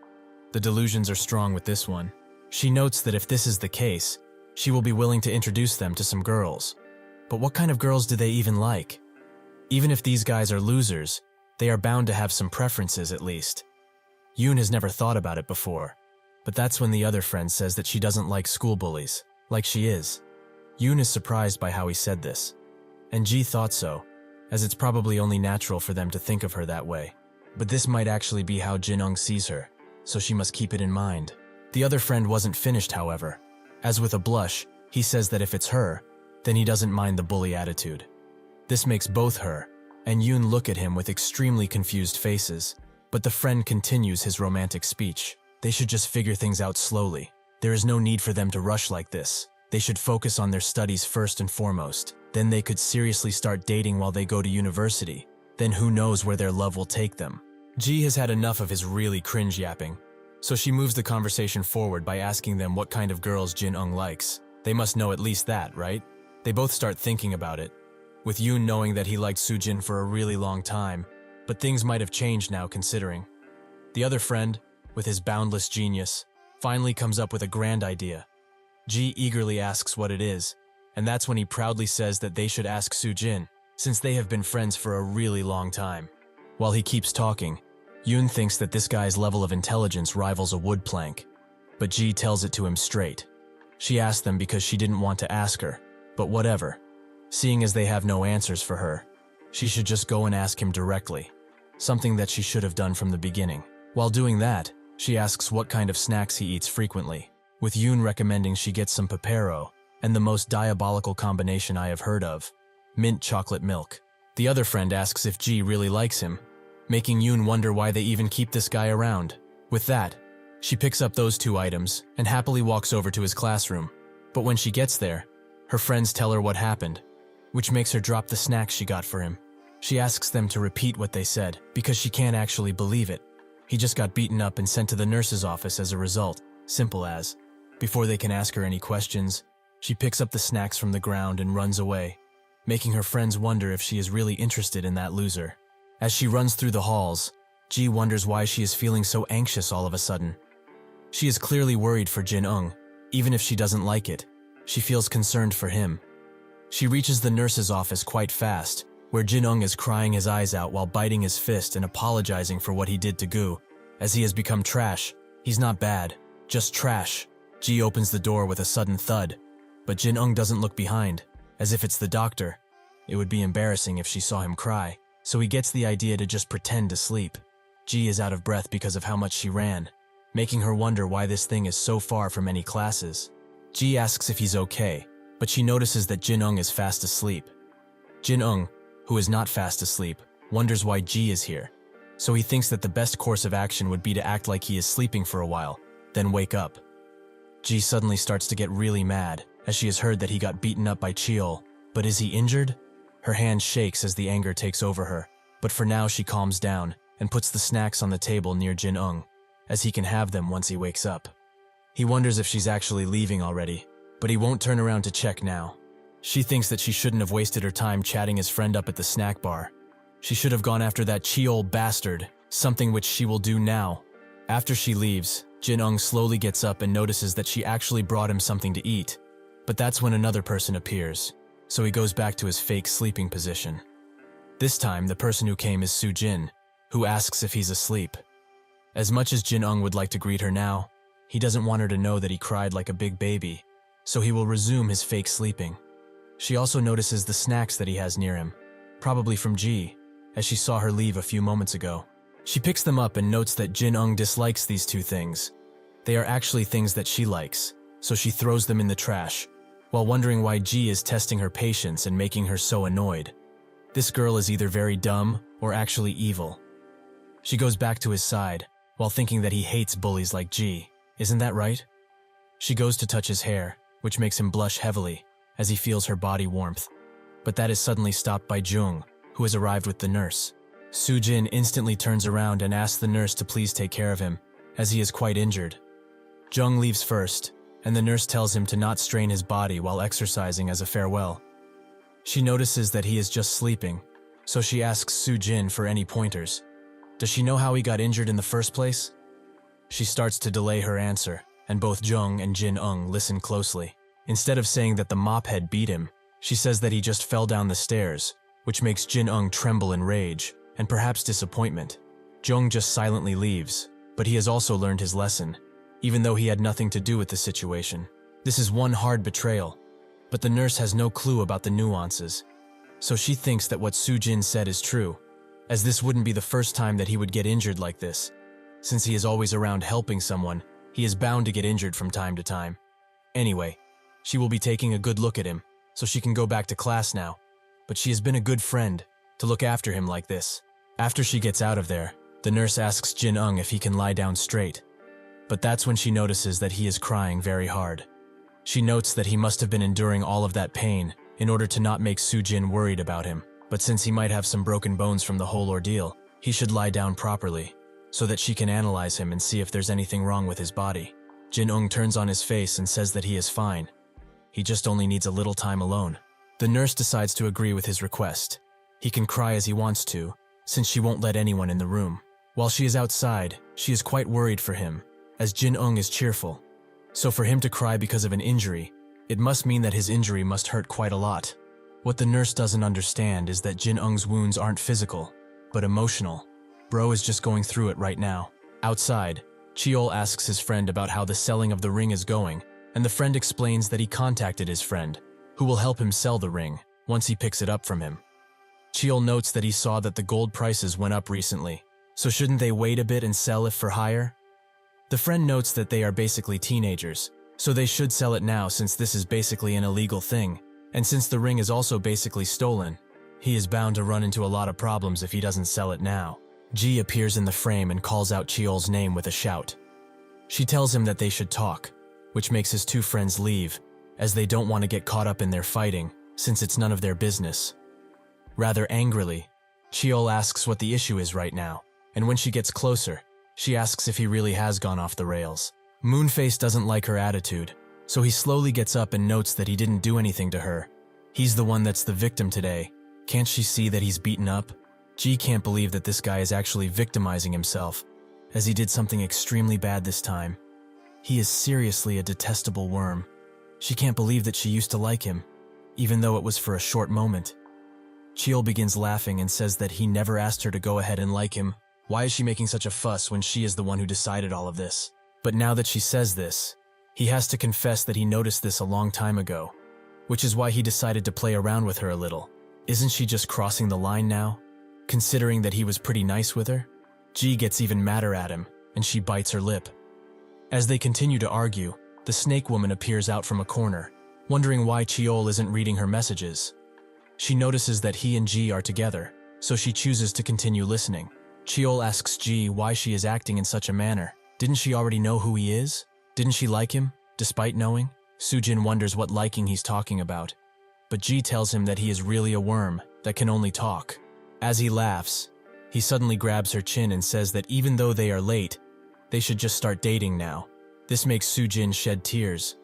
The delusions are strong with this one. She notes that if this is the case, she will be willing to introduce them to some girls. But what kind of girls do they even like? Even if these guys are losers, they are bound to have some preferences at least. Yoon has never thought about it before, but that's when the other friend says that she doesn't like school bullies, like she is. Yoon is surprised by how he said this, and Ji thought so, as it's probably only natural for them to think of her that way. But this might actually be how Jin Ung sees her, so she must keep it in mind. The other friend wasn't finished, however, as with a blush, he says that if it's her, then he doesn't mind the bully attitude. This makes both her and Yoon look at him with extremely confused faces, but the friend continues his romantic speech. They should just figure things out slowly. There is no need for them to rush like this. They should focus on their studies first and foremost. Then they could seriously start dating while they go to university. Then who knows where their love will take them. Ji has had enough of his really cringe yapping, so she moves the conversation forward by asking them what kind of girls Jin Ung likes. They must know at least that, right? They both start thinking about it, with Yoon knowing that he liked Sujin for a really long time, but things might have changed now considering. The other friend, with his boundless genius, finally comes up with a grand idea. Ji eagerly asks what it is, and that's when he proudly says that they should ask Sujin, since they have been friends for a really long time. While he keeps talking, Yoon thinks that this guy's level of intelligence rivals a wood plank, but Ji tells it to him straight. She asked them because she didn't want to ask her, but whatever. Seeing as they have no answers for her, she should just go and ask him directly, something that she should have done from the beginning. While doing that, she asks what kind of snacks he eats frequently, with Yoon recommending she gets some Pepero, and the most diabolical combination I have heard of, mint chocolate milk. The other friend asks if Ji really likes him, making Yoon wonder why they even keep this guy around. With that, She picks up those 2 items and happily walks over to his classroom. But when she gets there, her friends tell her what happened, which makes her drop the snacks she got for him. She asks them to repeat what they said because she can't actually believe it. He just got beaten up and sent to the nurse's office as a result, simple as. Before they can ask her any questions, she picks up the snacks from the ground and runs away, making her friends wonder if she is really interested in that loser. As she runs through the halls, Ji wonders why she is feeling so anxious all of a sudden. She is clearly worried for Jin Ung. Even if she doesn't like it, she feels concerned for him. She reaches the nurse's office quite fast, where Jin Ung is crying his eyes out while biting his fist and apologizing for what he did to Gu, as he has become trash. He's not bad, just trash. Ji opens the door with a sudden thud, but Jin Ung doesn't look behind, as if it's the doctor. It would be embarrassing if she saw him cry, so he gets the idea to just pretend to sleep. Ji is out of breath because of how much she ran, making her wonder why this thing is so far from any classes. Ji asks if he's okay, but she notices that Jin Ung is fast asleep. Jin Ung, who is not fast asleep, wonders why Ji is here, so he thinks that the best course of action would be to act like he is sleeping for a while, then wake up. Ji suddenly starts to get really mad, as she has heard that he got beaten up by Cheol. But is he injured? Her hand shakes as the anger takes over her, but for now she calms down and puts the snacks on the table near Jin Ung, as he can have them once he wakes up. He wonders if she's actually leaving already, but he won't turn around to check now. She thinks that she shouldn't have wasted her time chatting his friend up at the snack bar. She should have gone after that Cheol bastard, something which she will do now. After she leaves, Jin Ung slowly gets up and notices that she actually brought him something to eat, but that's when another person appears, so he goes back to his fake sleeping position. This time, the person who came is Soo Jin, who asks if he's asleep. As much as Jin Ung would like to greet her now, he doesn't want her to know that he cried like a big baby, so he will resume his fake sleeping. She also notices the snacks that he has near him, probably from Ji, as she saw her leave a few moments ago. She picks them up and notes that Jin Ung dislikes these 2 things. They are actually things that she likes, so she throws them in the trash, while wondering why Ji is testing her patience and making her so annoyed. This girl is either very dumb or actually evil. She goes back to his side, while thinking that he hates bullies like Ji. Isn't that right? She goes to touch his hair, which makes him blush heavily, as he feels her body warmth. But that is suddenly stopped by Jung, who has arrived with the nurse. Soo Jin instantly turns around and asks the nurse to please take care of him, as he is quite injured. Jung leaves first, and the nurse tells him to not strain his body while exercising as a farewell. She notices that he is just sleeping, so she asks Soo Jin for any pointers. Does she know how he got injured in the first place? She starts to delay her answer, and both Jung and Jin Ung listen closely. Instead of saying that the mophead beat him, she says that he just fell down the stairs, which makes Jin Ung tremble in rage, and perhaps disappointment. Jung just silently leaves, but he has also learned his lesson, even though he had nothing to do with the situation. This is one hard betrayal, but the nurse has no clue about the nuances, so she thinks that what Soo Jin said is true, as this wouldn't be the first time that he would get injured like this. Since he is always around helping someone, he is bound to get injured from time to time. Anyway, she will be taking a good look at him, so she can go back to class now, but she has been a good friend to look after him like this. After she gets out of there, the nurse asks Jin Ung if he can lie down straight, but that's when she notices that he is crying very hard. She notes that he must have been enduring all of that pain in order to not make Soo Jin worried about him, but since he might have some broken bones from the whole ordeal, he should lie down properly, so that she can analyze him and see if there's anything wrong with his body. Jin Ung turns on his face and says that he is fine. He just only needs a little time alone. The nurse decides to agree with his request. He can cry as he wants to, since she won't let anyone in the room. While she is outside, she is quite worried for him, as Jin Ung is cheerful. So for him to cry because of an injury, it must mean that his injury must hurt quite a lot. What the nurse doesn't understand is that Jin Ung's wounds aren't physical, but emotional. Bro is just going through it right now. Outside, Cheol asks his friend about how the selling of the ring is going, and the friend explains that he contacted his friend, who will help him sell the ring once he picks it up from him. Cheol notes that he saw that the gold prices went up recently, so shouldn't they wait a bit and sell it for higher? The friend notes that they are basically teenagers, so they should sell it now since this is basically an illegal thing, and since the ring is also basically stolen, he is bound to run into a lot of problems if he doesn't sell it now. Ji appears in the frame and calls out Cheol's name with a shout. She tells him that they should talk, which makes his two friends leave, as they don't want to get caught up in their fighting, since it's none of their business. Rather angrily, Cheol asks what the issue is right now, and when she gets closer, she asks if he really has gone off the rails. Moonface doesn't like her attitude, so he slowly gets up and notes that he didn't do anything to her. He's the one that's the victim today. Can't she see that he's beaten up? G can't believe that this guy is actually victimizing himself, as he did something extremely bad this time. He is seriously a detestable worm. She can't believe that she used to like him, even though it was for a short moment. Cheol begins laughing and says that he never asked her to go ahead and like him. Why is she making such a fuss when she is the one who decided all of this? But now that she says this, he has to confess that he noticed this a long time ago, which is why he decided to play around with her a little. Isn't she just crossing the line now, considering that he was pretty nice with her? G gets even madder at him, and she bites her lip. As they continue to argue, the snake woman appears out from a corner, wondering why Cheol isn't reading her messages. She notices that he and G are together, so she chooses to continue listening. Cheol asks G why she is acting in such a manner. Didn't she already know who he is? Didn't she like him, despite knowing? Sujin wonders what liking he's talking about, but G tells him that he is really a worm that can only talk. As he laughs, he suddenly grabs her chin and says that even though they are late, they should just start dating now. This makes Sujin shed tears,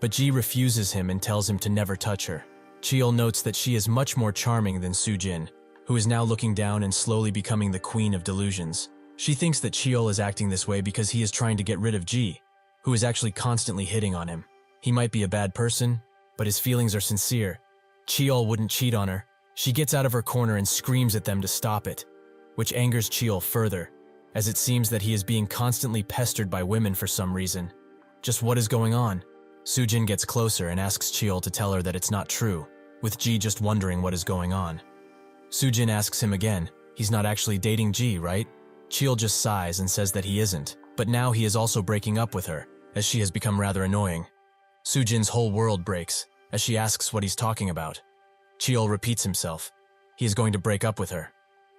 but G refuses him and tells him to never touch her. Cheol notes that she is much more charming than Sujin, who is now looking down and slowly becoming the queen of delusions. She thinks that Cheol is acting this way because he is trying to get rid of G, who is actually constantly hitting on him. He might be a bad person, but his feelings are sincere. Cheol wouldn't cheat on her. She gets out of her corner and screams at them to stop it, which angers Cheol further, as it seems that he is being constantly pestered by women for some reason. Just what is going on? Sujin gets closer and asks Cheol to tell her that it's not true, with G just wondering what is going on. Sujin asks him again. He's not actually dating G, right? Cheol just sighs and says that he isn't, but now he is also breaking up with her, as she has become rather annoying. Sujin's whole world breaks, as she asks what he's talking about. Cheol repeats himself. He is going to break up with her.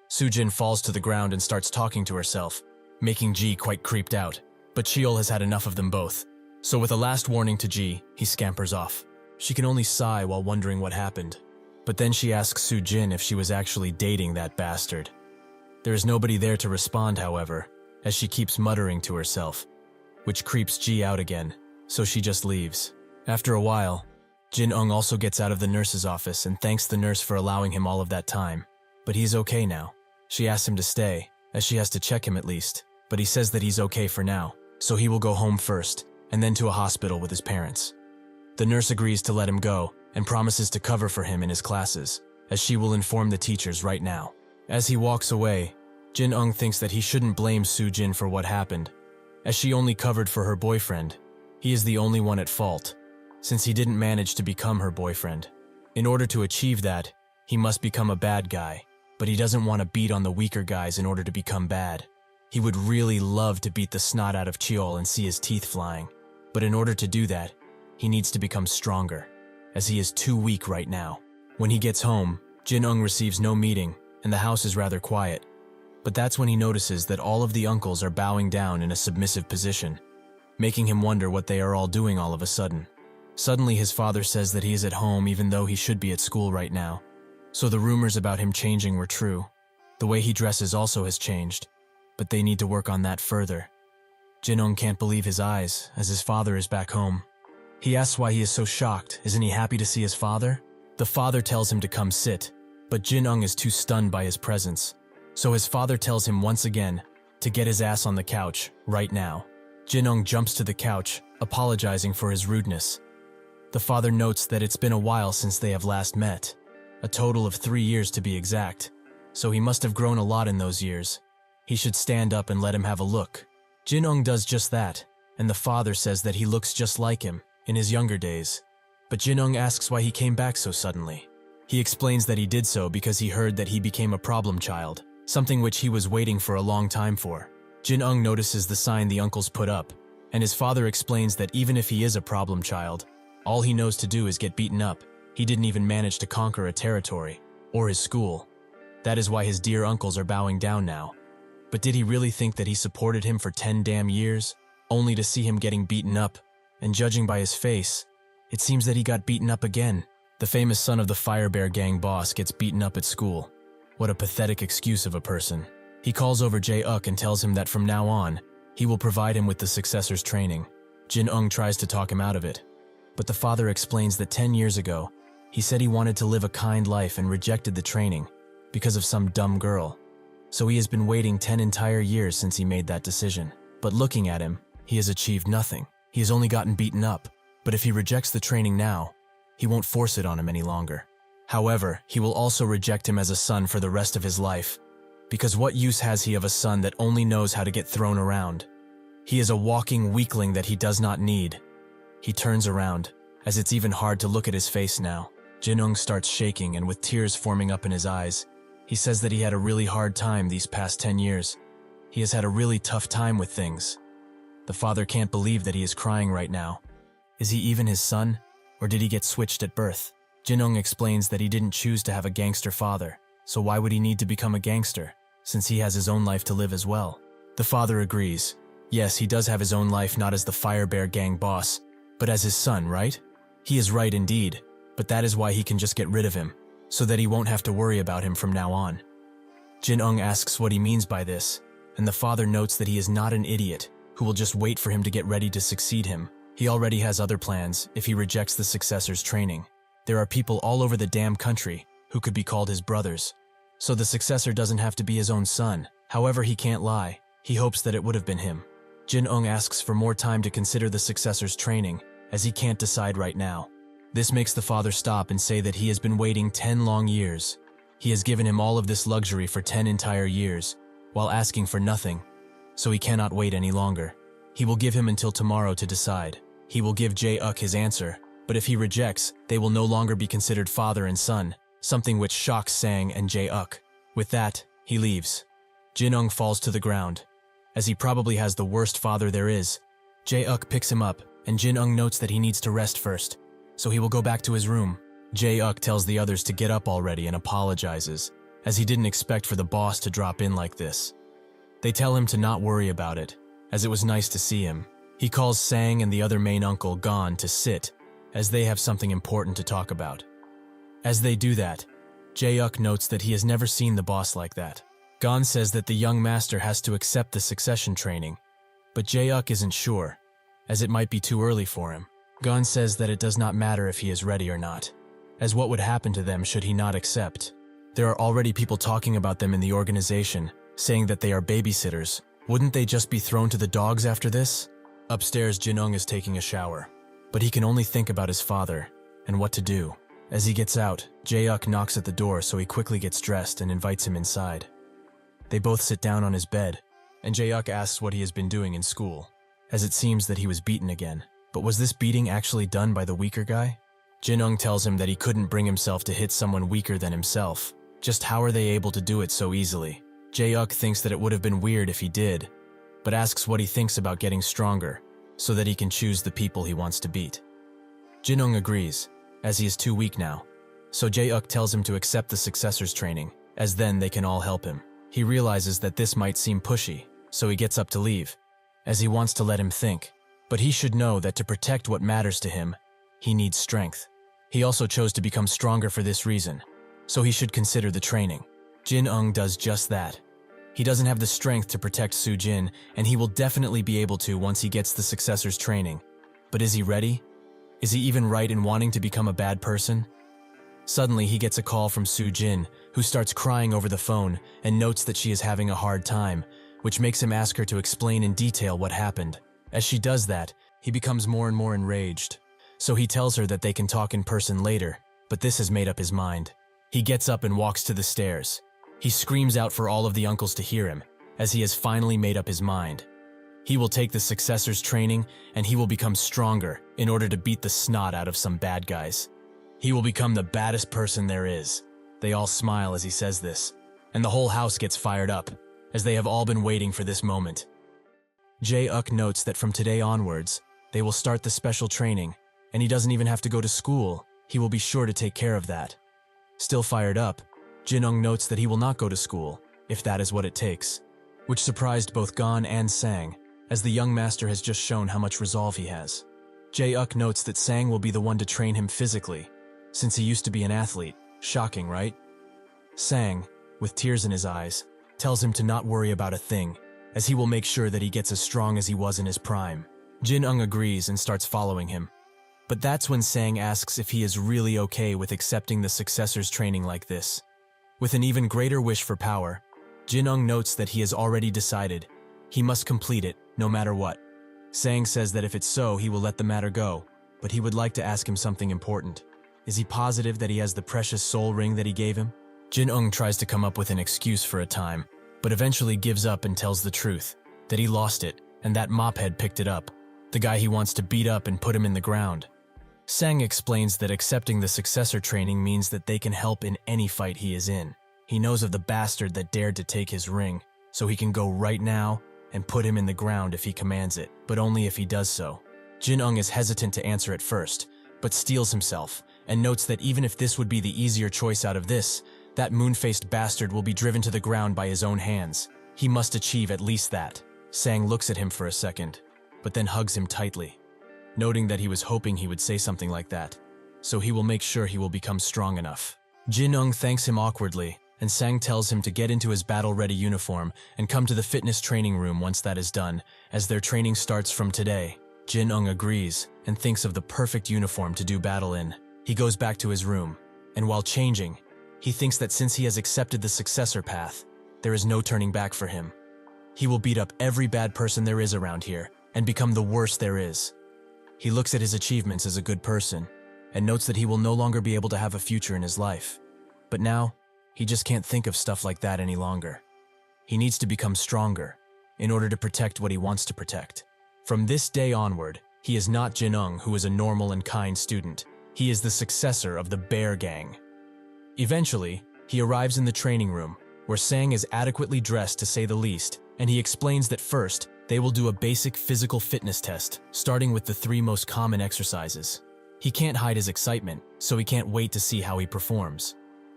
Sujin falls to the ground and starts talking to herself, making G quite creeped out, but Cheol has had enough of them both. So with a last warning to G, he scampers off. She can only sigh while wondering what happened. But then she asks Sujin if she was actually dating that bastard. There is nobody there to respond, however, as she keeps muttering to herself, which creeps G out again, so she just leaves. After a while, Jin Ung also gets out of the nurse's office and thanks the nurse for allowing him all of that time. But he's okay now. She asks him to stay, as she has to check him at least, but he says that he's okay for now, so he will go home first, and then to a hospital with his parents. The nurse agrees to let him go and promises to cover for him in his classes, as she will inform the teachers right now. As he walks away, Jin Ung thinks that he shouldn't blame Sujin for what happened, as she only covered for her boyfriend. He is the only one at fault, since he didn't manage to become her boyfriend. In order to achieve that, he must become a bad guy, but he doesn't want to beat on the weaker guys in order to become bad. He would really love to beat the snot out of Cheol and see his teeth flying, but in order to do that, he needs to become stronger, as he is too weak right now. When he gets home, Jin Ung receives no meeting, and the house is rather quiet. But that's when he notices that all of the uncles are bowing down in a submissive position, making him wonder what they are all doing all of a sudden. Suddenly his father says that he is at home even though he should be at school right now. So the rumors about him changing were true. The way he dresses also has changed, but they need to work on that further. Jin Ung can't believe his eyes as his father is back home. He asks why he is so shocked. Isn't he happy to see his father? The father tells him to come sit, but Jin Ung is too stunned by his presence. So his father tells him once again to get his ass on the couch right now. Jin Ung jumps to the couch, apologizing for his rudeness. The father notes that it's been a while since they have last met, a total of 3 years to be exact, so he must have grown a lot in those years. He should stand up and let him have a look. Jin Ung does just that, and the father says that he looks just like him in his younger days. But Jin Ung asks why he came back so suddenly. He explains that he did so because he heard that he became a problem child, something which he was waiting for a long time for. Jin Ung notices the sign the uncles put up, and his father explains that even if he is a problem child, all he knows to do is get beaten up. He didn't even manage to conquer a territory, or his school. That is why his dear uncles are bowing down now. But did he really think that he supported him for 10 damn years? only to see him getting beaten up, and judging by his face, it seems that he got beaten up again. The famous son of the Fire Bear gang boss gets beaten up at school. What a pathetic excuse of a person. He calls over Jin Ung and tells him that from now on, he will provide him with the successor's training. Jin Ung tries to talk him out of it, but the father explains that 10 years ago, he said he wanted to live a kind life and rejected the training because of some dumb girl. So he has been waiting 10 entire years since he made that decision. But looking at him, he has achieved nothing. He has only gotten beaten up. But if he rejects the training now, he won't force it on him any longer. However, he will also reject him as a son for the rest of his life, because what use has he of a son that only knows how to get thrown around? He is a walking weakling that he does not need. He turns around, as it's even hard to look at his face now. Jin Ung starts shaking, and with tears forming up in his eyes, he says that he had a really hard time these past 10 years. He has had a really tough time with things. The father can't believe that he is crying right now. Is he even his son, or did he get switched at birth? Jin Ung explains that he didn't choose to have a gangster father, so why would he need to become a gangster, since he has his own life to live as well? The father agrees. Yes, he does have his own life, not as the Fire Bear gang boss, but as his son, right? He is right indeed, but that is why he can just get rid of him, so that he won't have to worry about him from now on. Jin Ung asks what he means by this, and the father notes that he is not an idiot who will just wait for him to get ready to succeed him. He already has other plans if he rejects the successor's training. There are people all over the damn country who could be called his brothers, so the successor doesn't have to be his own son. However, he can't lie. He hopes that it would have been him. Jin Ung asks for more time to consider the successor's training, as he can't decide right now. This makes the father stop and say that he has been waiting 10 long years. He has given him all of this luxury for 10 entire years, while asking for nothing, so he cannot wait any longer. He will give him until tomorrow to decide. He will give Jin Ung his answer, but if he rejects, they will no longer be considered father and son, something which shocks Sang and Jin Ung. With that, he leaves. Jin Ung falls to the ground. As he probably has the worst father there is, Jin Ung picks him up, and Jin Ung notes that he needs to rest first, so he will go back to his room. Jin Ung tells the others to get up already and apologizes, as he didn't expect for the boss to drop in like this. They tell him to not worry about it, as it was nice to see him. He calls Sang and the other main uncle, Gon, to sit, as they have something important to talk about. As they do that, Jin Ung notes that he has never seen the boss like that. Gon says that the young master has to accept the succession training, but Jin Ung isn't sure, as it might be too early for him. Gon says that it does not matter if he is ready or not, as what would happen to them should he not accept? There are already people talking about them in the organization, saying that they are babysitters. Wouldn't they just be thrown to the dogs after this? Upstairs, Jin Ung is taking a shower, but he can only think about his father and what to do. As he gets out, Jin Ung knocks at the door, so he quickly gets dressed and invites him inside. They both sit down on his bed, and Jin Ung asks what he has been doing in school, as it seems that he was beaten again. But was this beating actually done by the weaker guy? Jin Ung tells him that he couldn't bring himself to hit someone weaker than himself. Just how are they able to do it so easily? Jin Ung thinks that it would have been weird if he did, but asks what he thinks about getting stronger, so that he can choose the people he wants to beat. Jin Ung agrees, as he is too weak now, so Jin Ung tells him to accept the successor's training, as then they can all help him. He realizes that this might seem pushy, so he gets up to leave, as he wants to let him think, but he should know that to protect what matters to him, he needs strength. He also chose to become stronger for this reason, so he should consider the training. Jin Ung does just that. He doesn't have the strength to protect Su Jin, and he will definitely be able to once he gets the successor's training. But is he ready? Is he even right in wanting to become a bad person? Suddenly, he gets a call from Su Jin, who starts crying over the phone and notes that she is having a hard time, which makes him ask her to explain in detail what happened. As she does that, he becomes more and more enraged. So he tells her that they can talk in person later, but this has made up his mind. He gets up and walks to the stairs. He screams out for all of the uncles to hear him, as he has finally made up his mind. He will take the successor's training, and he will become stronger in order to beat the snot out of some bad guys. He will become the baddest person there is. They all smile as he says this, and the whole house gets fired up, as they have all been waiting for this moment. Jin Ung notes that from today onwards, they will start the special training, and he doesn't even have to go to school. He will be sure to take care of that. Still fired up, Jin Ung notes that he will not go to school, if that is what it takes, which surprised both Gon and Sang, as the young master has just shown how much resolve he has. Jae-uk notes that Sang will be the one to train him physically, since he used to be an athlete. Shocking, right? Sang, with tears in his eyes, tells him to not worry about a thing, as he will make sure that he gets as strong as he was in his prime. Jin Ung agrees and starts following him. But that's when Sang asks if he is really okay with accepting the successor's training like this. With an even greater wish for power, Jin Ung notes that he has already decided he must complete it, no matter what. Sang says that if it's so, he will let the matter go, but he would like to ask him something important. Is he positive that he has the precious soul ring that he gave him? Jin Ung tries to come up with an excuse for a time, but eventually gives up and tells the truth, that he lost it, and that mophead picked it up, the guy he wants to beat up and put him in the ground. Sang explains that accepting the successor training means that they can help in any fight he is in. He knows of the bastard that dared to take his ring, so he can go right now and put him in the ground if he commands it, but only if he does so. Jin Ung is hesitant to answer at first, but steels himself, and notes that even if this would be the easier choice out of this, that moon-faced bastard will be driven to the ground by his own hands. He must achieve at least that. Sang looks at him for a second, but then hugs him tightly, noting that he was hoping he would say something like that, so he will make sure he will become strong enough. Jin Ung thanks him awkwardly, and Sang tells him to get into his battle-ready uniform and come to the fitness training room once that is done, as their training starts from today. Jin Ung agrees and thinks of the perfect uniform to do battle in. He goes back to his room, and while changing, he thinks that since he has accepted the successor path, there is no turning back for him. He will beat up every bad person there is around here and become the worst there is. He looks at his achievements as a good person and notes that he will no longer be able to have a future in his life. But now, he just can't think of stuff like that any longer. He needs to become stronger in order to protect what he wants to protect. From this day onward, he is not Jin Ung, who is a normal and kind student. He is the successor of the Bear Gang. Eventually, he arrives in the training room, where Sang is adequately dressed to say the least, and he explains that first, they will do a basic physical fitness test, starting with the 3 most common exercises. He can't hide his excitement, so he can't wait to see how he performs.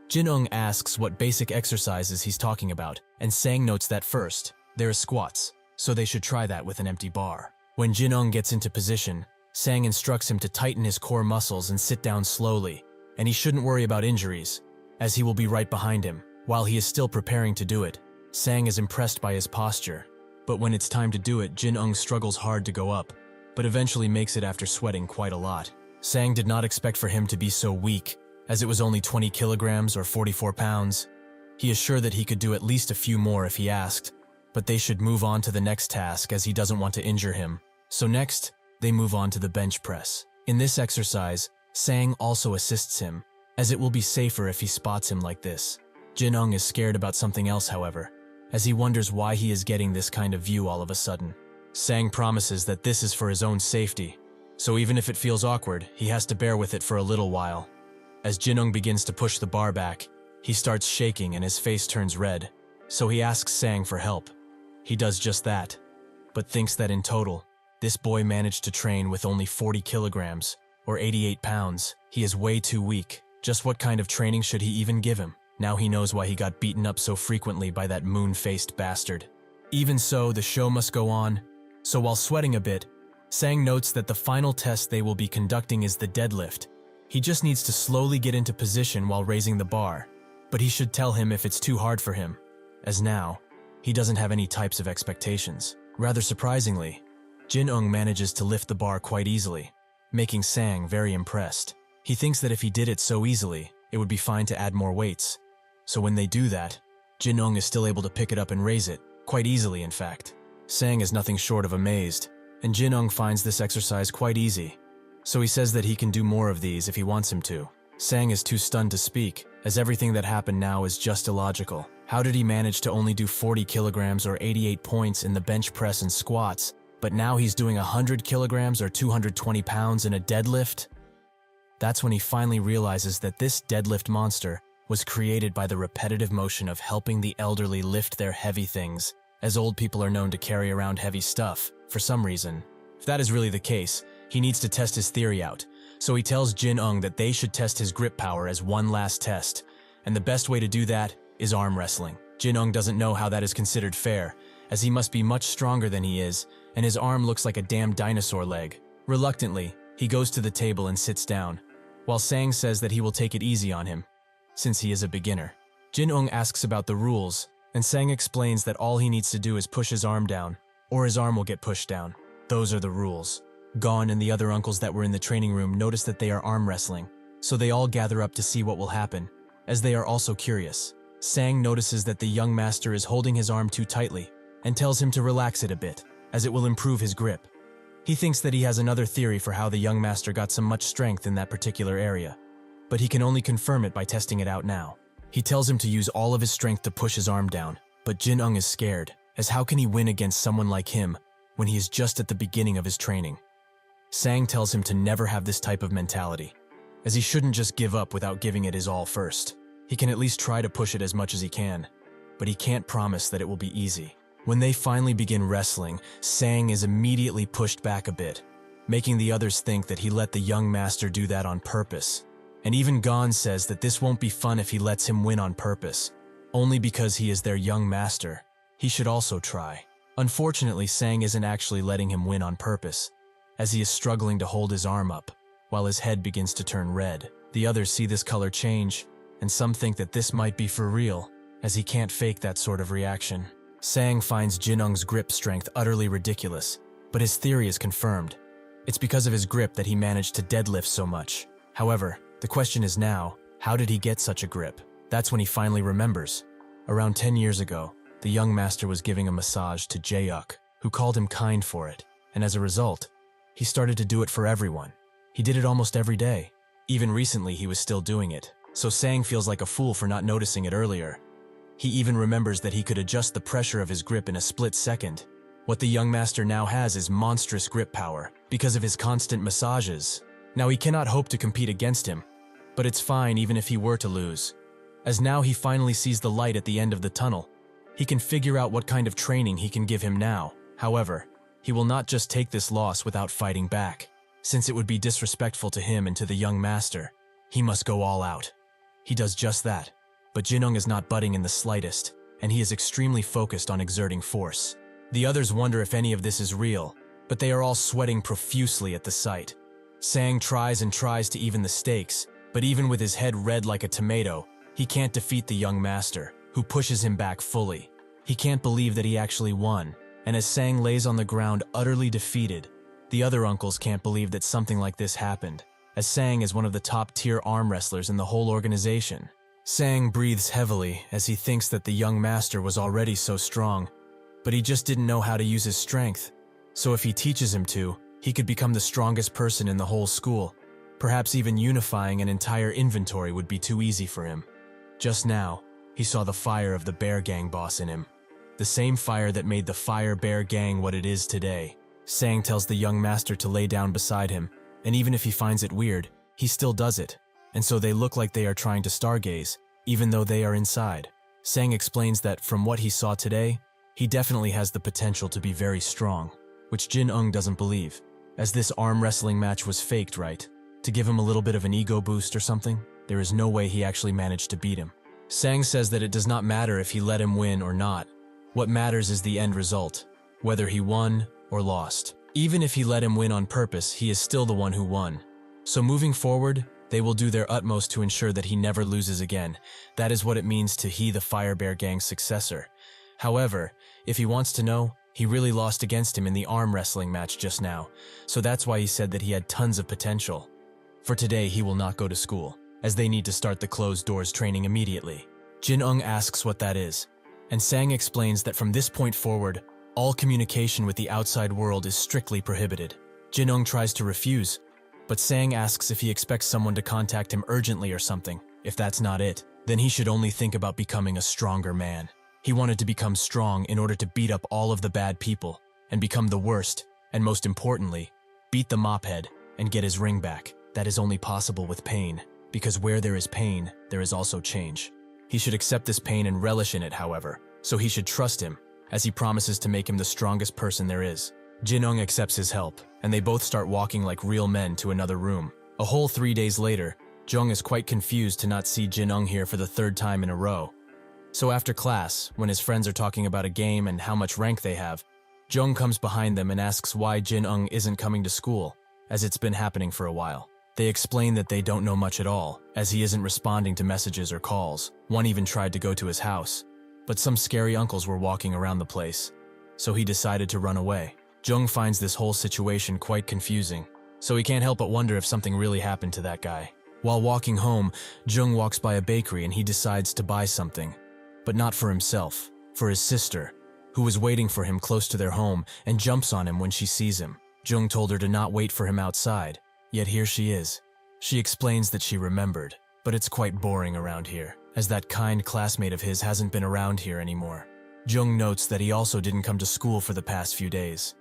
Jin Ung asks what basic exercises he's talking about, and Sang notes that first, there are squats, so they should try that with an empty bar. When Jin Ung gets into position, Sang instructs him to tighten his core muscles and sit down slowly, and he shouldn't worry about injuries, as he will be right behind him. While he is still preparing to do it, Sang is impressed by his posture. But when it's time to do it, Jin Ung struggles hard to go up, but eventually makes it after sweating quite a lot. Sang did not expect for him to be so weak, as it was only 20 kilograms or 44 pounds. He is sure that he could do at least a few more if he asked, but they should move on to the next task as he doesn't want to injure him. So next, they move on to the bench press. In this exercise, Sang also assists him, as it will be safer if he spots him like this. Jin Ung is scared about something else, however, as he wonders why he is getting this kind of view all of a sudden. Sang promises that this is for his own safety, so even if it feels awkward, he has to bear with it for a little while. As Jin Ung begins to push the bar back, he starts shaking and his face turns red, so he asks Sang for help. He does just that, but thinks that in total, this boy managed to train with only 40 kilograms, or 88 pounds. He is way too weak. Just what kind of training should he even give him? Now he knows why he got beaten up so frequently by that moon-faced bastard. Even so, the show must go on. So while sweating a bit, Sang notes that the final test they will be conducting is the deadlift. He just needs to slowly get into position while raising the bar, but he should tell him if it's too hard for him, as now, he doesn't have any types of expectations. Rather surprisingly, Jin Ung manages to lift the bar quite easily, making Sang very impressed. He thinks that if he did it so easily, it would be fine to add more weights. So when they do that, Jin Ung is still able to pick it up and raise it, quite easily in fact. Sang is nothing short of amazed, and Jin Ung finds this exercise quite easy. So he says that he can do more of these if he wants him to. Sang is too stunned to speak, as everything that happened now is just illogical. How did he manage to only do 40 kilograms or 88 points in the bench press and squats, but now he's doing 100 kilograms or 220 pounds in a deadlift? That's when he finally realizes that this deadlift monster was created by the repetitive motion of helping the elderly lift their heavy things, as old people are known to carry around heavy stuff, for some reason. If that is really the case, he needs to test his theory out, so he tells Jin Ung that they should test his grip power as one last test, and the best way to do that is arm wrestling. Jin Ung doesn't know how that is considered fair, as he must be much stronger than he is, and his arm looks like a damn dinosaur leg. Reluctantly, he goes to the table and sits down, while Sang says that he will take it easy on him, since he is a beginner. Jin Ung asks about the rules, and Sang explains that all he needs to do is push his arm down, or his arm will get pushed down. Those are the rules. Gon and the other uncles that were in the training room notice that they are arm wrestling, so they all gather up to see what will happen, as they are also curious. Sang notices that the young master is holding his arm too tightly, and tells him to relax it a bit, as it will improve his grip. He thinks that he has another theory for how the young master got so much strength in that particular area, but he can only confirm it by testing it out now. He tells him to use all of his strength to push his arm down, but Jin Ung is scared, as how can he win against someone like him when he is just at the beginning of his training? Sang tells him to never have this type of mentality, as he shouldn't just give up without giving it his all first. He can at least try to push it as much as he can, but he can't promise that it will be easy. When they finally begin wrestling, Sang is immediately pushed back a bit, making the others think that he let the young master do that on purpose. And even Gon says that this won't be fun if he lets him win on purpose, only because he is their young master. He should also try. Unfortunately, Sang isn't actually letting him win on purpose, as he is struggling to hold his arm up, while his head begins to turn red. The others see this color change, and some think that this might be for real, as he can't fake that sort of reaction. Sang finds Jin Ung's grip strength utterly ridiculous, but his theory is confirmed. It's because of his grip that he managed to deadlift so much. However, the question is now, how did he get such a grip? That's when he finally remembers. Around 10 years ago, the young master was giving a massage to Jae-uk, who called him kind for it, and as a result, he started to do it for everyone. He did it almost every day. Even recently, he was still doing it, so Sang feels like a fool for not noticing it earlier. He even remembers that he could adjust the pressure of his grip in a split second. What the young master now has is monstrous grip power, because of his constant massages. Now he cannot hope to compete against him, but it's fine even if he were to lose, as now he finally sees the light at the end of the tunnel. He can figure out what kind of training he can give him now. However, he will not just take this loss without fighting back, since it would be disrespectful to him and to the young master. He must go all out. He does just that, but Jin Ung is not budging in the slightest, and he is extremely focused on exerting force. The others wonder if any of this is real, but they are all sweating profusely at the sight. Sang tries and tries to even the stakes, but even with his head red like a tomato, he can't defeat the young master, who pushes him back fully. He can't believe that he actually won, and as Sang lays on the ground utterly defeated, the other uncles can't believe that something like this happened, as Sang is one of the top-tier arm wrestlers in the whole organization. Sang breathes heavily as he thinks that the young master was already so strong, but he just didn't know how to use his strength. So if he teaches him to, he could become the strongest person in the whole school. Perhaps even unifying an entire inventory would be too easy for him. Just now, he saw the fire of the Bear Gang boss in him. The same fire that made the Fire Bear Gang what it is today. Sang tells the young master to lay down beside him, and even if he finds it weird, he still does it. And so they look like they are trying to stargaze, even though they are inside. Sang explains that from what he saw today, he definitely has the potential to be very strong, which Jin Ung doesn't believe, as this arm wrestling match was faked, right? To give him a little bit of an ego boost or something? There is no way he actually managed to beat him. Sang says that it does not matter if he let him win or not. What matters is the end result, whether he won or lost. Even if he let him win on purpose, he is still the one who won. So moving forward, they will do their utmost to ensure that he never loses again. That is what it means to he the Fire Bear Gang's successor. However, if he wants to know, he really lost against him in the arm wrestling match just now, so that's why he said that he had tons of potential. For today, he will not go to school, as they need to start the closed doors training immediately. Jin Ung asks what that is, and Sang explains that from this point forward, all communication with the outside world is strictly prohibited. Jin Ung tries to refuse, but Sang asks if he expects someone to contact him urgently or something. If that's not it, then he should only think about becoming a stronger man. He wanted to become strong in order to beat up all of the bad people, and become the worst, and most importantly, beat the mophead and get his ring back. That is only possible with pain, because where there is pain, there is also change. He should accept this pain and relish in it, however, so he should trust him, as he promises to make him the strongest person there is. Jin Ung accepts his help, and they both start walking like real men to another room. A whole 3 days later, Jung is quite confused to not see Jin Ung here for the 3rd time in a row. So after class, when his friends are talking about a game and how much rank they have, Jung comes behind them and asks why Jin Ung isn't coming to school, as it's been happening for a while. They explain that they don't know much at all, as he isn't responding to messages or calls. One even tried to go to his house, but some scary uncles were walking around the place, so he decided to run away. Jung finds this whole situation quite confusing, so he can't help but wonder if something really happened to that guy. While walking home, Jung walks by a bakery and he decides to buy something, but not for himself, for his sister, who was waiting for him close to their home and jumps on him when she sees him. Jung told her to not wait for him outside, yet here she is. She explains that she remembered, but it's quite boring around here, as that kind classmate of his hasn't been around here anymore. Jung notes that he also didn't come to school for the past few days,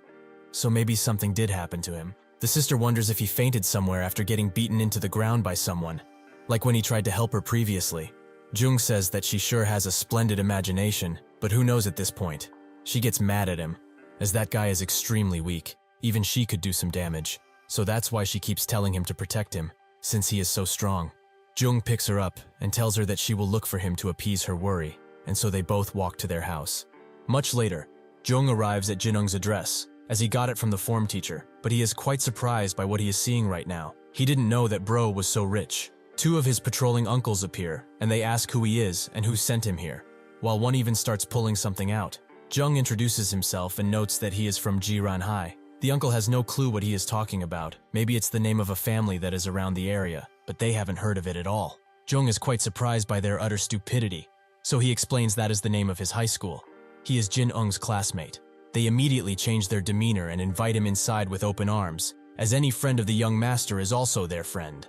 so maybe something did happen to him. The sister wonders if he fainted somewhere after getting beaten into the ground by someone, like when he tried to help her previously. Jung says that she sure has a splendid imagination, but who knows at this point. She gets mad at him, as that guy is extremely weak. Even she could do some damage, so that's why she keeps telling him to protect him, since he is so strong. Jung picks her up and tells her that she will look for him to appease her worry, and so they both walk to their house. Much later, Jung arrives at Jin Ung's address, as he got it from the form teacher, but he is quite surprised by what he is seeing right now. He didn't know that bro was so rich. Two of his patrolling uncles appear, and they ask who he is and who sent him here, while one even starts pulling something out. Jung introduces himself and notes that he is from Jiran High. The uncle has no clue what he is talking about. Maybe it's the name of a family that is around the area, but they haven't heard of it at all. Jung is quite surprised by their utter stupidity, so he explains that is the name of his high school. He is Jin Ung's classmate. They immediately change their demeanor and invite him inside with open arms, as any friend of the young master is also their friend.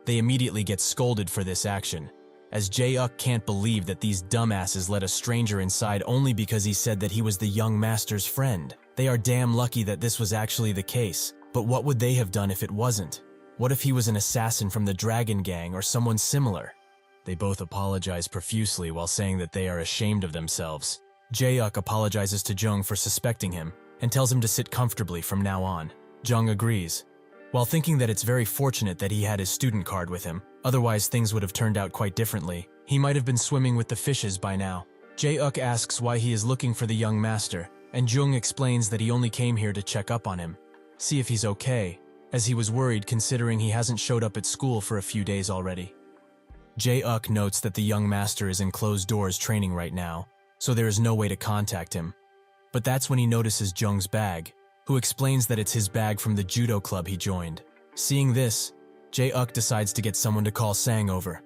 They immediately get scolded for this action, as Jae-uk can't believe that these dumbasses let a stranger inside only because he said that he was the young master's friend. They are damn lucky that this was actually the case, but what would they have done if it wasn't? What if he was an assassin from the Dragon Gang or someone similar? They both apologize profusely while saying that they are ashamed of themselves. Jae-uk apologizes to Jung for suspecting him and tells him to sit comfortably from now on. Jung agrees, while thinking that it's very fortunate that he had his student card with him, otherwise things would have turned out quite differently. He might have been swimming with the fishes by now. Jae-uk asks why he is looking for the young master, and Jung explains that he only came here to check up on him, see if he's okay, as he was worried considering he hasn't showed up at school for a few days already. Jae-uk notes that the young master is in closed doors training right now, so there is no way to contact him. But that's when he notices Jung's bag, who explains that it's his bag from the judo club he joined. Seeing this, Jae-uk decides to get someone to call Sang over.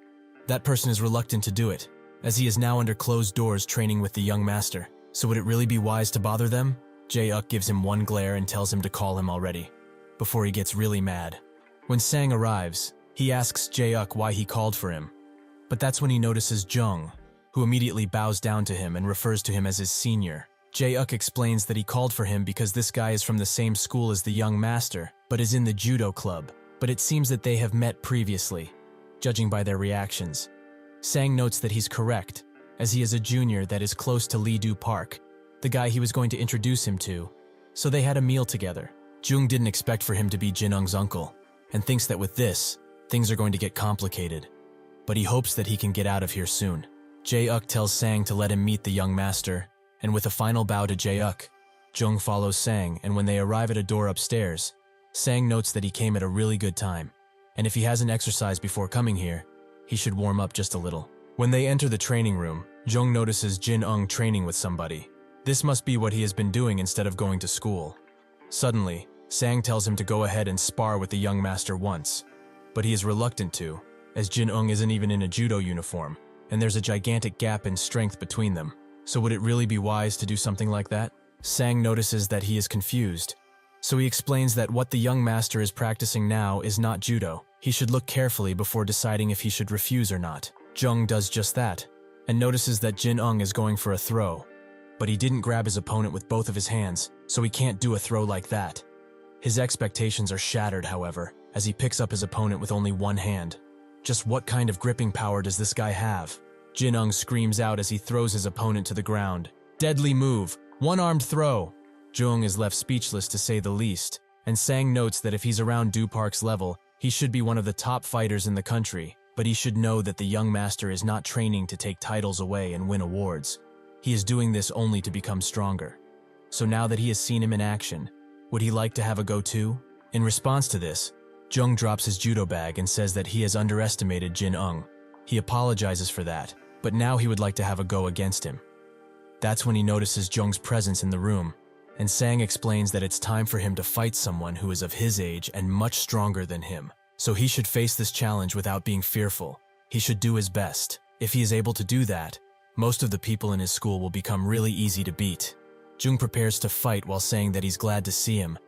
That person is reluctant to do it, as he is now under closed doors training with the young master. So would it really be wise to bother them? Jae-uk gives him one glare and tells him to call him already, before he gets really mad. When Sang arrives, he asks Jae-uk why he called for him, but that's when he notices Jung, who immediately bows down to him and refers to him as his senior. Jae-uk explains that he called for him because this guy is from the same school as the young master, but is in the judo club, but it seems that they have met previously, judging by their reactions. Sang notes that he's correct, as he is a junior that is close to Lee-do Park, the guy he was going to introduce him to, so they had a meal together. Jung didn't expect for him to be Jin Ung's uncle, and thinks that with this, things are going to get complicated, but he hopes that he can get out of here soon. Jae-uk tells Sang to let him meet the young master, and with a final bow to Jae-uk, Jung follows Sang, and when they arrive at a door upstairs, Sang notes that he came at a really good time, and if he hasn't exercised before coming here, he should warm up just a little. When they enter the training room, Jung notices Jin Ung training with somebody. This must be what he has been doing instead of going to school. Suddenly, Sang tells him to go ahead and spar with the young master once, but he is reluctant to, as Jin Ung isn't even in a judo uniform, and there's a gigantic gap in strength between them. So would it really be wise to do something like that? Sang notices that he is confused, so he explains that what the young master is practicing now is not judo. He should look carefully before deciding if he should refuse or not. Jung does just that, and notices that Jin Ung is going for a throw, but he didn't grab his opponent with both of his hands, so he can't do a throw like that. His expectations are shattered, however, as he picks up his opponent with only one hand. Just what kind of gripping power does this guy have? Jin Ung screams out as he throws his opponent to the ground. Deadly move! One-armed throw! Jung is left speechless to say the least, and Sang notes that if he's around Du Park's level, he should be one of the top fighters in the country, but he should know that the young master is not training to take titles away and win awards. He is doing this only to become stronger. so now that he has seen him in action, would he like to have a go too? In response to this, Jung drops his judo bag and says that he has underestimated Jin Ung. He apologizes for that, but now he would like to have a go against him. That's when he notices Jung's presence in the room, and Sang explains that it's time for him to fight someone who is of his age and much stronger than him. So he should face this challenge without being fearful. He should do his best. If he is able to do that, most of the people in his school will become really easy to beat. Jung prepares to fight while saying that he's glad to see him,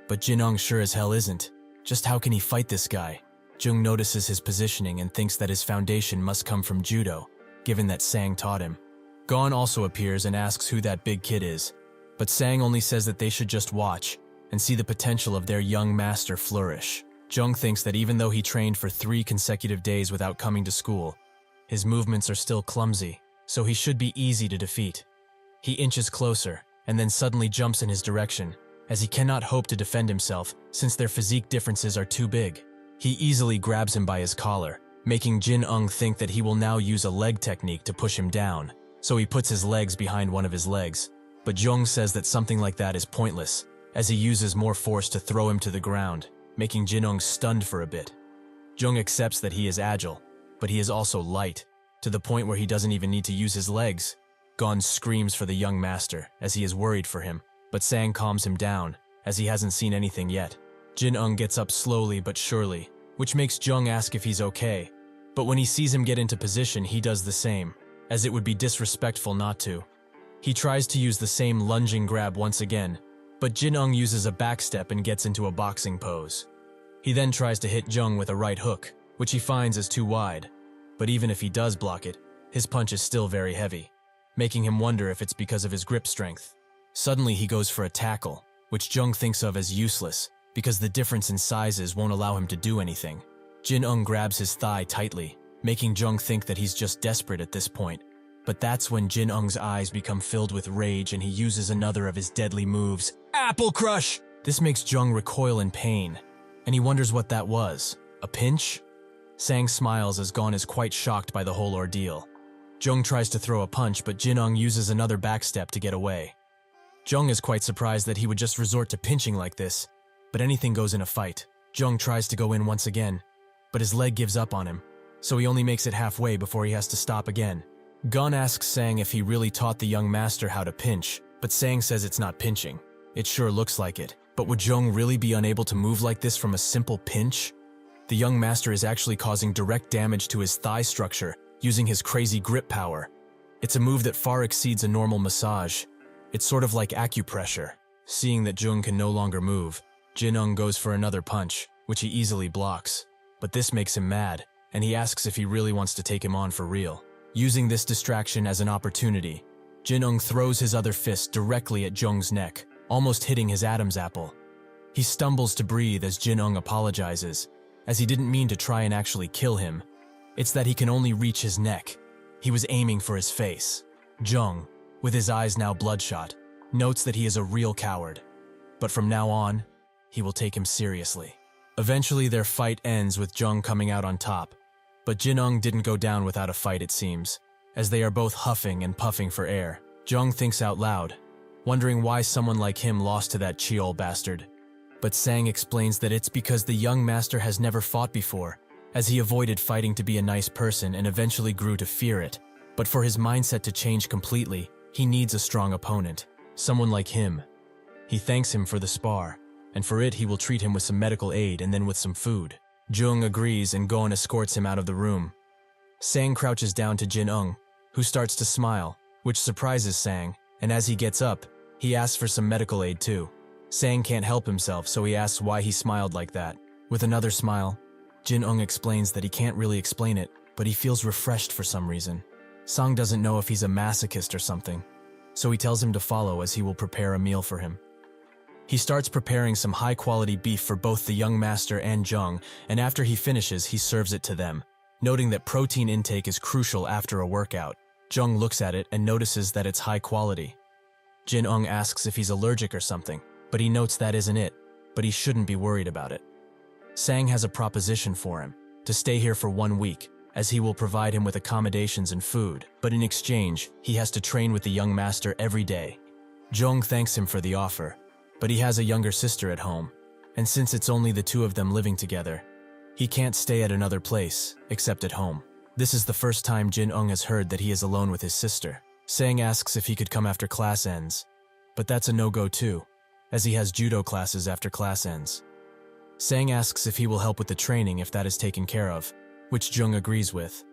but Jin Ung sure as hell isn't. Just how can he fight this guy? Jung notices his positioning and thinks that his foundation must come from judo, given that Sang taught him. Gon also appears and asks who that big kid is, but Sang only says that they should just watch and see the potential of their young master flourish. Jung thinks that even though he trained for 3 consecutive days without coming to school, his movements are still clumsy, so he should be easy to defeat. He inches closer and then suddenly jumps in his direction, as he cannot hope to defend himself since their physique differences are too big. He easily grabs him by his collar, making Jin Ung think that he will now use a leg technique to push him down, so he puts his legs behind one of his legs. But Jung says that something like that is pointless, as he uses more force to throw him to the ground, making Jin Ung stunned for a bit. Jung accepts that he is agile, but he is also light, to the point where he doesn't even need to use his legs. Gon screams for the young master, as he is worried for him, but Sang calms him down, as he hasn't seen anything yet. Jin Ung gets up slowly but surely, which makes Jung ask if he's okay, but when he sees him get into position, he does the same, as it would be disrespectful not to. He tries to use the same lunging grab once again, but Jin Ung uses a backstep and gets into a boxing pose. He then tries to hit Jung with a right hook, which he finds is too wide, but even if he does block it, his punch is still very heavy, making him wonder if it's because of his grip strength. Suddenly he goes for a tackle, which Jung thinks of as useless, because the difference in sizes won't allow him to do anything. Jin Ung grabs his thigh tightly, making Jung think that he's just desperate at this point. But that's when Jin Ung's eyes become filled with rage and he uses another of his deadly moves, Apple Crush! This makes Jung recoil in pain, and he wonders what that was. A pinch? Sang smiles as Gon is quite shocked by the whole ordeal. Jung tries to throw a punch, but Jin Ung uses another backstep to get away. Jung is quite surprised that he would just resort to pinching like this, but anything goes in a fight. Jung tries to go in once again, but his leg gives up on him, so he only makes it halfway before he has to stop again. Gon asks Sang if he really taught the young master how to pinch, but Sang says it's not pinching. It sure looks like it, but would Jung really be unable to move like this from a simple pinch? The young master is actually causing direct damage to his thigh structure using his crazy grip power. It's a move that far exceeds a normal massage. It's sort of like acupressure. Seeing that Jung can no longer move, Jin Ung goes for another punch, which he easily blocks. But this makes him mad, and he asks if he really wants to take him on for real. Using this distraction as an opportunity, Jin Ung throws his other fist directly at Jung's neck, almost hitting his Adam's apple. He stumbles to breathe as Jin Ung apologizes, as he didn't mean to try and actually kill him. It's that he can only reach his neck. He was aiming for his face. Jung, with his eyes now bloodshot, notes that he is a real coward. But from now on, he will take him seriously. Eventually their fight ends with Jung coming out on top, but Jin Ung didn't go down without a fight, it seems, as they are both huffing and puffing for air. Jung thinks out loud, wondering why someone like him lost to that Cheol bastard. But Sang explains that it's because the young master has never fought before, as he avoided fighting to be a nice person and eventually grew to fear it. But for his mindset to change completely, he needs a strong opponent, someone like him. He thanks him for the spar, and for it he will treat him with some medical aid and then with some food. Jung agrees and Gon escorts him out of the room. Sang crouches down to Jin Ung, who starts to smile, which surprises Sang, and as he gets up, he asks for some medical aid too. Sang can't help himself, so he asks why he smiled like that. With another smile, Jin Ung explains that he can't really explain it, but he feels refreshed for some reason. Sang doesn't know if he's a masochist or something, so he tells him to follow as he will prepare a meal for him. He starts preparing some high-quality beef for both the young master and Jung, and after he finishes, he serves it to them, noting that protein intake is crucial after a workout. Jung looks at it and notices that it's high quality. Jin Ung asks if he's allergic or something, but he notes that isn't it, but he shouldn't be worried about it. Sang has a proposition for him, to stay here for 1 week, as he will provide him with accommodations and food, but in exchange, he has to train with the young master every day. Jung thanks him for the offer, but he has a younger sister at home, and since it's only the two of them living together, he can't stay at another place, except at home. This is the first time Jin Ung has heard that he is alone with his sister. Sang asks if he could come after class ends, but that's a no-go too, as he has judo classes after class ends. Sang asks if he will help with the training if that is taken care of, which Jung agrees with.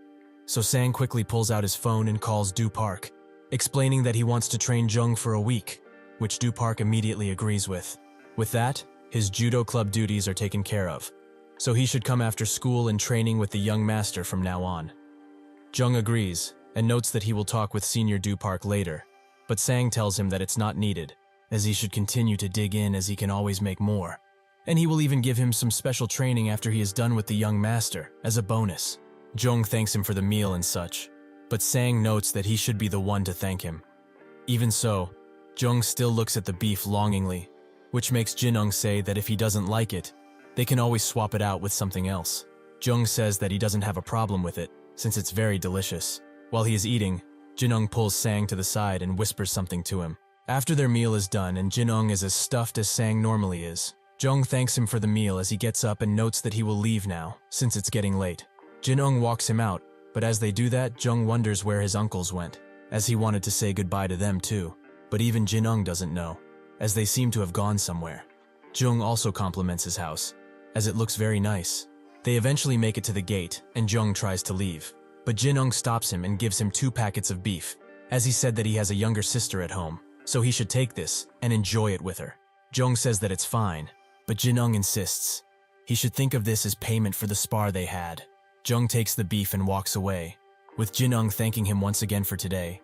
So Sang quickly pulls out his phone and calls Du Park, explaining that he wants to train Jung for a week, which Du Park immediately agrees with. With that, his judo club duties are taken care of, so he should come after school and training with the young master from now on. Jung agrees, and notes that he will talk with Senior Du Park later, but Sang tells him that it's not needed, as he should continue to dig in as he can always make more. And he will even give him some special training after he is done with the young master, as a bonus. Jung thanks him for the meal and such, but Sang notes that he should be the one to thank him. Even so, Jung still looks at the beef longingly, which makes Jin Ung say that if he doesn't like it, they can always swap it out with something else. Jung says that he doesn't have a problem with it, since it's very delicious. While he is eating, Jin Ung pulls Sang to the side and whispers something to him. After their meal is done and Jin Ung is as stuffed as Sang normally is, Jung thanks him for the meal as he gets up and notes that he will leave now, since it's getting late. Jin Ung walks him out, but as they do that, Jung wonders where his uncles went, as he wanted to say goodbye to them too. But even Jin Ung doesn't know, as they seem to have gone somewhere. Jung also compliments his house, as it looks very nice. They eventually make it to the gate, and Jung tries to leave. But Jin Ung stops him and gives him 2 packets of beef, as he said that he has a younger sister at home, so he should take this and enjoy it with her. Jung says that it's fine, but Jin Ung insists. He should think of this as payment for the spar they had. Jung takes the beef and walks away, with Jin Ung thanking him once again for today.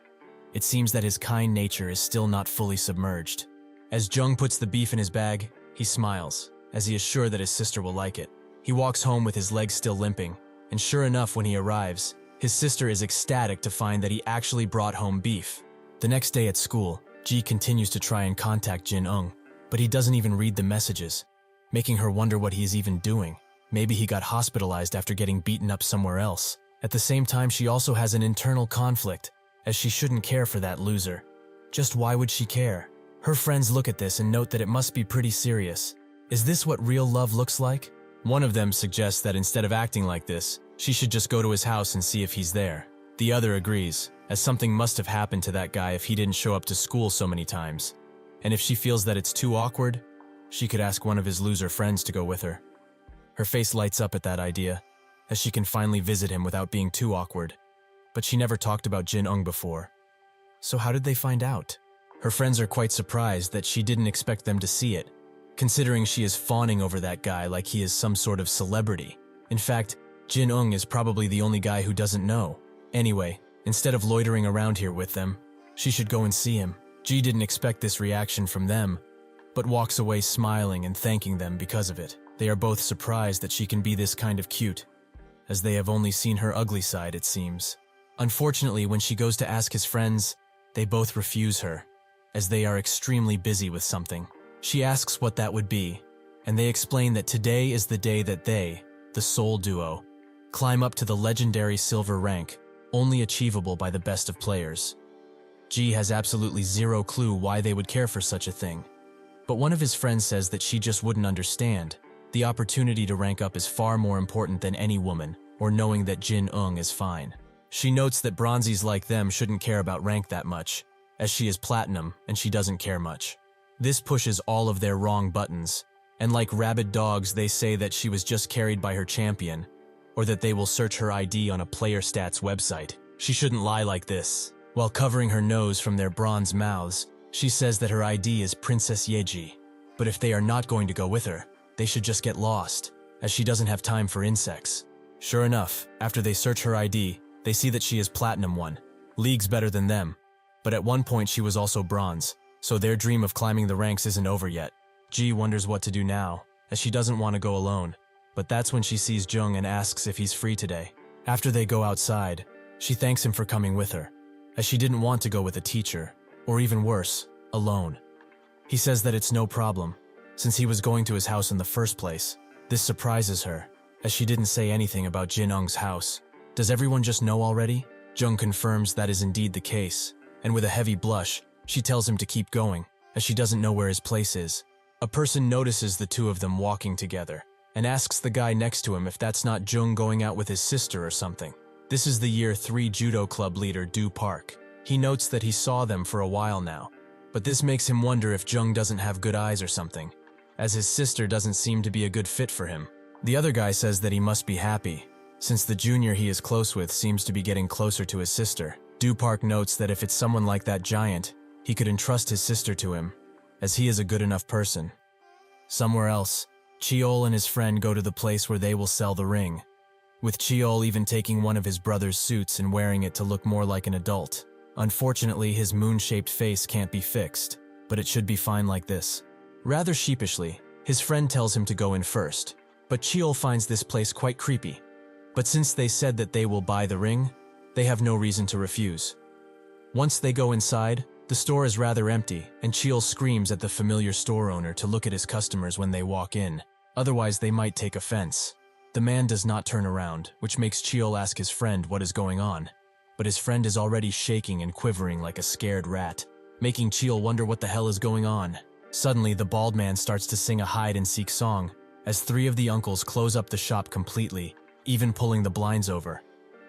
It seems that his kind nature is still not fully submerged. As Jung puts the beef in his bag, he smiles, as he is sure that his sister will like it. He walks home with his legs still limping, and sure enough, when he arrives, his sister is ecstatic to find that he actually brought home beef. The next day at school, Ji continues to try and contact Jin Ung, but he doesn't even read the messages, making her wonder what he is even doing. Maybe he got hospitalized after getting beaten up somewhere else. At the same time, she also has an internal conflict, as she shouldn't care for that loser. Just why would she care? Her friends look at this and note that it must be pretty serious. Is this what real love looks like? One of them suggests that instead of acting like this, she should just go to his house and see if he's there. The other agrees, as something must have happened to that guy if he didn't show up to school so many times. And if she feels that it's too awkward, she could ask one of his loser friends to go with her. Her face lights up at that idea, as she can finally visit him without being too awkward. But she never talked about Jin Ung before. So how did they find out? Her friends are quite surprised that she didn't expect them to see it, considering she is fawning over that guy like he is some sort of celebrity. In fact, Jin Ung is probably the only guy who doesn't know. Anyway, instead of loitering around here with them, she should go and see him. Ji didn't expect this reaction from them, but walks away smiling and thanking them because of it. They are both surprised that she can be this kind of cute, as they have only seen her ugly side, it seems. Unfortunately, when she goes to ask his friends, they both refuse her, as they are extremely busy with something. She asks what that would be, and they explain that today is the day that they, the Soul Duo, climb up to the legendary silver rank, only achievable by the best of players. Ji has absolutely zero clue why they would care for such a thing, but one of his friends says that she just wouldn't understand. The opportunity to rank up is far more important than any woman, or knowing that Jin Ung is fine. She notes that bronzies like them shouldn't care about rank that much, as she is platinum and she doesn't care much. This pushes all of their wrong buttons, and like rabid dogs they say that she was just carried by her champion, or that they will search her ID on a player stats website. She shouldn't lie like this. While covering her nose from their bronze mouths, she says that her ID is Princess Yeji, but if they are not going to go with her, they should just get lost, as she doesn't have time for insects. Sure enough, after they search her ID, they see that she is Platinum 1, leagues better than them, but at one point she was also Bronze, so their dream of climbing the ranks isn't over yet. Ji wonders what to do now, as she doesn't want to go alone, but that's when she sees Jung and asks if he's free today. After they go outside, she thanks him for coming with her, as she didn't want to go with a teacher, or even worse, alone. He says that it's no problem, since he was going to his house in the first place. This surprises her, as she didn't say anything about Jin Ung's house. Does everyone just know already? Jung confirms that is indeed the case, and with a heavy blush, She tells him to keep going, as she doesn't know where his place is. A person notices the two of them walking together, and asks the guy next to him if that's not Jung going out with his sister or something. This is the Year 3 judo club leader Do Park. He notes that he saw them for a while now, but this makes him wonder if Jung doesn't have good eyes or something, as his sister doesn't seem to be a good fit for him. The other guy says that he must be happy, since the junior he is close with seems to be getting closer to his sister. Do Park notes that if it's someone like that giant, he could entrust his sister to him, as he is a good enough person. Somewhere else, Cheol and his friend go to the place where they will sell the ring, with Cheol even taking one of his brother's suits and wearing it to look more like an adult. Unfortunately, his moon-shaped face can't be fixed, but it should be fine like this. Rather sheepishly, his friend tells him to go in first, but Cheol finds this place quite creepy. But since they said that they will buy the ring, they have no reason to refuse. Once they go inside, the store is rather empty, and Cheol screams at the familiar store owner to look at his customers when they walk in, otherwise they might take offense. The man does not turn around, which makes Cheol ask his friend what is going on, but his friend is already shaking and quivering like a scared rat, making Cheol wonder what the hell is going on. Suddenly, the bald man starts to sing a hide-and-seek song, as three of the uncles close up the shop completely, even pulling the blinds over.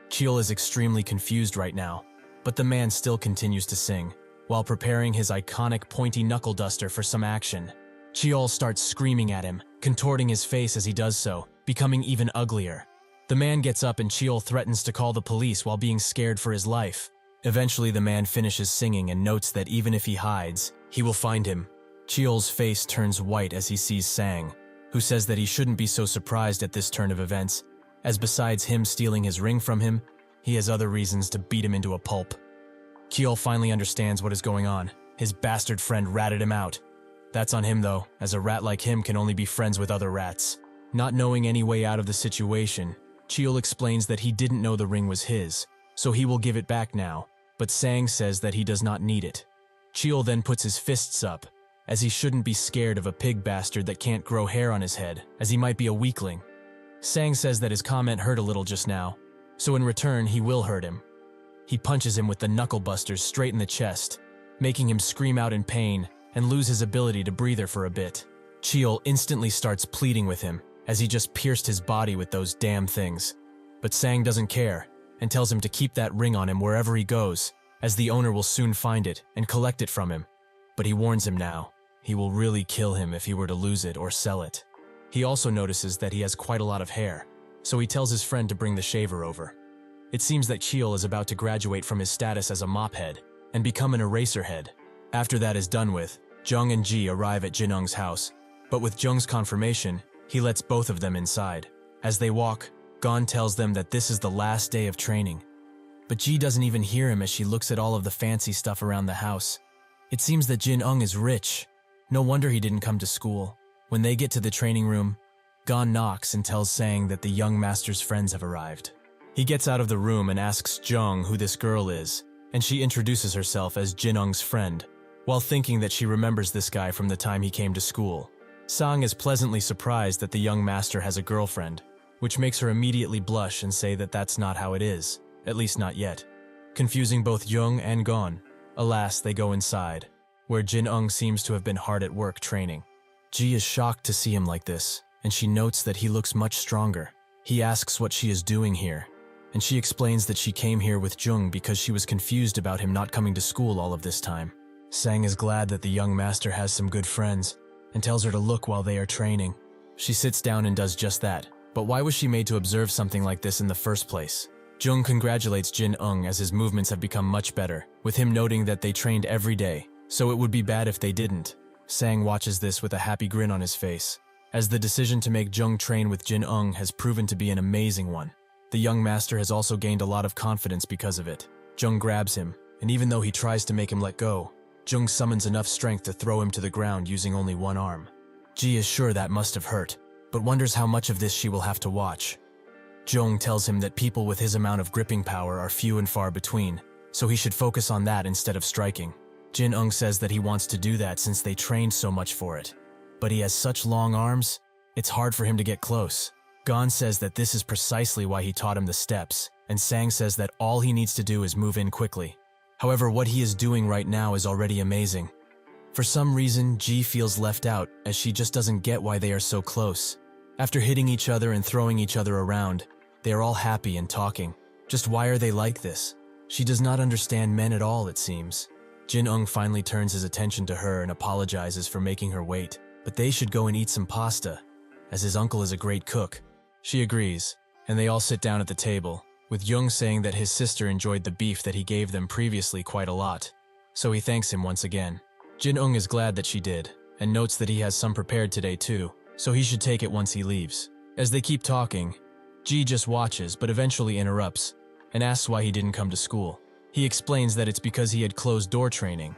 Cheol is extremely confused right now, but the man still continues to sing, while preparing his iconic pointy knuckle duster for some action. Cheol starts screaming at him, contorting his face as he does so, becoming even uglier. The man gets up and Cheol threatens to call the police while being scared for his life. Eventually, the man finishes singing and notes that even if he hides, he will find him. Cheol's face turns white as he sees Sang, who says that he shouldn't be so surprised at this turn of events, as besides him stealing his ring from him, he has other reasons to beat him into a pulp. Cheol finally understands what is going on. His bastard friend ratted him out. That's on him though, as a rat like him can only be friends with other rats. Not knowing any way out of the situation, Cheol explains that he didn't know the ring was his, so he will give it back now, but Sang says that he does not need it. Cheol then puts his fists up, as he shouldn't be scared of a pig bastard that can't grow hair on his head, as he might be a weakling. Sang says that his comment hurt a little just now, so in return he will hurt him. He punches him with the knuckle busters straight in the chest, making him scream out in pain and lose his ability to breathe for a bit. Cheol instantly starts pleading with him, as he just pierced his body with those damn things. But Sang doesn't care, and tells him to keep that ring on him wherever he goes, as the owner will soon find it and collect it from him. But he warns him now, he will really kill him if he were to lose it or sell it. He also notices that he has quite a lot of hair, so he tells his friend to bring the shaver over. It seems that Cheol is about to graduate from his status as a mop head and become an eraser head. After that is done with, Jung and Ji arrive at Jin Ung's house, but with Jung's confirmation, he lets both of them inside. As they walk, Gon tells them that this is the last day of training. But Ji doesn't even hear him as she looks at all of the fancy stuff around the house. It seems that Jin Ung is rich. No wonder he didn't come to school. When they get to the training room, Gon knocks and tells Sang that the young master's friends have arrived. He gets out of the room and asks Jung who this girl is, and she introduces herself as Jin Ung's friend, while thinking that she remembers this guy from the time he came to school. Sang is pleasantly surprised that the young master has a girlfriend, which makes her immediately blush and say that that's not how it is, at least not yet, confusing both Jung and Gon. Alas, they go inside, where Jin Ung seems to have been hard at work training. Ji is shocked to see him like this, and she notes that he looks much stronger. He asks what she is doing here, and she explains that she came here with Jung because she was confused about him not coming to school all of this time. Sang is glad that the young master has some good friends, and tells her to look while they are training. She sits down and does just that, but why was she made to observe something like this in the first place? Jung congratulates Jin Ung as his movements have become much better, with him noting that they trained every day, so it would be bad if they didn't. Sang watches this with a happy grin on his face, as the decision to make Jung train with Jin Ung has proven to be an amazing one. The young master has also gained a lot of confidence because of it. Jung grabs him, and even though he tries to make him let go, Jung summons enough strength to throw him to the ground using only one arm. Ji is sure that must have hurt, but wonders how much of this she will have to watch. Jung tells him that people with his amount of gripping power are few and far between, so he should focus on that instead of striking. Jin Ung says that he wants to do that since they trained so much for it. But he has such long arms, it's hard for him to get close. Gon says that this is precisely why he taught him the steps, and Sang says that all he needs to do is move in quickly. However, what he is doing right now is already amazing. For some reason, Ji feels left out as she just doesn't get why they are so close. After hitting each other and throwing each other around, they are all happy and talking. Just why are they like this? She does not understand men at all, it seems. Jin Ung finally turns his attention to her and apologizes for making her wait, but they should go and eat some pasta, as his uncle is a great cook. She agrees, and they all sit down at the table, with Jung saying that his sister enjoyed the beef that he gave them previously quite a lot, so he thanks him once again. Jin Ung is glad that she did, and notes that he has some prepared today too, so he should take it once he leaves. As they keep talking, Ji just watches but eventually interrupts, and asks why he didn't come to school. He explains that it's because he had closed door training,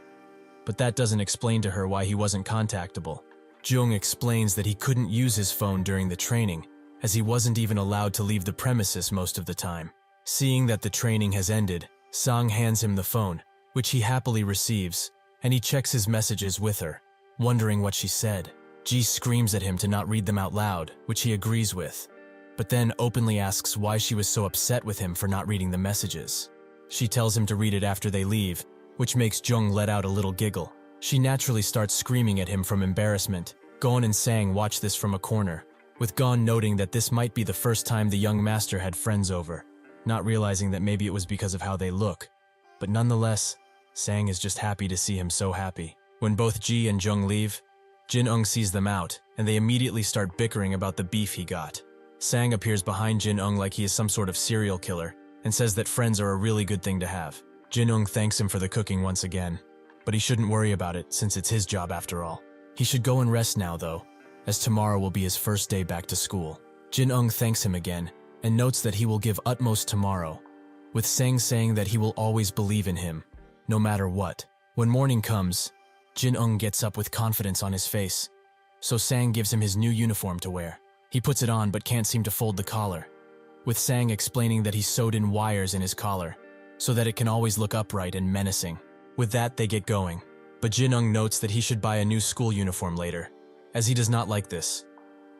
but that doesn't explain to her why he wasn't contactable. Jung explains that he couldn't use his phone during the training, as he wasn't even allowed to leave the premises most of the time. Seeing that the training has ended, Sang hands him the phone, which he happily receives, and he checks his messages with her, wondering what she said. Ji screams at him to not read them out loud, which he agrees with, but then openly asks why she was so upset with him for not reading the messages. She tells him to read it after they leave, which makes Jung let out a little giggle. She naturally starts screaming at him from embarrassment. Gon and Sang watch this from a corner, with Gon noting that this might be the first time the young master had friends over, not realizing that maybe it was because of how they look. But nonetheless, Sang is just happy to see him so happy. When both Ji and Jung leave, Jin Ung sees them out, and they immediately start bickering about the beef he got. Sang appears behind Jin Ung like he is some sort of serial killer, and says that friends are a really good thing to have. Jin Ung thanks him for the cooking once again, but he shouldn't worry about it since it's his job after all. He should go and rest now though, as tomorrow will be his first day back to school. Jin Ung thanks him again, and notes that he will give utmost tomorrow, with Sang saying that he will always believe in him, no matter what. When morning comes, Jin Ung gets up with confidence on his face, so Sang gives him his new uniform to wear. He puts it on but can't seem to fold the collar, with Sang explaining that he sewed in wires in his collar, so that it can always look upright and menacing. With that, they get going, but Jin Ung notes that he should buy a new school uniform later, as he does not like this.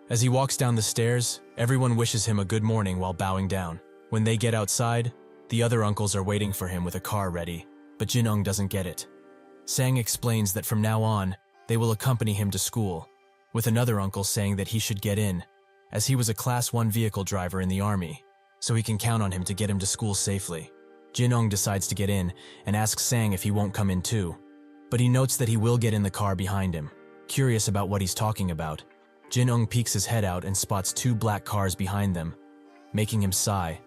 As he walks down the stairs, everyone wishes him a good morning while bowing down. When they get outside, the other uncles are waiting for him with a car ready, but Jin Ung doesn't get it. Sang explains that from now on, they will accompany him to school, with another uncle saying that he should get in, as he was a Class 1 vehicle driver in the army, so he can count on him to get him to school safely. Jin Ung decides to get in and asks Sang if he won't come in too, but he notes that he will get in the car behind him. Curious about what he's talking about, Jin Ung peeks his head out and spots 2 black cars behind them, making him sigh,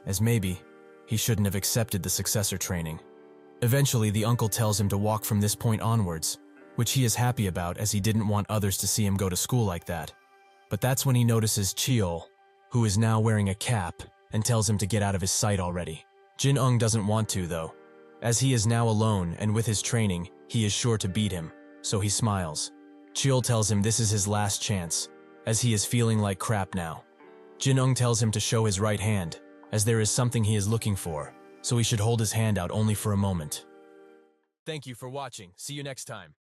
as maybe he shouldn't have accepted the successor training. Eventually, the uncle tells him to walk from this point onwards, which he is happy about as he didn't want others to see him go to school like that. But that's when he notices Cheol, who is now wearing a cap, and tells him to get out of his sight already. Jin Ung doesn't want to though, as he is now alone and with his training, he is sure to beat him, so he smiles. Cheol tells him this is his last chance, as he is feeling like crap now. Jin Ung tells him to show his right hand, as there is something he is looking for, so he should hold his hand out only for a moment. Thank you for watching. See you next time.